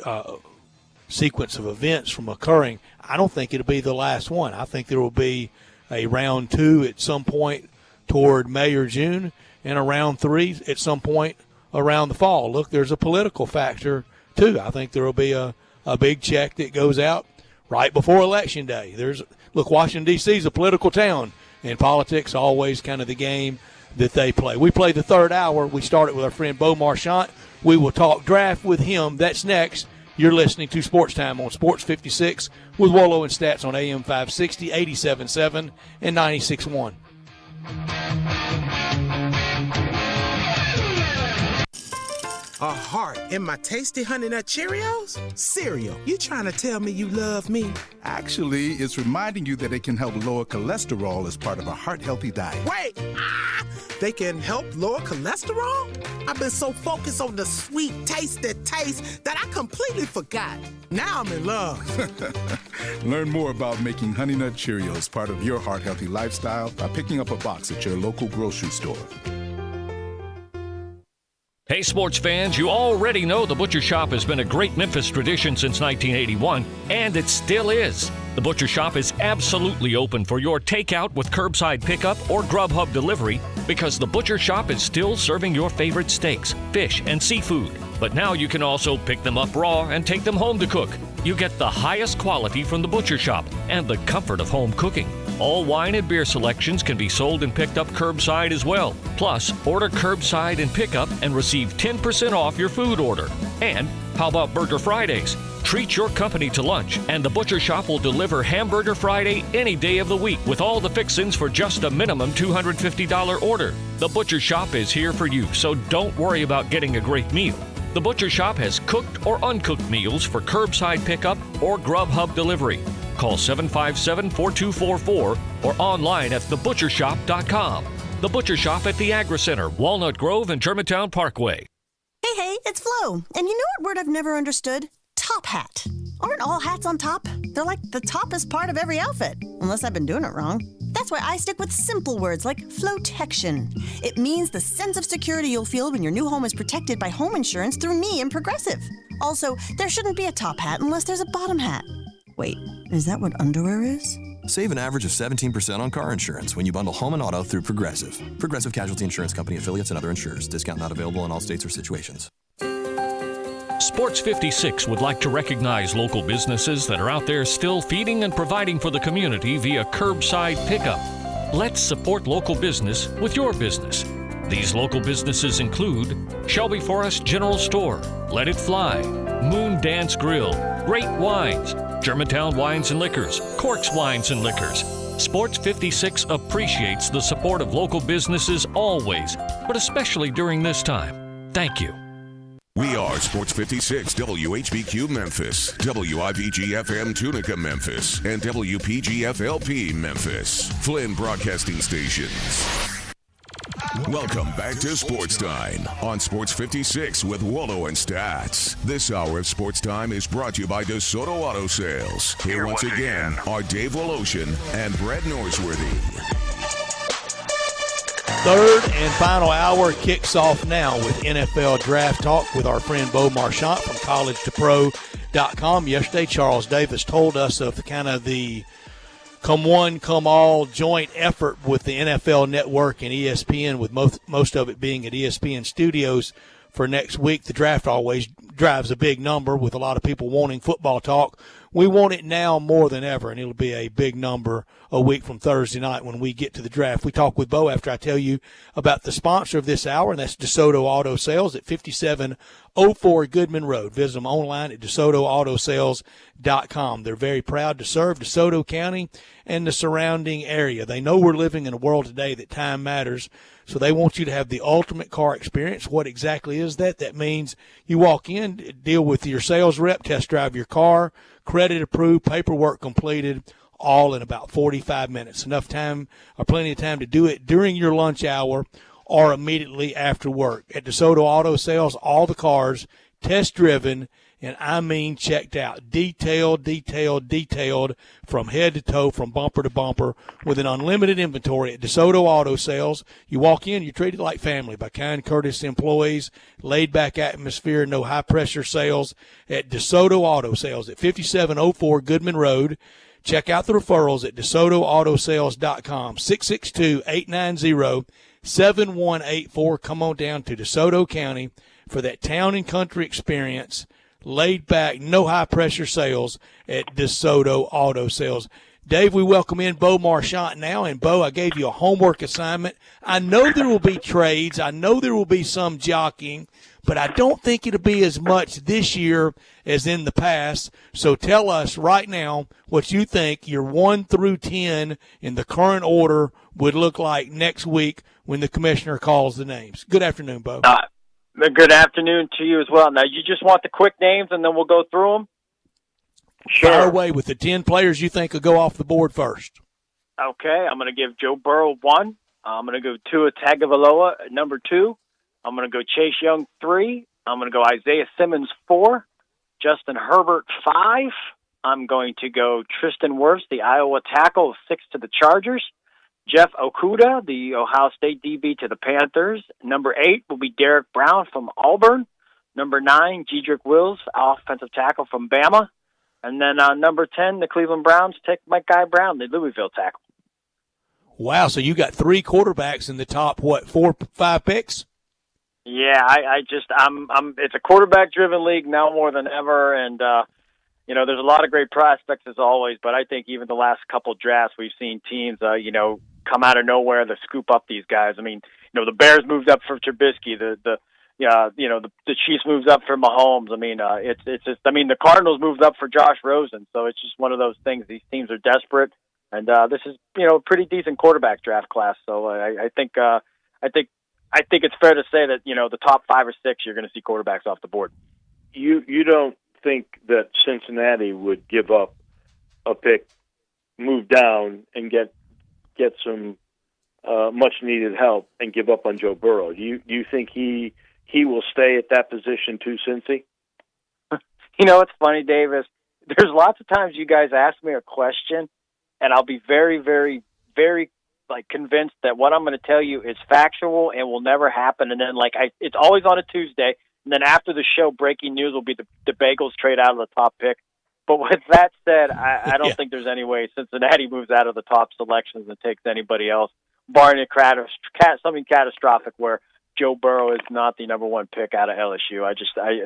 sequence of events from occurring. I don't think it'll be the last one. I think there will be a round 2 at some point toward May or June, and a round 3 at some point around the fall. Look, there's a political factor too. I think there will be a big check that goes out right before Election Day. Washington, D.C. is a political town, and politics always kind of the game that they play. We play the third hour. We started with our friend Beau Marchant. We will talk draft with him. That's next. You're listening to Sports Time on Sports 56 with Wolo and Stats on AM 560, 87.7, and 96.1. A heart in my tasty Honey Nut Cheerios? Cereal, you trying to tell me you love me? Actually, it's reminding you that it can help lower cholesterol as part of a heart-healthy diet. Wait! They can help lower cholesterol? I've been so focused on the sweet, tasty taste that I completely forgot. Now I'm in love. Learn more about making Honey Nut Cheerios part of your heart-healthy lifestyle by picking up a box at your local grocery store. Hey, sports fans, you already know the Butcher Shop has been a great Memphis tradition since 1981, and it still is. The Butcher Shop is absolutely open for your takeout with curbside pickup or Grubhub delivery because the Butcher Shop is still serving your favorite steaks, fish, and seafood. But now you can also pick them up raw and take them home to cook. You get the highest quality from the Butcher Shop and the comfort of home cooking. All wine and beer selections can be sold and picked up curbside as well. Plus, order curbside and pickup and receive 10% off your food order. And how about Burger Fridays? Treat your company to lunch, and the Butcher Shop will deliver Hamburger Friday any day of the week with all the fixins for just a minimum $250 order. The Butcher Shop is here for you, so don't worry about getting a great meal. The Butcher Shop has cooked or uncooked meals for curbside pickup or Grubhub delivery. Call 757-4244 or online at thebutchershop.com. The Butcher Shop at the Agri Center, Walnut Grove, and Germantown Parkway. Hey, it's Flo. And you know what word I've never understood? Top hat. Aren't all hats on top? They're like the toppest part of every outfit, unless I've been doing it wrong. That's why I stick with simple words like Flotection. It means the sense of security you'll feel when your new home is protected by home insurance through me and Progressive. Also, there shouldn't be a top hat unless there's a bottom hat. Wait, is that what underwear is? Save an average of 17% on car insurance when you bundle home and auto through Progressive. Progressive Casualty Insurance Company affiliates and other insurers. Discount not available in all states or situations. Sports 56 would like to recognize local businesses that are out there still feeding and providing for the community via curbside pickup. Let's support local business with your business. These local businesses include Shelby Forest General Store, Let It Fly, Moon Dance Grill, Great Wines, Germantown Wines and Liquors, Corks Wines and Liquors. Sports 56 appreciates the support of local businesses always, but especially during this time. Thank you. We are Sports 56, WHBQ Memphis, WIVG-FM Tunica Memphis, and WPG-FLP Memphis, Flynn Broadcasting Stations. Welcome back to Sportstime on Sports 56 with Wolo and Stats. This hour of Sportstime is brought to you by DeSoto Auto Sales. Here once again are Dave Woloshin and Brett Norsworthy. Third and final hour kicks off now with NFL Draft Talk with our friend Bo Marchant from collegetopro.com. Yesterday, Charles Davis told us of the come one, come all joint effort with the NFL Network and ESPN, with most of it being at ESPN Studios for next week. The draft always drives a big number with a lot of people wanting football talk. We want it now more than ever, and it'll be a big number a week from Thursday night when we get to the draft. We talk with Bo after I tell you about the sponsor of this hour, and that's DeSoto Auto Sales at 5704 Goodman Road. Visit them online at DeSotoAutoSales.com. They're very proud to serve DeSoto County and the surrounding area. They know we're living in a world today that time matters, so they want you to have the ultimate car experience. What exactly is that? That means you walk in, deal with your sales rep, test drive your car, credit approved, paperwork completed, all in about 45 minutes. Enough time or plenty of time to do it during your lunch hour or immediately after work. At DeSoto Auto Sales, all the cars test driven, and I mean checked out. Detailed from head to toe, from bumper to bumper, with an unlimited inventory at DeSoto Auto Sales. You walk in, you're treated like family by kind, courteous employees, laid-back atmosphere, no high-pressure sales at DeSoto Auto Sales at 5704 Goodman Road. Check out the referrals at DeSotoAutoSales.com, 662-890-7184. Come on down to DeSoto County for that town and country experience. Laid back, no high-pressure sales at DeSoto Auto Sales. Dave, we welcome in Bo Marchant now. And, Bo, I gave you a homework assignment. I know there will be trades. I know there will be some jockeying, but I don't think it'll be as much this year as in the past. So tell us right now what you think your 1 through 10 in the current order would look like next week when the commissioner calls the names. Good afternoon, Bo. Good afternoon to you as well. Now, you just want the quick names, and then we'll go through them? Sure. Fire away with the 10 players you think will go off the board first. Okay, I'm going to give Joe Burrow 1. I'm going to go Tua Tagovailoa at number 2. I'm going to go Chase Young 3. I'm going to go Isaiah Simmons 4. Justin Herbert 5. I'm going to go Tristan Wirfs, the Iowa tackle, 6 to the Chargers. Jeff Okudah, the Ohio State DB, to the Panthers. Number 8 will be Derek Brown from Auburn. Number 9, Jedrick Wills, offensive tackle from Bama. And then number 10, the Cleveland Browns take Mike Guy Brown, the Louisville tackle. Wow, so you got 3 quarterbacks in the top, 4, 5 picks? Yeah, I'm it's a quarterback-driven league now more than ever, and there's a lot of great prospects as always, but I think even the last couple drafts we've seen teams, come out of nowhere to scoop up these guys. I mean, the Bears moved up for Trubisky, the Chiefs moved up for Mahomes. I mean, the Cardinals moved up for Josh Rosen, so it's just one of those things. These teams are desperate, and this is a pretty decent quarterback draft class. So I think it's fair to say that the top 5 or 6 you're going to see quarterbacks off the board. You don't think that Cincinnati would give up a pick, move down, and get some much needed help and give up on Joe Burrow? Do you think he will stay at that position too, Cincy? It's funny, Davis. There's lots of times you guys ask me a question, and I'll be very, very, very convinced that what I'm going to tell you is factual and will never happen. And then it's always on a Tuesday. And then after the show, breaking news will be the Bengals trade out of the top pick. But with that said, I don't think there's any way Cincinnati moves out of the top selections and takes anybody else, barring something catastrophic where Joe Burrow is not the number 1 pick out of LSU.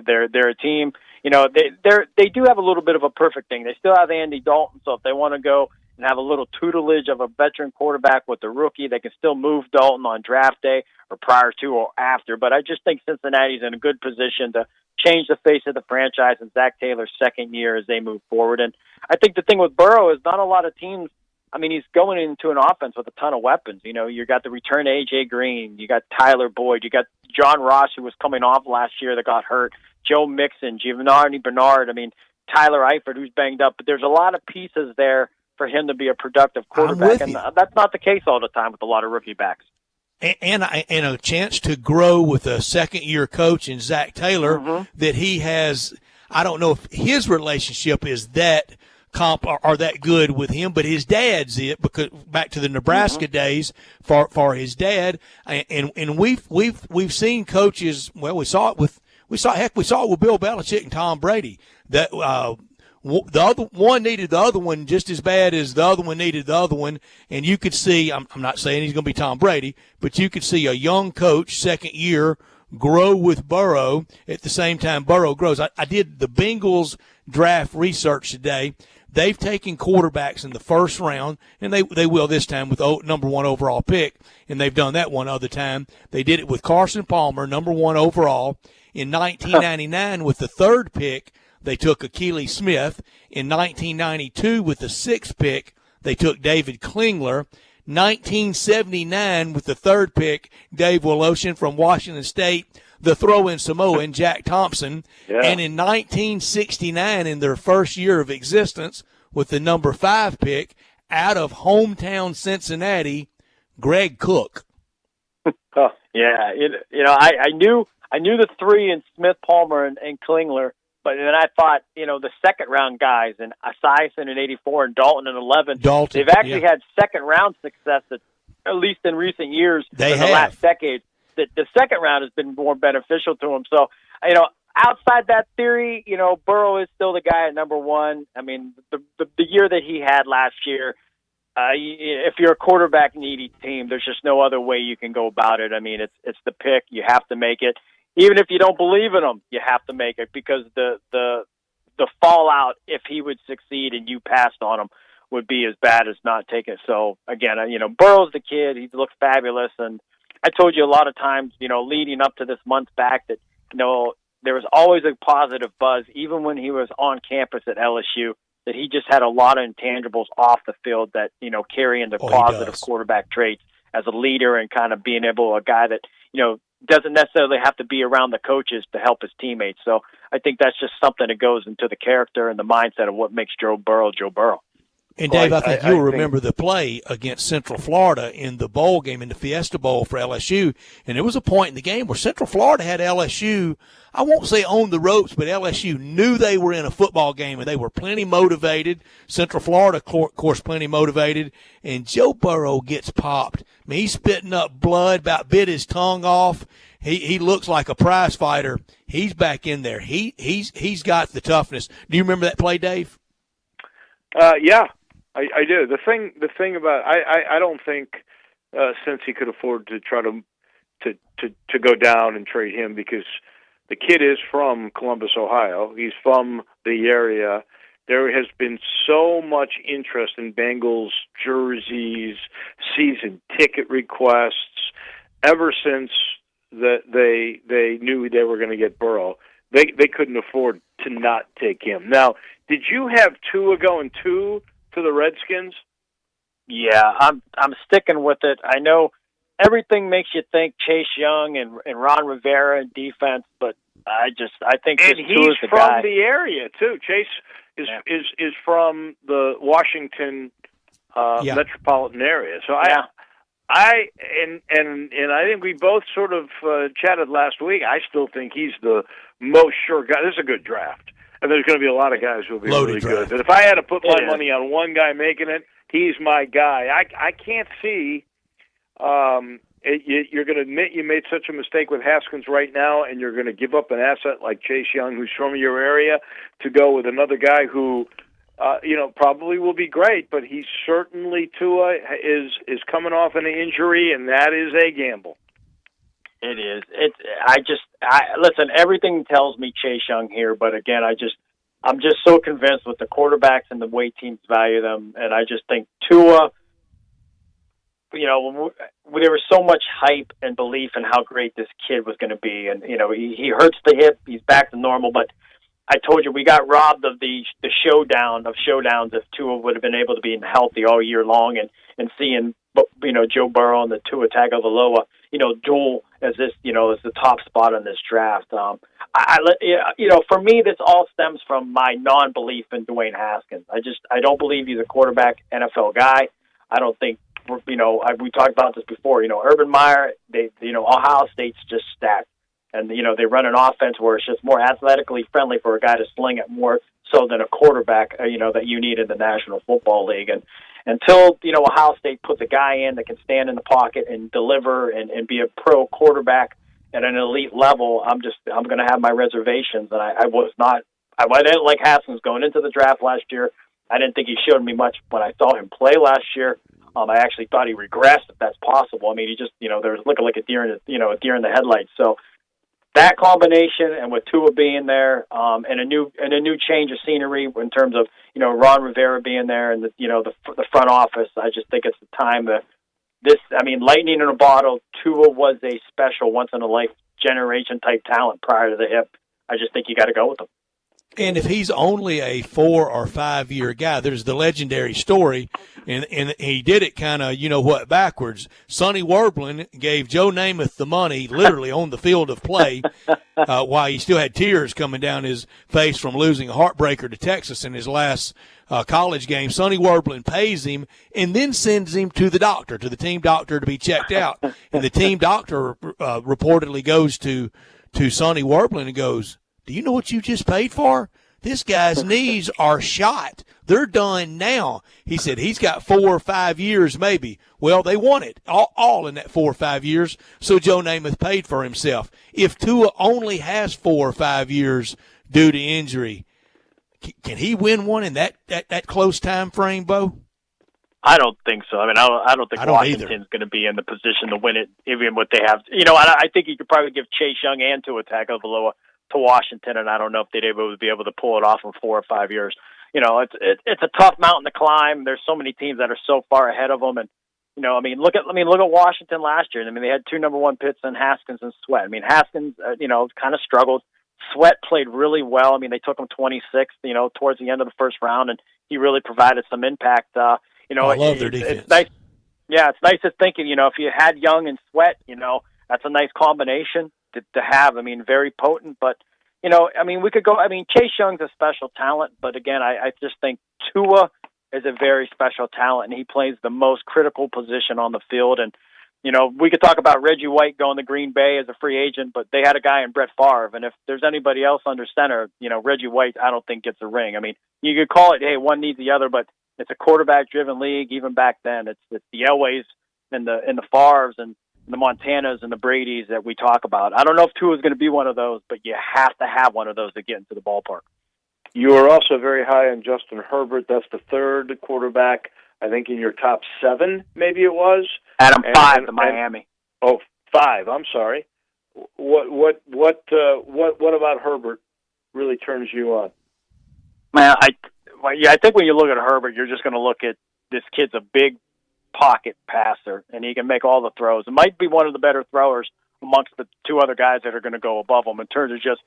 They're a team. They do have a little bit of a perfect thing. They still have Andy Dalton, so if they want to go and have a little tutelage of a veteran quarterback with the rookie. They can still move Dalton on draft day or prior to or after. But I just think Cincinnati's in a good position to change the face of the franchise in Zach Taylor's second year as they move forward. And I think the thing with Burrow is not a lot of teams. I mean, he's going into an offense with a ton of weapons. You know, you got the return to A.J. Green. You got Tyler Boyd. You got John Ross, who was coming off last year that got hurt. Joe Mixon, Giovanni Bernard. I mean, Tyler Eifert, who's banged up. But there's a lot of pieces there for him to be a productive quarterback. And that's not the case all the time with a lot of rookie backs. And a chance to grow with a second-year coach in Zach Taylor that he has. I don't know if his relationship is that are that good with him, but his dad's it, because back to the Nebraska days for his dad, and we've seen coaches. Well, we saw it with Bill Belichick and Tom Brady. That the other one needed the other one just as bad as the other one needed the other one, and you could see. I'm not saying he's going to be Tom Brady, but you could see a young coach second year grow with Burrow at the same time Burrow grows. I did the Bengals draft research today. They've taken quarterbacks in the first round, and they will this time with the number 1 overall pick, and they've done that one other time. They did it with Carson Palmer, number 1 overall. In 1999, with the third pick, they took Akili Smith. In 1992, with the 6th pick, they took David Klingler. 1979, with the third pick, Dave Woloshin from Washington State, the throw-in Samoan, Jack Thompson. Yeah. And in 1969, in their first year of existence, with the number 5 pick, out of hometown Cincinnati, Greg Cook. Yeah, I knew the 3 in Smith, Palmer, and Klingler, but then I thought, the second-round guys, and Esiason in 84 and Dalton in 11, they've actually had second-round success, at least in recent years, in the last decade. The second round has been more beneficial to him. So, outside that theory, Burrow is still the guy at number 1. I mean, the year that he had last year, if you're a quarterback-needy team, there's just no other way you can go about it. I mean, it's the pick. You have to make it. Even if you don't believe in him, you have to make it, because the fallout, if he would succeed and you passed on him, would be as bad as not taking it. So, again, Burrow's the kid. He looks fabulous, and I told you a lot of times, leading up to this month back, that, there was always a positive buzz, even when he was on campus at LSU, that he just had a lot of intangibles off the field that, carry into positive quarterback traits as a leader, and kind of being able, a guy that, doesn't necessarily have to be around the coaches to help his teammates. So I think that's just something that goes into the character and the mindset of what makes Joe Burrow, Joe Burrow. And, Dave, I think you'll remember the play against Central Florida in the bowl game, in the Fiesta Bowl for LSU. And there was a point in the game where Central Florida had LSU, I won't say on the ropes, but LSU knew they were in a football game, and they were plenty motivated. Central Florida, of course, plenty motivated. And Joe Burrow gets popped. I mean, he's spitting up blood, about bit his tongue off. He looks like a prize fighter. He's back in there. He's got the toughness. Do you remember that play, Dave? Yeah. I do. The thing about I don't think since he could afford to try to go down and trade him, because the kid is from Columbus, Ohio. He's from the area. There has been so much interest in Bengals jerseys, season ticket requests ever since that they knew they were going to get Burrow. They couldn't afford to not take him. Now, did you have Tua going to the Redskins? Yeah, I'm sticking with it. I know everything makes you think Chase Young and Ron Rivera in defense, but I think and Tua's the from guy. The area too. Chase is from the Washington metropolitan area. So I think we both sort of chatted last week. I still think he's the most sure guy. This is a good draft. And there's going to be a lot of guys who will be really good. And if I had to put my money on one guy making it, he's my guy. I can't see you're going to admit you made such a mistake with Haskins right now, and you're going to give up an asset like Chase Young, who's from your area, to go with another guy who, probably will be great, but he certainly, Tua, is coming off an injury, and that is a gamble. It is. Listen, everything tells me Chase Young here, but again, I'm just so convinced with the quarterbacks and the way teams value them, and I just think Tua. There was so much hype and belief in how great this kid was going to be, and he hurts the hip, he's back to normal, but I told you we got robbed of the showdown of showdowns if Tua would have been able to be healthy all year long, and seeing Joe Burrow and the Tua Tagovailoa duel as this as the top spot in this draft. For me, this all stems from my non-belief in Dwayne Haskins. I don't believe he's a quarterback NFL guy. I don't think. We talked about this before. Urban Meyer, Ohio State's just stacked, and they run an offense where it's just more athletically friendly for a guy to sling it more so than a quarterback. That you need in the National Football League, and until Ohio State puts a guy in that can stand in the pocket and deliver and be a pro quarterback at an elite level, I'm going to have my reservations, and I didn't like Haskins going into the draft last year. I didn't think he showed me much when I saw him play last year. I actually thought he regressed, if that's possible. I mean, he just, there was looking like a deer in the headlights. So that combination, and with Tua being there, and a new change of scenery in terms of Ron Rivera being there, and the front office, I just think it's the time lightning in a bottle. Tua was a special, once in a life generation type talent prior to the hip. I just think you got to go with him. And if he's only a 4 or 5 year guy, there's the legendary story, and he did it kind of, backwards. Sonny Werblin gave Joe Namath the money literally on the field of play while he still had tears coming down his face from losing a heartbreaker to Texas in his last college game. Sonny Werblin pays him and then sends him to the doctor, to the team doctor, to be checked out. And the team doctor reportedly goes to Sonny Werblin and goes, "Do you know what you just paid for? This guy's knees are shot. They're done now." He said he's got 4 or 5 years maybe. Well, they won it all in that 4 or 5 years, so Joe Namath paid for himself. If Tua only has 4 or 5 years due to injury, can he win one in that close time frame, Bo? I don't think so. I mean, I don't think Washington's going to be in the position to win it, even what they have. I think you could probably give Chase Young and Tua Tagovailoa to Washington, and I don't know if they'd be able to pull it off in 4 or 5 years. It's a tough mountain to climb. There's so many teams that are so far ahead of them, and look at Washington last year. I mean, they had 2 number 1 picks in Haskins and Sweat. I mean, Haskins, kind of struggled. Sweat played really well. I mean, they took him 26th, towards the end of the first round, and he really provided some impact. I love their defense. It's nice. Yeah, it's nice to think, if you had Young and Sweat, that's a nice combination to have. I mean, very potent, but, we could go. I mean, Chase Young's a special talent, but again, I just think Tua is a very special talent, and he plays the most critical position on the field. And, we could talk about Reggie White going to Green Bay as a free agent, but they had a guy in Brett Favre, and if there's anybody else under center, Reggie White, I don't think gets a ring. I mean, you could call it, hey, one needs the other, but it's a quarterback-driven league. Even back then, it's the Elways and the Favres and the Montanas and the Bradys that we talk about. I don't know if Tua is going to be one of those, but you have to have one of those to get into the ballpark. You are also very high on Justin Herbert. That's the 3rd quarterback, I think, in your top 7, maybe it was. Adam 5 to Miami. 5. I'm sorry. What about Herbert really turns you on? Man, I think when you look at Herbert, you're just going to look at this kid's a big pocket passer, and he can make all the throws. It might be one of the better throwers amongst the 2 other guys that are going to go above him in terms of just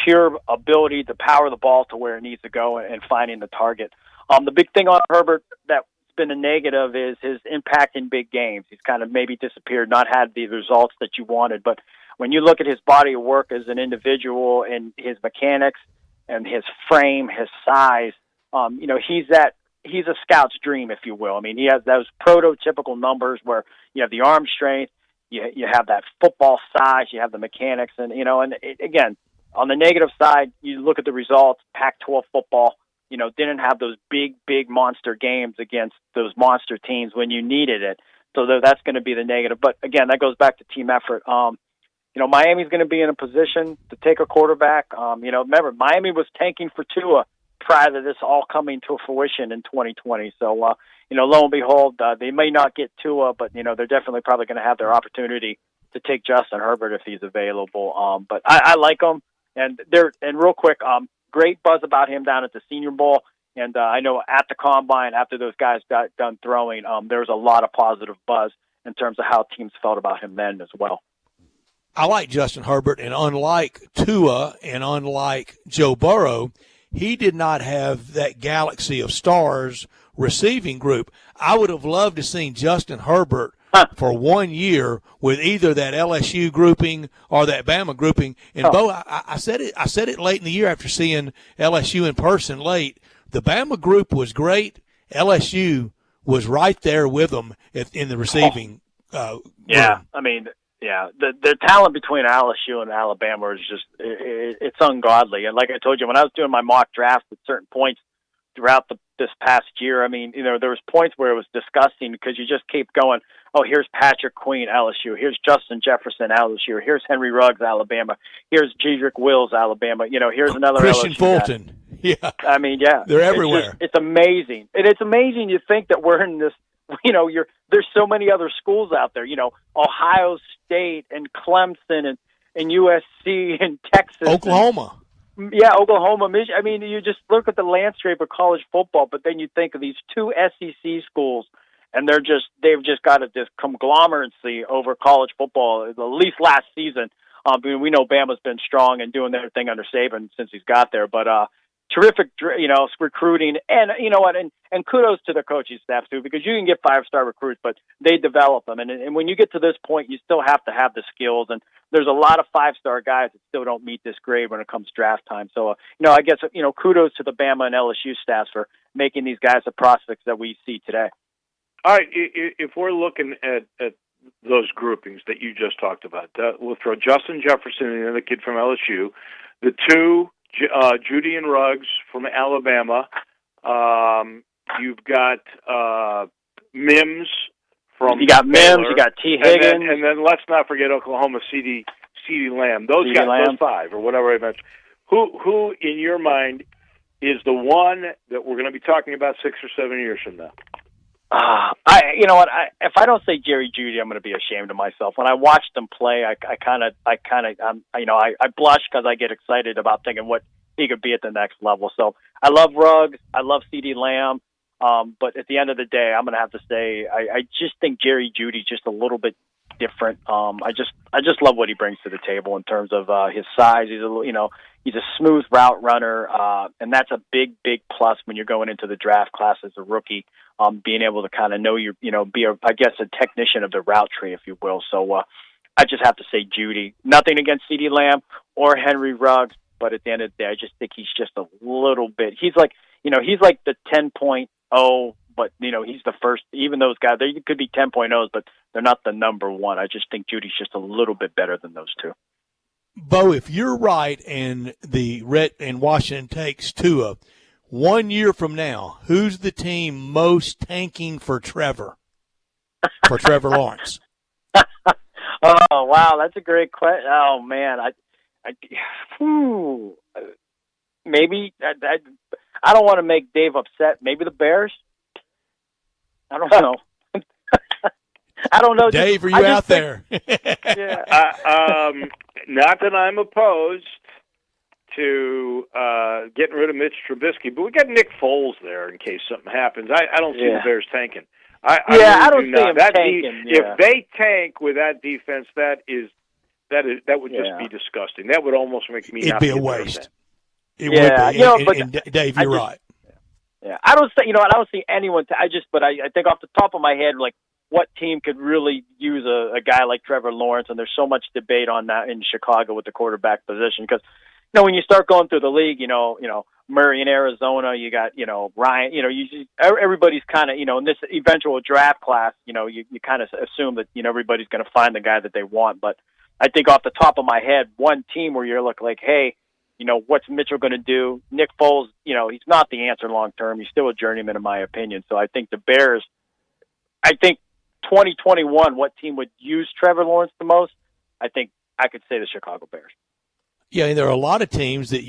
pure ability to power the ball to where it needs to go and finding the target. The big thing on Herbert that's been a negative is his impact in big games. He's kind of maybe disappeared, not had the results that you wanted. But when you look at his body of work as an individual and his mechanics and his frame, his size, he's a scout's dream, if you will. I mean, he has those prototypical numbers where you have the arm strength, you have that football size, you have the mechanics, and again, on the negative side, you look at the results. Pac-12 football, didn't have those big monster games against those monster teams when you needed it. So that's going to be the negative. But again, that goes back to team effort. Miami's going to be in a position to take a quarterback. Remember, Miami was tanking for Tua prior to this all coming to fruition in 2020. So, lo and behold, they may not get Tua, but, they're definitely probably going to have their opportunity to take Justin Herbert if he's available. But I like him. And real quick, great buzz about him down at the Senior Bowl. And I know at the Combine, after those guys got done throwing, there was a lot of positive buzz in terms of how teams felt about him then as well. I like Justin Herbert, and unlike Tua and unlike Joe Burrow, he did not have that galaxy of stars receiving group. I would have loved to seen Justin Herbert for 1 year with either that LSU grouping or that Bama grouping. And Bo, I said it late in the year after seeing LSU in person late. The Bama group was great. LSU was right there with them in the receiving. Yeah, I mean, yeah, the talent between LSU and Alabama is just it's ungodly. And like I told you, when I was doing my mock draft at certain points throughout this past year, I mean, there was points where it was disgusting because you just keep going. Oh, here's Patrick Queen, LSU. Here's Justin Jefferson, LSU. Here's Henry Ruggs, Alabama. Here's Jedrick Wills, Alabama. Here's another Christian LSU Fulton. Guy. Yeah. I mean, yeah. They're everywhere. It's amazing. And it's amazing you think that we're in this, there's so many other schools out there, Ohio State and Clemson and USC and Texas. Oklahoma. Oklahoma, Michigan. I mean, you just look at the landscape of college football, but then you think of these two SEC schools, and they've just got this conglomeracy over college football, at least last season. We know Bama's been strong and doing their thing under Saban since he's got there, but terrific, recruiting, and you know what, and kudos to the coaching staff too, because you can get 5-star recruits, but they develop them, and when you get to this point, you still have to have the skills, and there's a lot of 5-star guys that still don't meet this grade when it comes draft time. So, I guess kudos to the Bama and LSU staffs for making these guys the prospects that we see today. All right, if we're looking at those groupings that you just talked about, we'll throw Justin Jefferson and the other kid from LSU, the two. Judy and Ruggs from Alabama. You've got Mims from. You got Baylor. Mims. You got T. Higgins, and then let's not forget Oklahoma, C.D. Lamb. Those five or whatever I mentioned. Who in your mind is the one that we're going to be talking about 6 or 7 years from now? If I don't say Jerry Jeudy, I'm going to be ashamed of myself. When I watched him play, I blush because I get excited about thinking what he could be at the next level. So I love Ruggs, I love C.D. Lamb, but at the end of the day, I'm going to have to say I just think Jerry Jeudy's just a little bit different. I just love what he brings to the table in terms of his size. He's a smooth route runner, and that's a big plus when you're going into the draft class as a rookie. Being able to kind of know be a technician of the route tree, if you will. So I just have to say Jeudy. Nothing against C.D. Lamb or Henry Ruggs, but at the end of the day, I just think he's just a little bit. He's like the 10.0, but he's the first. Even those guys, they could be 10.0s, but they're not the number one. I just think Judy's just a little bit better than those two. Bo, if you're right and Washington takes Tua, 1 year from now, who's the team most tanking for Trevor? For Trevor Lawrence? Oh, wow, that's a great question. Oh, man. Maybe I don't want to make Dave upset. Maybe the Bears? I don't know. I don't know. Dave, are you out there? Yeah. Not that I'm opposed to getting rid of Mitch Trubisky, but we got Nick Foles there in case something happens. I don't see the Bears tanking. I don't see them tanking. If they tank with that defense, that would just be disgusting. That would almost make me. It'd be a waste. It would be. And Dave, you're right. Yeah, I don't say. I don't see anyone. I think off the top of my head, like, what team could really use a guy like Trevor Lawrence? And there's so much debate on that in Chicago with the quarterback position because. When you start going through the league, Murray in Arizona, you got, Ryan, everybody's kind of, in this eventual draft class, you kind of assume that, everybody's going to find the guy that they want. But I think off the top of my head, one team where you're like, hey, what's Mitchell going to do? Nick Foles, he's not the answer long term. He's still a journeyman in my opinion. So I think the Bears, 2021, what team would use Trevor Lawrence the most? I think I could say the Chicago Bears. Yeah, and there are a lot of teams that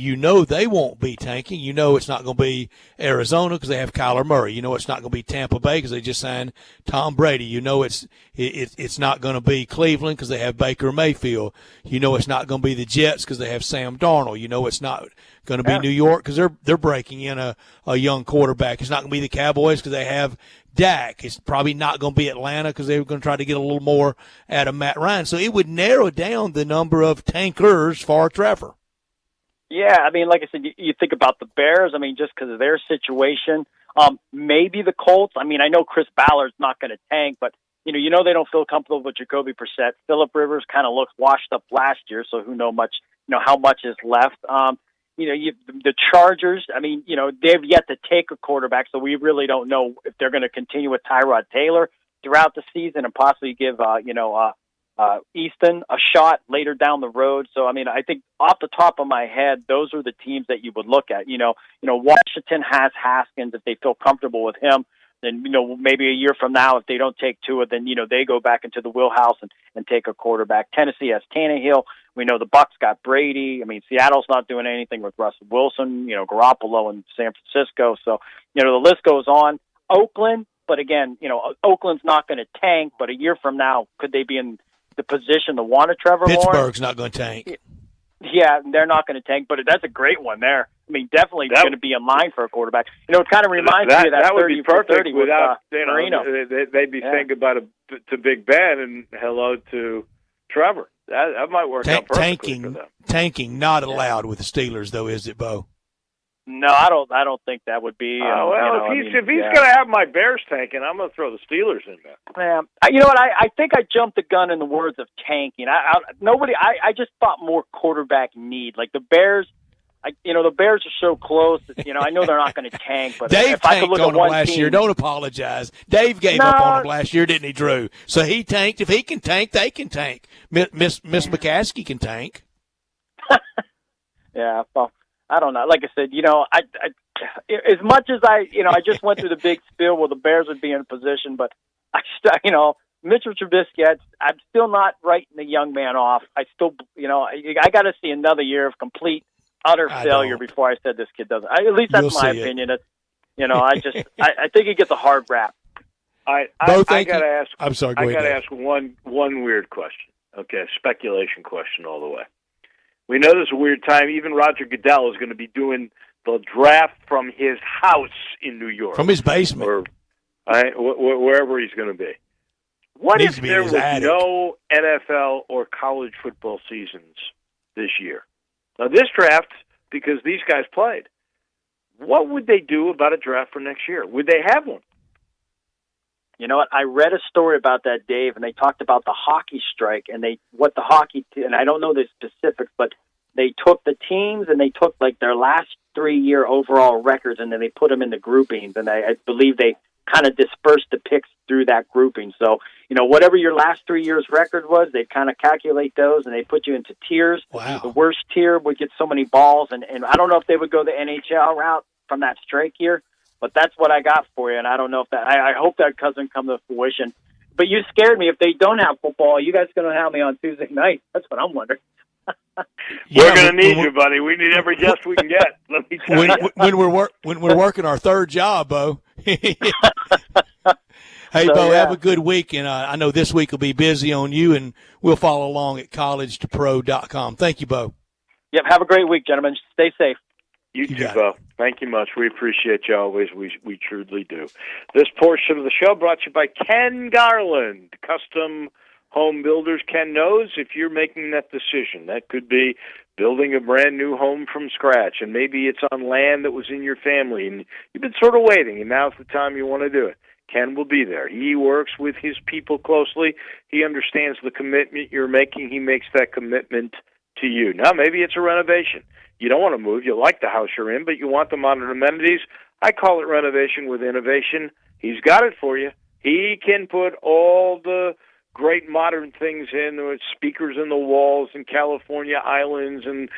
they won't be tanking. It's not going to be Arizona because they have Kyler Murray. It's not going to be Tampa Bay because they just signed Tom Brady. It's not going to be Cleveland because they have Baker Mayfield. It's not going to be the Jets because they have Sam Darnold. It's not going to be New York because they're breaking in a young quarterback. It's not going to be the Cowboys because they have Dak. It's probably not going to be Atlanta because they were going to try to get a little more out of Matt Ryan. So it would narrow down the number of tankers for Trevor. Yeah, I mean, like I said, you think about the Bears. I mean, just because of their situation, maybe the Colts. I mean, I know Chris Ballard's not going to tank, but you know they don't feel comfortable with Jacoby Brissett. Phillip Rivers kind of looked washed up last year, so who know how much is left. The Chargers. I mean, they've yet to take a quarterback, so we really don't know if they're going to continue with Tyrod Taylor throughout the season and possibly give Easton a shot later down the road. So, I mean, I think off the top of my head, those are the teams that you would look at. Washington has Haskins if they feel comfortable with him. Then, maybe a year from now, if they don't take Tua, then, they go back into the wheelhouse and take a quarterback. Tennessee has Tannehill. We know the Bucs got Brady. I mean, Seattle's not doing anything with Russell Wilson, Garoppolo in San Francisco. So, the list goes on. Oakland, but again, Oakland's not going to tank, but a year from now, could they be in the position to want a Trevor Lawrence? Pittsburgh's not going to tank. Yeah, they're not going to tank, but that's a great one there. I mean, definitely going to be in line for a quarterback. It kind of reminds me of that would 30 be perfect 30 without with Marino. They'd be thinking about to Big Ben and hello to Trevor. That might work out perfectly for them. Tanking not allowed with the Steelers, though, is it, Bo? No, I don't think that would be. If he's going to have my Bears tanking, I'm going to throw the Steelers in there. Yeah, you know what? I think I jumped the gun in the words of tanking. I just thought more quarterback need. Like the Bears, the Bears are so close. I know they're not going to tank, but Dave if I could tanked look on at him last year. Don't apologize. Dave gave up on him last year, didn't he, Drew? So he tanked. If he can tank, they can tank. Miss McCaskey can tank. Yeah, well, I don't know. Like I said, I as much as I just went through the big spiel where the Bears would be in position, but Mitchell Trubisky, I'm still not writing the young man off. I still, I got to see another year of complete, utter failure before I said this kid doesn't. At least that's my opinion. I think he gets a hard rap. I got to ask. I'm sorry. I got to ask one weird question. Okay, speculation question all the way. We know this is a weird time. Even Roger Goodell is going to be doing the draft from his house in New York. From his basement. Or wherever he's going to be. What if there was no NFL or college football seasons this year? Now, this draft, because these guys played, what would they do about a draft for next year? Would they have one? You know what? I read a story about that, Dave, and they talked about the hockey strike and and I don't know the specifics, but they took the teams and they took like their last 3-year overall records and then they put them into groupings, and I believe they kind of dispersed the picks through that grouping. So, whatever your last 3 years record was, they kind of calculate those and they put you into tiers. Wow. The worst tier would get so many balls, and I don't know if they would go the NHL route from that strike year. But that's what I got for you, and I don't know if that. I hope that doesn't come to fruition. But you scared me. If they don't have football, you guys going to have me on Tuesday night? That's what I'm wondering. We're going to need you, buddy. We need every guest we can get. Let me tell you. When we're working our third job, Bo. Hey, Bo, have a good week, and I know this week will be busy on you, and we'll follow along at collegetopro.com. Thank you, Bo. Yep, have a great week, gentlemen. Stay safe. You too, Bo. Thank you much. We appreciate you always. We truly do. This portion of the show brought to you by Ken Garland, Custom Home Builders. Ken knows if you're making that decision. That could be building a brand new home from scratch, and maybe it's on land that was in your family, and you've been sort of waiting, and now's the time you want to do it. Ken will be there. He works with his people closely. He understands the commitment you're making. He makes that commitment to you. Now, maybe it's a renovation. You don't want to move. You like the house you're in, but you want the modern amenities. I call it renovation with innovation. He's got it for you. He can put all the great modern things in, with speakers in the walls and California islands and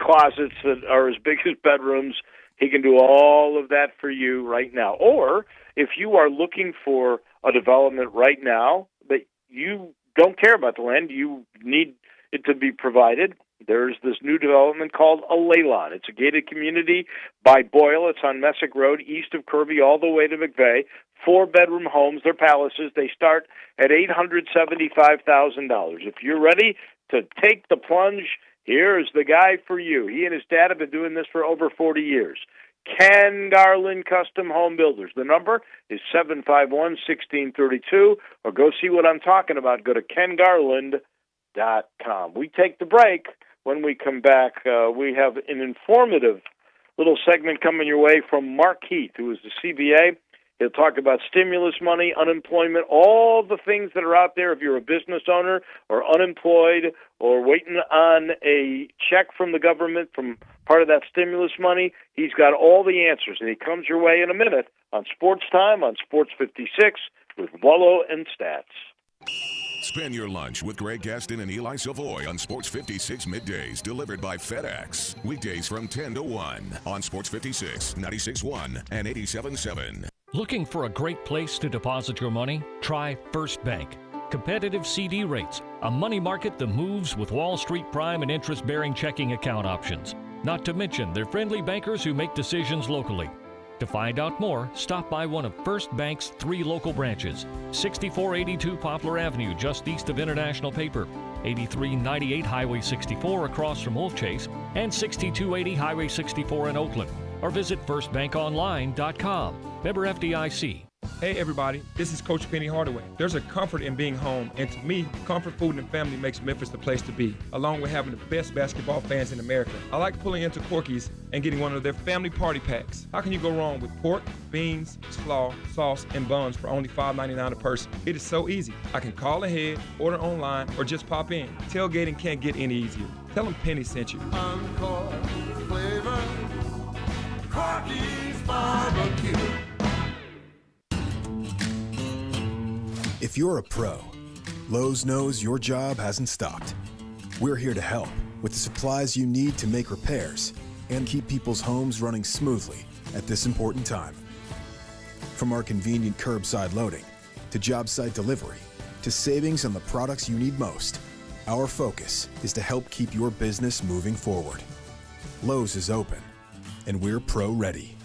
closets that are as big as bedrooms. He can do all of that for you right now. Or if you are looking for a development right now that you don't care about the land, you need it to be provided, there's this new development called Alaylon. It's a gated community by Boyle. It's on Messick Road, east of Kirby, all the way to McVeigh. 4-bedroom homes. They're palaces. They start at $875,000. If you're ready to take the plunge Here is the guy for you. He and his dad have been doing this for over 40 years. Ken Garland Custom Home Builders. The number is 751-1632, or go see what I'm talking about. Go to kengarland.com. We take the break. When we come back, we have an informative little segment coming your way from Mark Heath, who is the CBA. He'll talk about stimulus money, unemployment, all the things that are out there if you're a business owner or unemployed or waiting on a check from the government from part of that stimulus money. He's got all the answers, and he comes your way in a minute on Sports Time on Sports 56 with Wolo and Stats. Spend your lunch with Greg Gaston and Eli Savoy on Sports 56 middays, delivered by FedEx. Weekdays from 10 to 1 on Sports 56, 96.1 and 87.7. Looking for a great place to deposit your money? Try First Bank. Competitive CD rates, a money market that moves with Wall Street prime and interest-bearing checking account options. Not to mention their friendly bankers who make decisions locally. To find out more, stop by one of First Bank's 3 local branches. 6482 Poplar Avenue, just east of International Paper. 8398 Highway 64 across from Wolf Chase. And 6280 Highway 64 in Oakland. Or visit firstbankonline.com. Member FDIC. Hey everybody, this is Coach Penny Hardaway. There's a comfort in being home, and to me, comfort food and family makes Memphis the place to be, along with having the best basketball fans in America. I like pulling into Corky's and getting one of their family party packs. How can you go wrong with pork, beans, slaw, sauce, and buns for only $5.99 a person? It is so easy. I can call ahead, order online, or just pop in. Tailgating can't get any easier. Tell them Penny sent you. Encore flavor, Corky's barbecue. If you're a pro, Lowe's knows your job hasn't stopped. We're here to help with the supplies you need to make repairs and keep people's homes running smoothly at this important time. From our convenient curbside loading to job site delivery to savings on the products you need most, our focus is to help keep your business moving forward. Lowe's is open, and we're pro ready.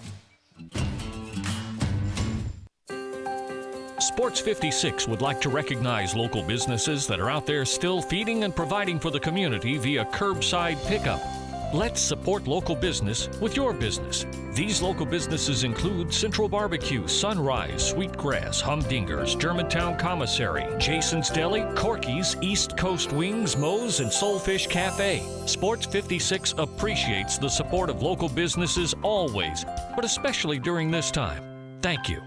Sports 56 would like to recognize local businesses that are out there still feeding and providing for the community via curbside pickup. Let's support local business with your business. These local businesses include Central Barbecue, Sunrise, Sweetgrass, Humdinger's, Germantown Commissary, Jason's Deli, Corky's, East Coast Wings, Moe's, and Soulfish Cafe. Sports 56 appreciates the support of local businesses always, but especially during this time. Thank you.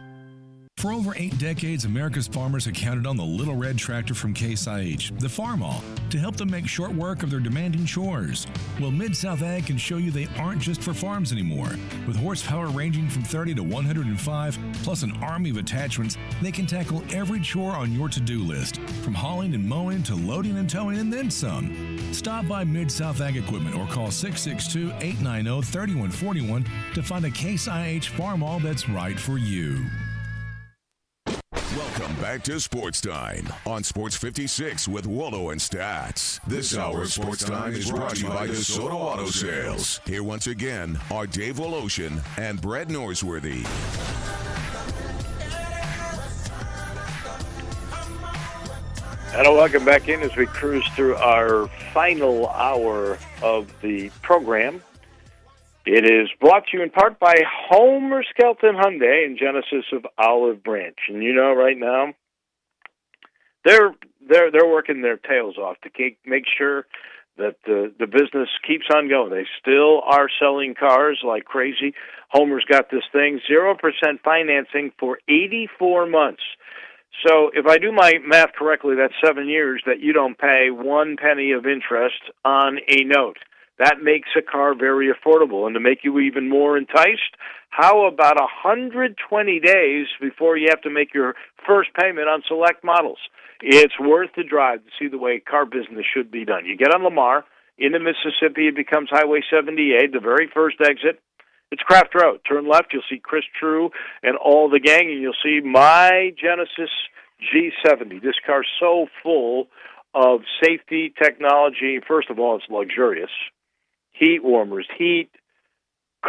For over 8 decades, America's farmers have counted on the Little Red Tractor from Case IH, the Farm All, to help them make short work of their demanding chores. Well, Mid-South Ag can show you they aren't just for farms anymore. With horsepower ranging from 30 to 105, plus an army of attachments, they can tackle every chore on your to-do list, from hauling and mowing to loading and towing and then some. Stop by Mid-South Ag Equipment or call 662-890-3141 to find a Case IH Farm All that's right for you. Welcome back to Sports Time on Sports 56 with Wolo and Stats. This hour of Sports Time is brought to you by DeSoto Auto Sales. Here once again are Dave Woloshin and Brett Norsworthy. And welcome back in as we cruise through our final hour of the program. It is brought to you in part by Homer Skelton Hyundai and Genesis of Olive Branch. And you know, right now, they're working their tails off to make sure that the business keeps on going. They still are selling cars like crazy. Homer's got this thing, 0% financing for 84 months. So if I do my math correctly, that's 7 years that you don't pay 1 penny of interest on a note. That makes a car very affordable. And to make you even more enticed, how about 120 days before you have to make your first payment on select models? It's worth the drive to see the way car business should be done. You get on Lamar, into Mississippi, it becomes Highway 78, the very first exit. It's Craft Road. Turn left, you'll see Chris True and all the gang, and you'll see my Genesis G70. This car's so full of safety, technology. First of all, it's luxurious. Heat warmers, heat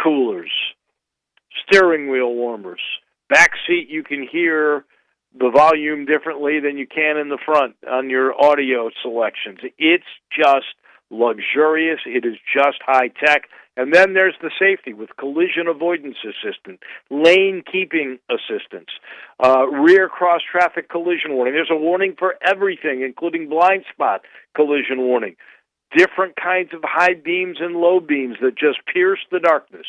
coolers, steering wheel warmers. Back seat, you can hear the volume differently than you can in the front on your audio selections. It's just luxurious. It is just high tech. And then there's the safety with collision avoidance assistant, lane keeping assistance, rear cross traffic collision warning. There's a warning for everything, including blind spot collision warning. Different kinds of high beams and low beams that just pierce the darkness.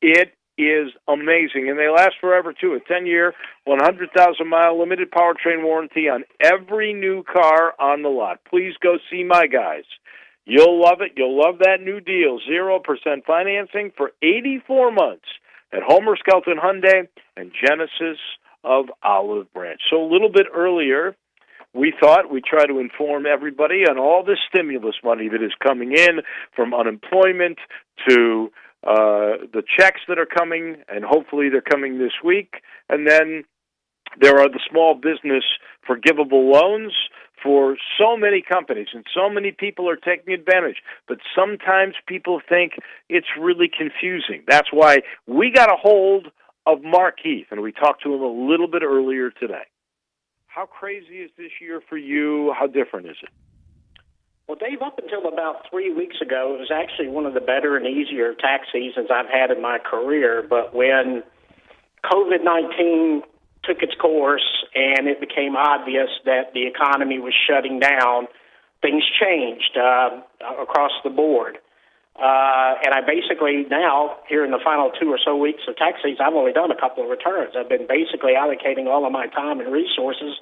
It is amazing, and they last forever, too. A 10-year, 100,000-mile limited powertrain warranty on every new car on the lot. Please go see my guys. You'll love it. You'll love that new deal. 0% financing for 84 months at Homer Skelton Hyundai and Genesis of Olive Branch. So a little bit earlier, we thought we'd try to inform everybody on all this stimulus money that is coming in, from unemployment to the checks that are coming, and hopefully they're coming this week. And then there are the small business forgivable loans for so many companies, and so many people are taking advantage. But sometimes people think it's really confusing. That's why we got a hold of Mark Heath, and we talked to him a little bit earlier today. How crazy is this year for you? How different is it? Well, Dave, up until about 3 weeks ago, it was actually one of the better and easier tax seasons I've had in my career. But when COVID-19 took its course and it became obvious that the economy was shutting down, things changed across the board. And I basically now, here in the final 2 or so weeks of tax season, I've only done a couple of returns. I've been basically allocating all of my time and resources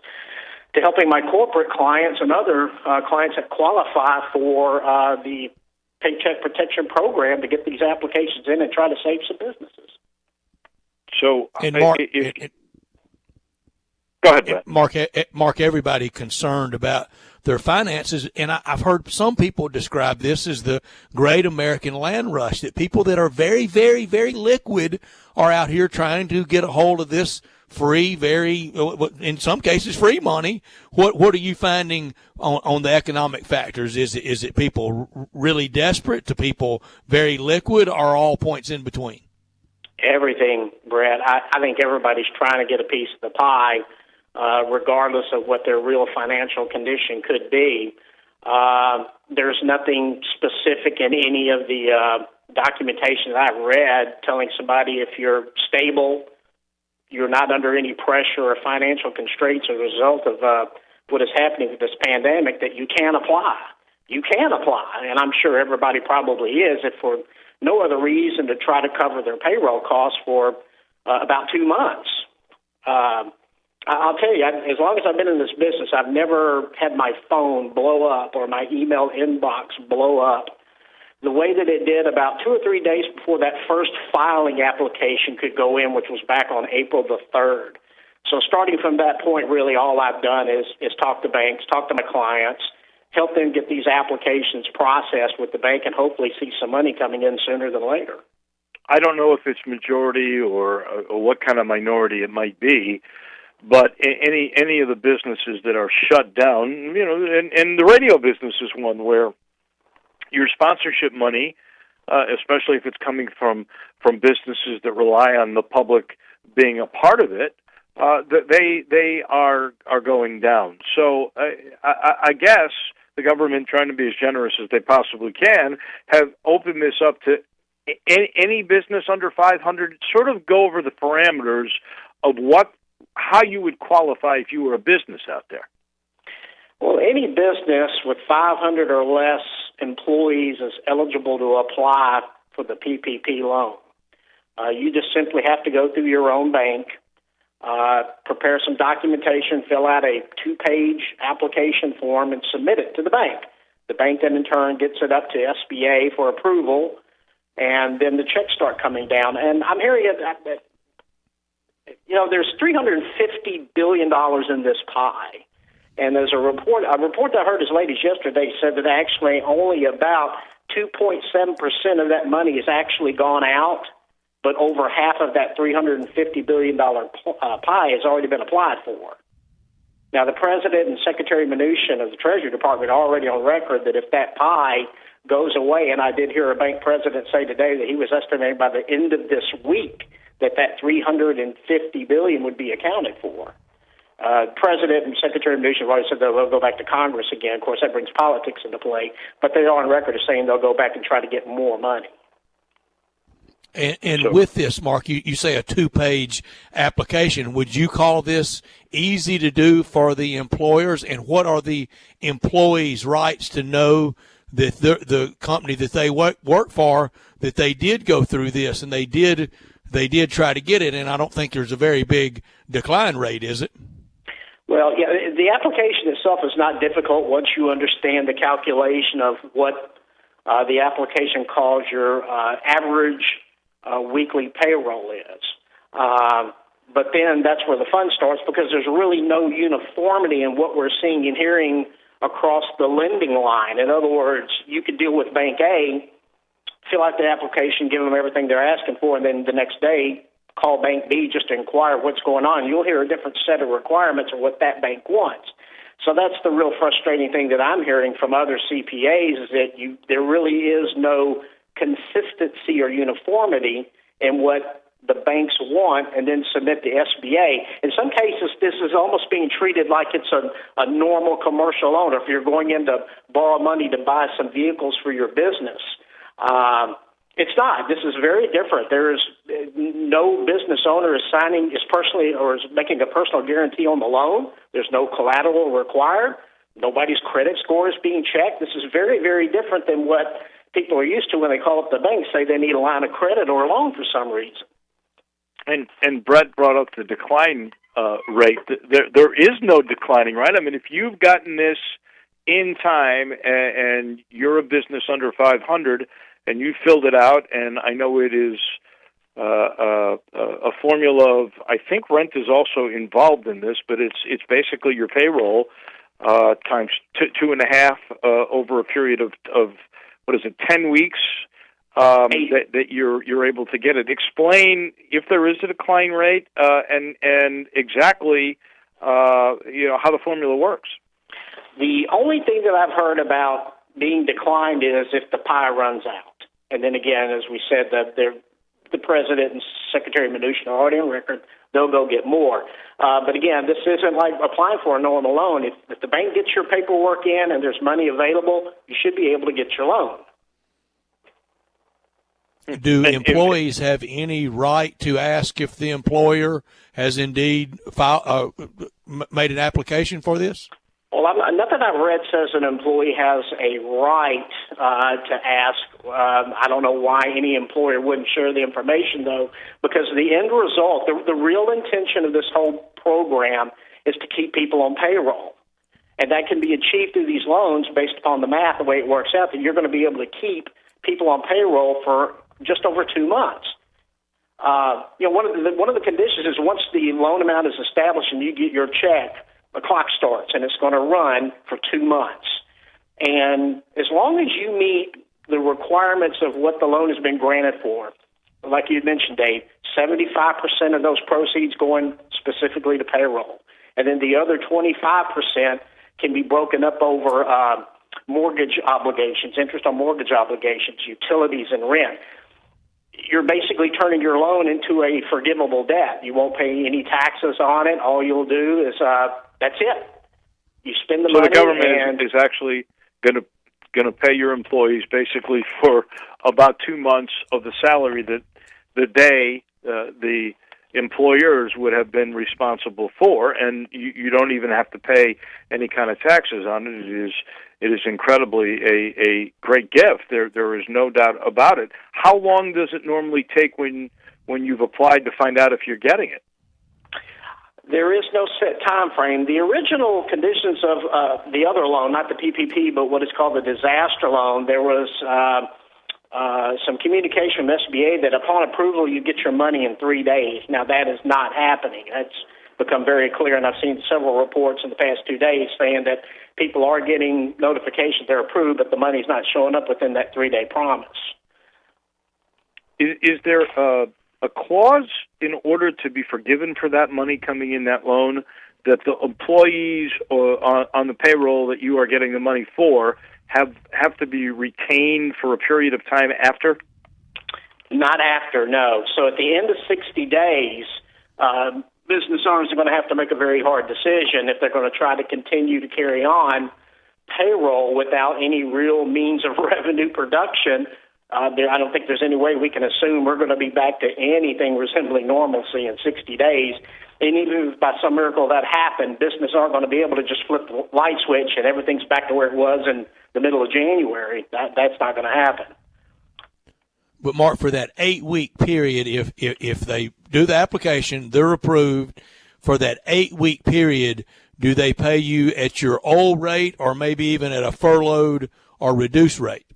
to helping my corporate clients and other clients that qualify for the Paycheck Protection Program to get these applications in and try to save some businesses. So, and Mark, go ahead, Mark, everybody concerned about their finances, and I've heard some people describe this as the great American land rush, that people that are very, very, very liquid are out here trying to get a hold of this free, very, in some cases, free money. What are you finding on the economic factors? Is it people really desperate to people very liquid, or all points in between? Everything, Brett. I think everybody's trying to get a piece of the pie, regardless of what their real financial condition could be. There's nothing specific in any of the documentation that I've read telling somebody if you're stable, you're not under any pressure or financial constraints as a result of what is happening with this pandemic, that you can apply. You can apply, and I'm sure everybody probably is, if for no other reason to try to cover their payroll costs for about 2 months. I'll tell you, as long as I've been in this business, I've never had my phone blow up or my email inbox blow up the way that it did about 2 or 3 days before that first filing application could go in, which was back on April the 3rd. So starting from that point, really all I've done is talk to banks, talk to my clients, help them get these applications processed with the bank, and hopefully see some money coming in sooner than later. I don't know if it's majority or what kind of minority it might be, but any of the businesses that are shut down, you know, and the radio business is one where your sponsorship money, especially if it's coming from businesses that rely on the public being a part of it, they are going down. So I guess the government, trying to be as generous as they possibly can, have opened this up to any business under 500. Sort of go over the parameters of how you would qualify if you were a business out there. Well, any business with 500 or less employees is eligible to apply for the PPP loan. You just simply have to go through your own bank, prepare some documentation, fill out a 2-page application form, and submit it to the bank. The bank then in turn gets it up to SBA for approval, and then the checks start coming down. And I'm hearing that there's $350 billion in this pie. And there's a report I heard as late as yesterday said that actually only about 2.7% of that money has actually gone out, but over half of that $350 billion pie has already been applied for. Now, the President and Secretary Mnuchin of the Treasury Department are already on record that if that pie goes away, and I did hear a bank president say today that he was estimating by the end of this week that $350 billion would be accounted for. President and Secretary of Mnuchin have already said they'll go back to Congress again. Of course, that brings politics into play, but they are on record as saying they'll go back and try to get more money. And with this, Mark, you say a 2-page application. Would you call this easy to do for the employers? And what are the employees' rights to know that the company that they work for, that they did go through this and they did try to get it? And I don't think there's a very big decline rate, is it? Well, yeah, the application itself is not difficult once you understand the calculation of what the application calls your average weekly payroll is. But then that's where the fun starts, because there's really no uniformity in what we're seeing and hearing across the lending line. In other words, you could deal with Bank A, fill out the application, give them everything they're asking for, and then the next day call Bank B just to inquire what's going on. You'll hear a different set of requirements of what that bank wants. So that's the real frustrating thing that I'm hearing from other CPAs, is that there really is no consistency or uniformity in what the banks want and then submit to SBA. In some cases, this is almost being treated like it's a normal commercial loan. If you're going in to borrow money to buy some vehicles for your business, it's not. This is very different. There is no business owner is making a personal guarantee on the loan. There's no collateral required. Nobody's credit score is being checked. This is very, very different than what people are used to when they call up the bank, say they need a line of credit or a loan for some reason. And Brett brought up the decline rate. There is no declining, right? I mean, if you've gotten this in time and you're a business under 500 and you filled it out, and I know it is a formula of, I think rent is also involved in this, but it's basically your payroll times 2.5 over a period of what is it, 10 weeks that you're able to get it. Explain if there is a decline rate and exactly how the formula works. The only thing that I've heard about being declined is if the pie runs out. And then again, as we said, that the President and Secretary of Mnuchin are already on record. They'll go get more. But again, this isn't like applying for a normal loan. If the bank gets your paperwork in and there's money available, you should be able to get your loan. Do employees have any right to ask if the employer has indeed made an application for this? Well, nothing I've read says an employee has a right to ask. I don't know why any employer wouldn't share the information, though, because the end result, the real intention of this whole program is to keep people on payroll. And that can be achieved through these loans based upon the math, the way it works out, that you're going to be able to keep people on payroll for just over 2 months. One of the conditions is once the loan amount is established and you get your check, the clock starts, and it's going to run for 2 months. And as long as you meet the requirements of what the loan has been granted for, like you mentioned, Dave, 75% of those proceeds going specifically to payroll. And then the other 25% can be broken up over mortgage obligations, interest on mortgage obligations, utilities, and rent. You're basically turning your loan into a forgivable debt. You won't pay any taxes on it. All you'll do is that's it. You spend the money. So the government is actually going to pay your employees basically for about 2 months of the salary that the employers would have been responsible for, and you don't even have to pay any kind of taxes on it. It is incredibly a great gift. There is no doubt about it. How long does it normally take when you've applied to find out if you're getting it? There is no set time frame. The original conditions of the other loan, not the PPP, but what is called the disaster loan, there was some communication from SBA that upon approval you get your money in 3 days. Now that is not happening. That's become very clear, and I've seen several reports in the past 2 days saying that people are getting notifications they're approved, but the money's not showing up within that 3-day promise. Is there a clause in order to be forgiven for that money coming in that loan that the employees on the payroll that you are getting the money for have to be retained for a period of time after? Not after, no. So at the end of 60 days, business owners are going to have to make a very hard decision if they're going to try to continue to carry on payroll without any real means of revenue production. I don't think there's any way we can assume we're going to be back to anything resembling normalcy in 60 days. And even if by some miracle that happened, business aren't going to be able to just flip the light switch and everything's back to where it was in the middle of January. That's not going to happen. But, Mark, for that 8-week period, if they do the application, they're approved, for that 8-week period, do they pay you at your old rate or maybe even at a furloughed or reduced rate?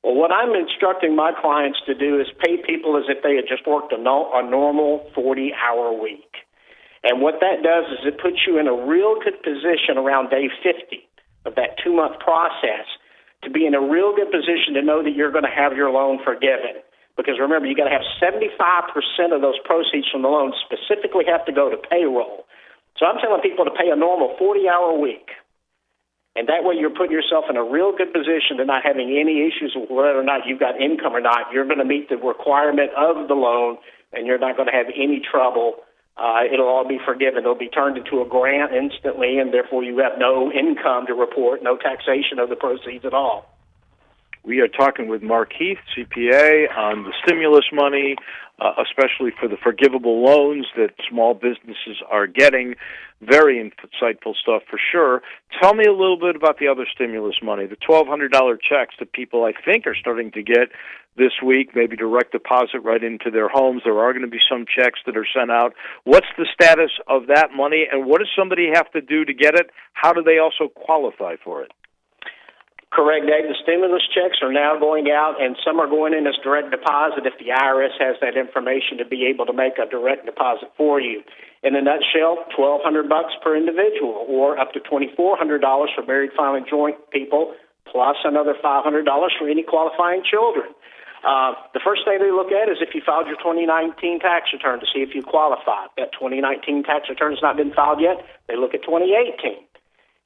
Well, what I'm instructing my clients to do is pay people as if they had just worked a normal 40-hour week. And what that does is it puts you in a real good position around day 50 of that 2-month process to be in a real good position to know that you're going to have your loan forgiven. Because remember, you got to have 75% of those proceeds from the loan specifically have to go to payroll. So I'm telling people to pay a normal 40-hour week. And that way you're putting yourself in a real good position to not having any issues with whether or not you've got income or not. You're going to meet the requirement of the loan, and you're not going to have any trouble. It'll all be forgiven. It'll be turned into a grant instantly, and therefore you have no income to report, no taxation of the proceeds at all. We are talking with Mark Heath, CPA, on the stimulus money, especially for the forgivable loans that small businesses are getting. Very insightful stuff for sure. Tell me a little bit about the other stimulus money, the $1,200 checks that people, I think, are starting to get this week, maybe direct deposit right into their homes. There are going to be some checks that are sent out. What's the status of that money, and what does somebody have to do to get it? How do they also qualify for it? Correct, Dave. The stimulus checks are now going out, and some are going in as direct deposit if the IRS has that information to be able to make a direct deposit for you. In a nutshell, $1,200 per individual, or up to $2,400 for married, filing joint people, plus another $500 for any qualifying children. The first thing they look at is if you filed your 2019 tax return to see if you qualify. If that 2019 tax return has not been filed yet, they look at 2018.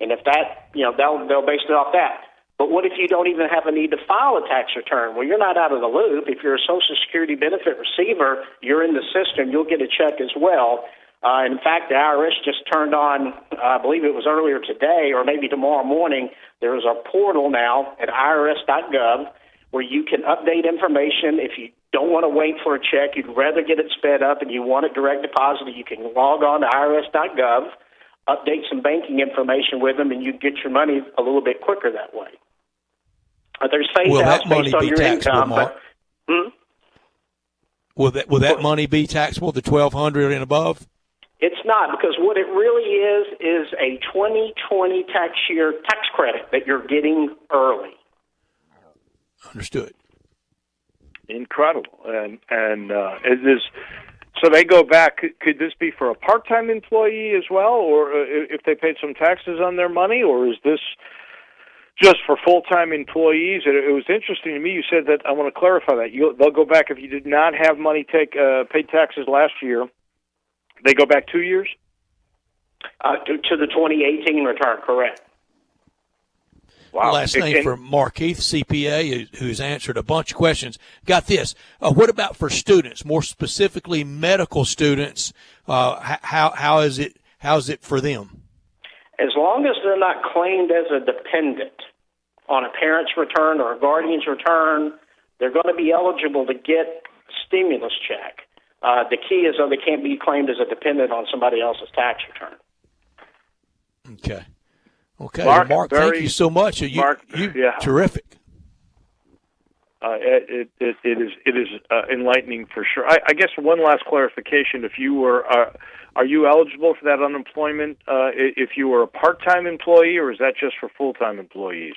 And if that, they'll base it off that. But what if you don't even have a need to file a tax return? Well, you're not out of the loop. If you're a Social Security benefit receiver, you're in the system. You'll get a check as well. In fact, the IRS just turned on, I believe it was earlier today or maybe tomorrow morning, there is a portal now at irs.gov where you can update information. If you don't want to wait for a check, you'd rather get it sped up and you want it direct deposited, you can log on to irs.gov, update some banking information with them, and you get your money a little bit quicker that way. There's phase-outs based on your income. Will that money be taxable, the $1,200 and above? It's not, because what it really is a 2020 tax year tax credit that you're getting early. Understood. Incredible. And is this, so they go back, could this be for a part-time employee as well, or if they paid some taxes on their money, or is this just for full-time employees? It was interesting to me. You said that, I want to clarify that. They'll go back if you did not have money paid taxes last year. They go back 2 years? To the 2018 return, correct. Wow. Last name for Mark Heath, CPA, who's answered a bunch of questions. Got this. What about for students, more specifically medical students? How is it for them? As long as they're not claimed as a dependent on a parent's return or a guardian's return, they're going to be eligible to get a stimulus check. The key is, though, they can't be claimed as a dependent on somebody else's tax return. Okay. Mark, thank you so much. Mark, terrific. It is enlightening for sure. I guess one last clarification: if you were, are you eligible for that unemployment if you were a part-time employee, or is that just for full-time employees?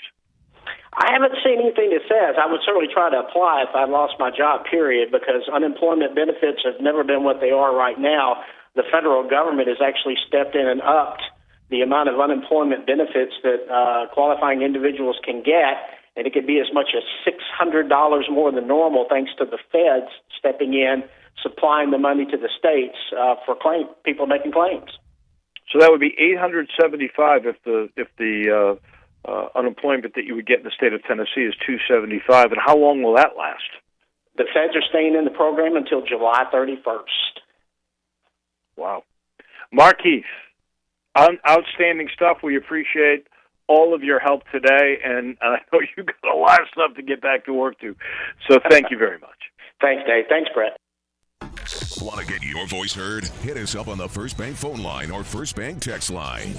I haven't seen anything that says. I would certainly try to apply if I lost my job, period, because unemployment benefits have never been what they are right now. The federal government has actually stepped in and upped the amount of unemployment benefits that qualifying individuals can get, and it could be as much as $600 more than normal, thanks to the feds stepping in, supplying the money to the states for people making claims. So that would be $875 if the unemployment that you would get in the state of Tennessee is $275. And how long will that last? The feds are staying in the program until July 31st. Wow. Mark Heath, outstanding stuff. We appreciate all of your help today, and I know you've got a lot of stuff to get back to work to. So thank you very much. Thanks, Dave. Thanks, Brett. Want to get your voice heard? Hit us up on the First Bank phone line or First Bank text line.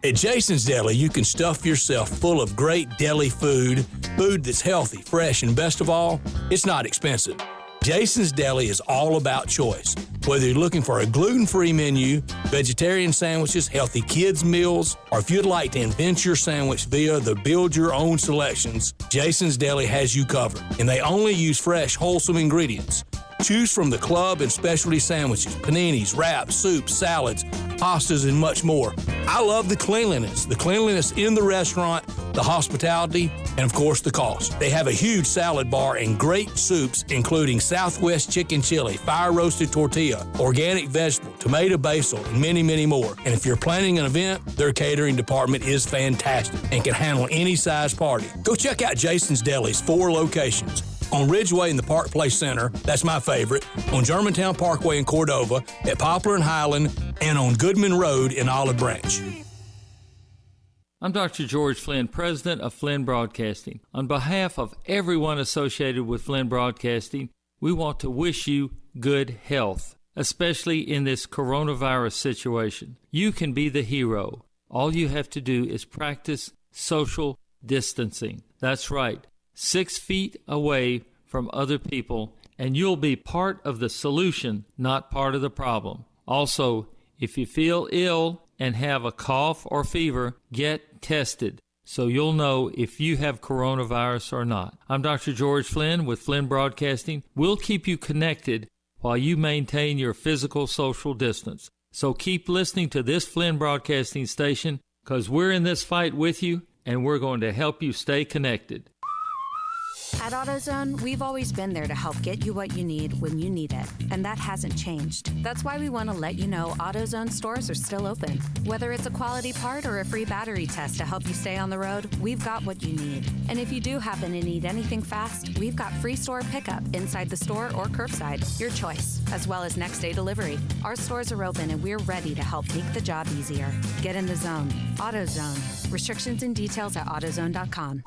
At Jason's Deli, you can stuff yourself full of great deli food that's healthy, fresh, and best of all, it's not expensive. Jason's Deli is all about choice. Whether you're looking for a gluten-free menu, vegetarian sandwiches, healthy kids' meals, or if you'd like to invent your sandwich via the build-your-own selections, Jason's Deli has you covered. And they only use fresh, wholesome ingredients. Choose from the club and specialty sandwiches, paninis, wraps, soups, salads, pastas, and much more. I love the cleanliness in the restaurant, the hospitality, and of course the cost. They have a huge salad bar and great soups, including Southwest chicken chili, fire roasted tortilla, organic vegetable, tomato basil, and many, many more. And if you're planning an event, their catering department is fantastic and can handle any size party. Go check out Jason's Deli's 4 locations. On Ridgeway in the Park Place Center, that's my favorite, on Germantown Parkway in Cordova, at Poplar and Highland, and on Goodman Road in Olive Branch. I'm Dr. George Flynn, president of Flynn Broadcasting. On behalf of everyone associated with Flynn Broadcasting, we want to wish you good health, especially in this coronavirus situation. You can be the hero. All you have to do is practice social distancing. That's right. 6 feet away from other people, and you'll be part of the solution, not part of the problem. Also, if you feel ill and have a cough or fever, get tested so you'll know if you have coronavirus or not. I'm Dr. George Flynn with Flynn Broadcasting. We'll keep you connected while you maintain your physical social distance. So keep listening to this Flynn Broadcasting station, because we're in this fight with you, and we're going to help you stay connected. At AutoZone, we've always been there to help get you what you need when you need it, and that hasn't changed. That's why we want to let you know AutoZone stores are still open. Whether it's a quality part or a free battery test to help you stay on the road, we've got what you need. And if you do happen to need anything fast, we've got free store pickup inside the store or curbside, your choice, as well as next day delivery. Our stores are open and we're ready to help make the job easier. Get in the zone. AutoZone. Restrictions and details at AutoZone.com.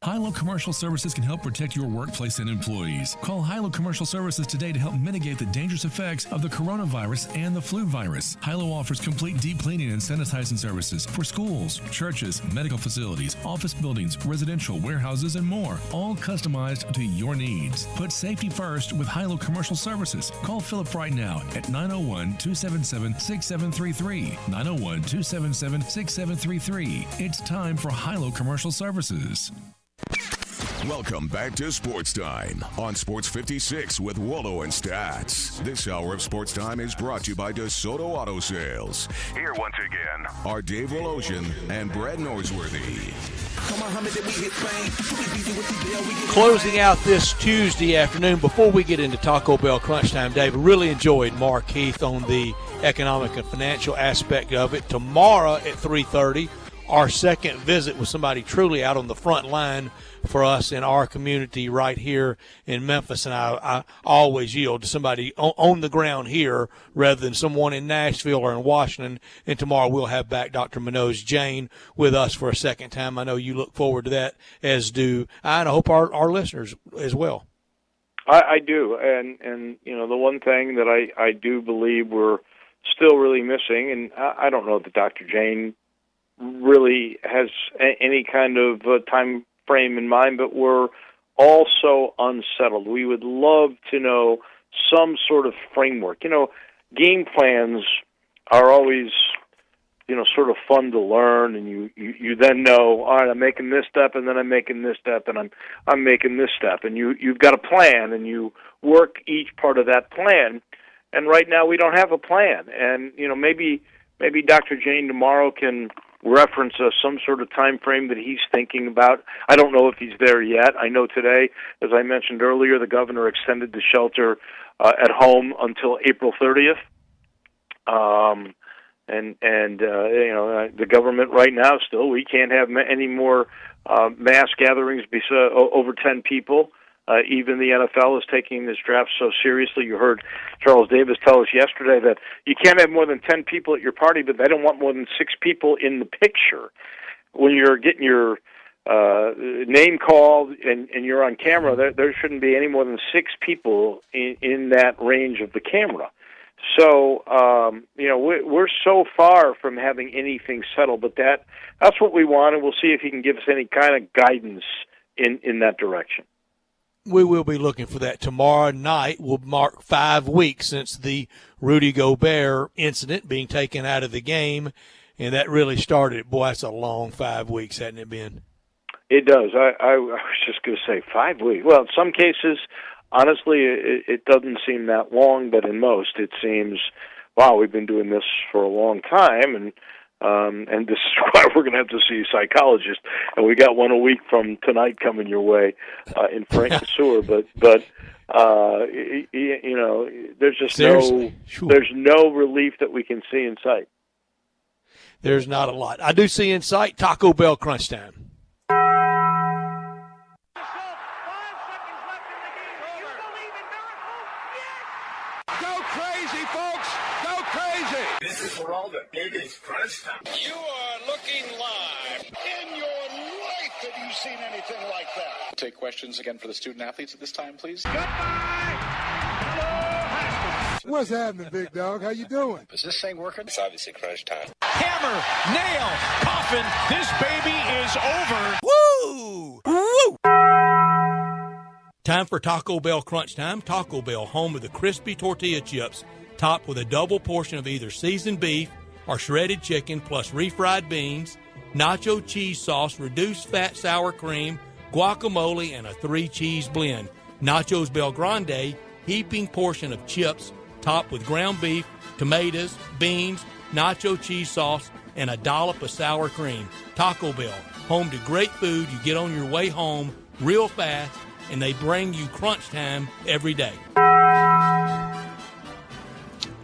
Hilo Commercial Services can help protect your workplace and employees. Call Hilo Commercial Services today to help mitigate the dangerous effects of the coronavirus and the flu virus. Hilo offers complete deep cleaning and sanitizing services for schools, churches, medical facilities, office buildings, residential, warehouses, and more, all customized to your needs. Put safety first with Hilo Commercial Services. Call Philip right now at 901-277-6733. 901-277-6733. It's time for Hilo Commercial Services. Welcome back to Sports Time on Sports 56 with Wolo and Stats. This hour of Sports Time is brought to you by DeSoto Auto Sales. Here once again are Dave Wolosian and Brad Norsworthy. Closing out this Tuesday afternoon, before we get into Taco Bell Crunch Time, Dave, I really enjoyed Mark Heath on the economic and financial aspect of it. Tomorrow at 3:30, our second visit with somebody truly out on the front line for us in our community right here in Memphis. And I always yield to somebody on the ground here rather than someone in Nashville or in Washington. And tomorrow we'll have back Dr. Manoj Jain with us for a second time. I know you look forward to that, as do I, and I hope our listeners as well. I do. And you know, the one thing that I do believe we're still really missing, and I don't know that Dr. Jain really has any kind of time frame in mind, but we're all so unsettled. We would love to know some sort of framework. You know, game plans are always, you know, sort of fun to learn, and you then know, all right, I'm making this step, and then I'm making this step, and I'm making this step, and you've got a plan, and you work each part of that plan. And right now we don't have a plan, and you know, maybe Dr. Jain tomorrow can reference some sort of time frame that he's thinking about. I don't know if he's there yet. I know today, as I mentioned earlier, the governor extended the shelter at home until April 30th. You know, the government right now still, we can't have any more mass gatherings over 10 people. Even the NFL is taking this draft so seriously. You heard Charles Davis tell us yesterday that you can't have more than 10 people at your party, but they don't want more than 6 people in the picture. When you're getting your name called and you're on camera, there shouldn't be any more than 6 people in that range of the camera. So, we're so far from having anything settled, but that's what we want, and we'll see if he can give us any kind of guidance in that direction. We will be looking for that. Tomorrow night will mark 5 weeks since the Rudy Gobert incident being taken out of the game, and that really started. Boy, that's a long 5 weeks, hasn't it been? It does. I was just going to say 5 weeks. Well, in some cases, honestly, it doesn't seem that long, but in most, it seems, wow, we've been doing this for a long time, and this is why we're going to have to see a psychologist. And we got one a week from tonight coming your way in Frank Kasur. But there's just there's no relief that we can see in sight. There's not a lot. I do see in sight Taco Bell crunch time. This is for all the biggest crunch time. You are looking live. In your life have you seen anything like that? Take questions again for the student athletes at this time, please. What's happening, big dog? How you doing? Is this thing working? It's obviously crunch time. Hammer, nail, coffin. This baby is over. Woo! Woo! Time for Taco Bell crunch time. Taco Bell, home of the crispy tortilla chips, topped with a double portion of either seasoned beef or shredded chicken, plus refried beans, nacho cheese sauce, reduced fat sour cream, guacamole, and a 3-cheese blend. Nachos Bel Grande, heaping portion of chips, topped with ground beef, tomatoes, beans, nacho cheese sauce, and a dollop of sour cream. Taco Bell, home to great food you get on your way home real fast, and they bring you crunch time every day.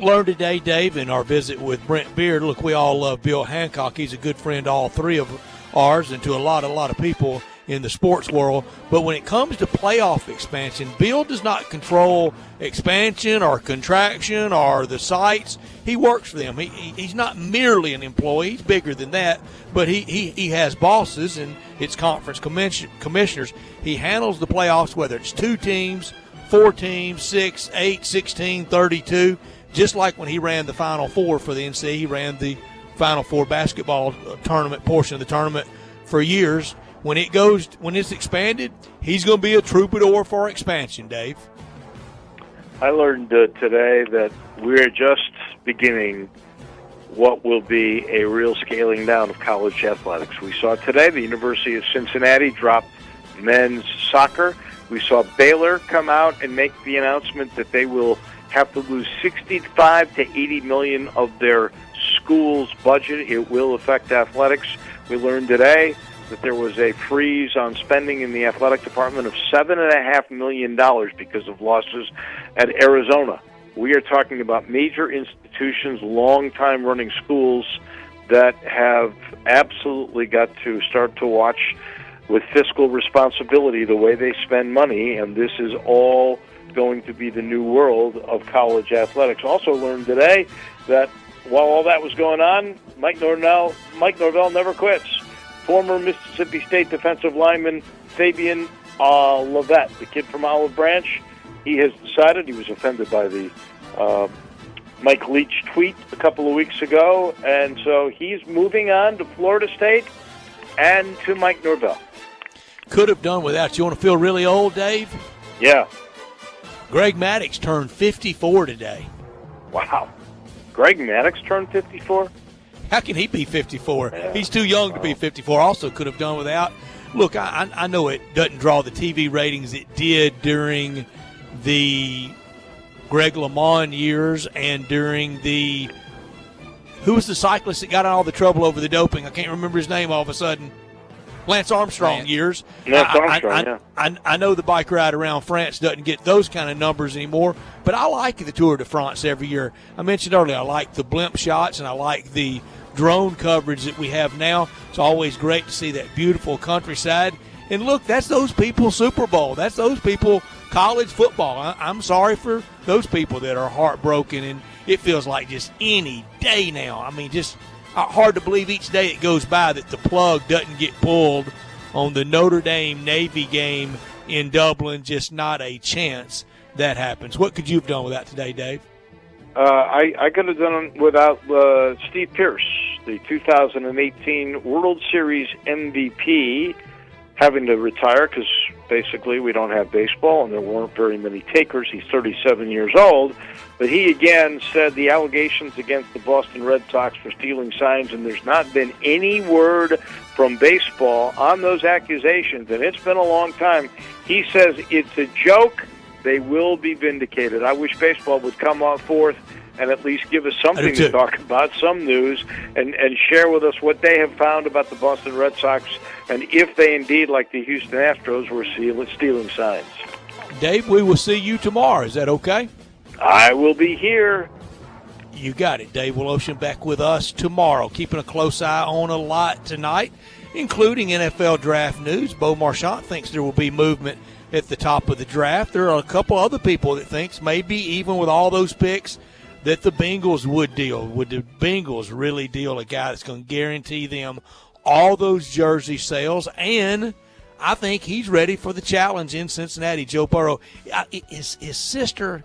Learn today, Dave, in our visit with Brent Beard. Look, we all love Bill Hancock. He's a good friend to all three of ours and to a lot of people in the sports world. But when it comes to playoff expansion, Bill does not control expansion or contraction or the sites. He works for them. He's not merely an employee. He's bigger than that. But he has bosses, and it's conference commissioners. He handles the playoffs, whether it's 2 teams, 4 teams, 6, 8, 16, 32. Just like when he ran the Final Four for the NCAA, he ran the Final Four basketball tournament portion of the tournament for years. When it's expanded, he's going to be a troubadour for expansion, Dave. I learned today that we're just beginning what will be a real scaling down of college athletics. We saw today the University of Cincinnati drop men's soccer. We saw Baylor come out and make the announcement that they will have to lose $65 to $80 million of their school's budget. It will affect athletics. We learned today that there was a freeze on spending in the athletic department of $7.5 million because of losses at Arizona. We are talking about major institutions, long-time running schools that have absolutely got to start to watch with fiscal responsibility the way they spend money, and this is all going to be the new world of college athletics. Also learned today that while all that was going on, Mike Norvell never quits. Former Mississippi State defensive lineman Fabian Lovett, the kid from Olive Branch, he has decided, he was offended by the Mike Leach tweet a couple of weeks ago, and so he's moving on to Florida State and to Mike Norvell. Could have done without you. Want to feel really old, Dave? Yeah. Greg Maddux turned 54 today. Wow. Greg Maddux turned 54? How can he be 54? Yeah. He's too young to be 54. Also could have done without. Look, I know it doesn't draw the TV ratings it did during the Greg LeMond years and during the – who was the cyclist that got in all the trouble over the doping? I can't remember his name all of a sudden. Lance Armstrong years. Lance Armstrong, yeah. I know the bike ride around France doesn't get those kind of numbers anymore, but I like the Tour de France every year. I mentioned earlier I like the blimp shots and I like the drone coverage that we have now. It's always great to see that beautiful countryside. And look, that's those people Super Bowl. That's those people college football. I'm sorry for those people that are heartbroken, and it feels like just any day now. I mean, just hard to believe each day it goes by that the plug doesn't get pulled on the Notre Dame Navy game in Dublin. Just not a chance that happens. What could you have done with that today, Dave? I could have done it without Steve Pierce, the 2018 World Series MVP, having to retire because basically we don't have baseball and there weren't very many takers. He's 37 years old. But he again said the allegations against the Boston Red Sox for stealing signs, and there's not been any word from baseball on those accusations, and it's been a long time. He says it's a joke. They will be vindicated. I wish baseball would come on forth and at least give us something to talk about, some news, and share with us what they have found about the Boston Red Sox, and if they indeed, like the Houston Astros, were stealing signs. Dave, we will see you tomorrow. Is that okay? I will be here. You got it. Dave Wolo back with us tomorrow. Keeping a close eye on a lot tonight, including NFL draft news. Bo Marchant thinks there will be movement at the top of the draft. There are a couple other people that thinks maybe even with all those picks that the Bengals would deal. Would the Bengals really deal a guy that's going to guarantee them all those jersey sales? And I think he's ready for the challenge in Cincinnati. Joe Burrow, his sister,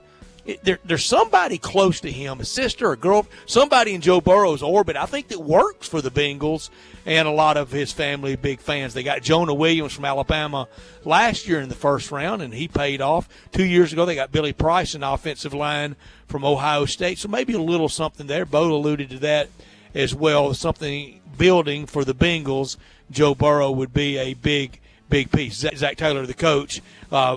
there's somebody close to him, a sister, a girl, somebody in Joe Burrow's orbit, I think, that works for the Bengals, and a lot of his family big fans. They got Jonah Williams from Alabama last year in the first round, and he paid off. 2 years ago, they got Billy Price, an offensive line from Ohio State, so maybe a little something there. Bo alluded to that as well, something building for the Bengals. Joe Burrow would be a big piece. Zach Taylor, the coach,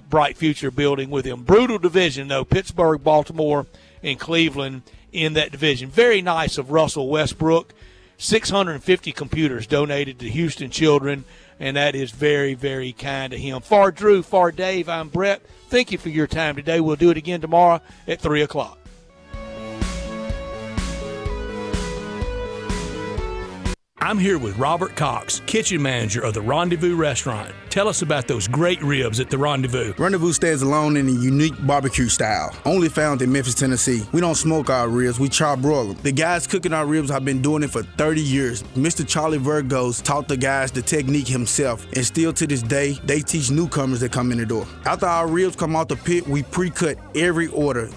bright future building with him. Brutal division, though. Pittsburgh, Baltimore, and Cleveland in that division. Very nice of Russell Westbrook. 650 computers donated to Houston children, and that is very, very kind of him. For Drew, for Dave, I'm Brett. Thank you for your time today. We'll do it again tomorrow at 3 o'clock. I'm here with Robert Cox, kitchen manager of the Rendezvous Restaurant. Tell us about those great ribs at the Rendezvous. Rendezvous stands alone in a unique barbecue style, only found in Memphis, Tennessee. We don't smoke our ribs, we char broil them. The guys cooking our ribs have been doing it for 30 years. Mr. Charlie Virgos taught the guys the technique himself, and still to this day, they teach newcomers that come in the door. After our ribs come out the pit, we pre-cut every order.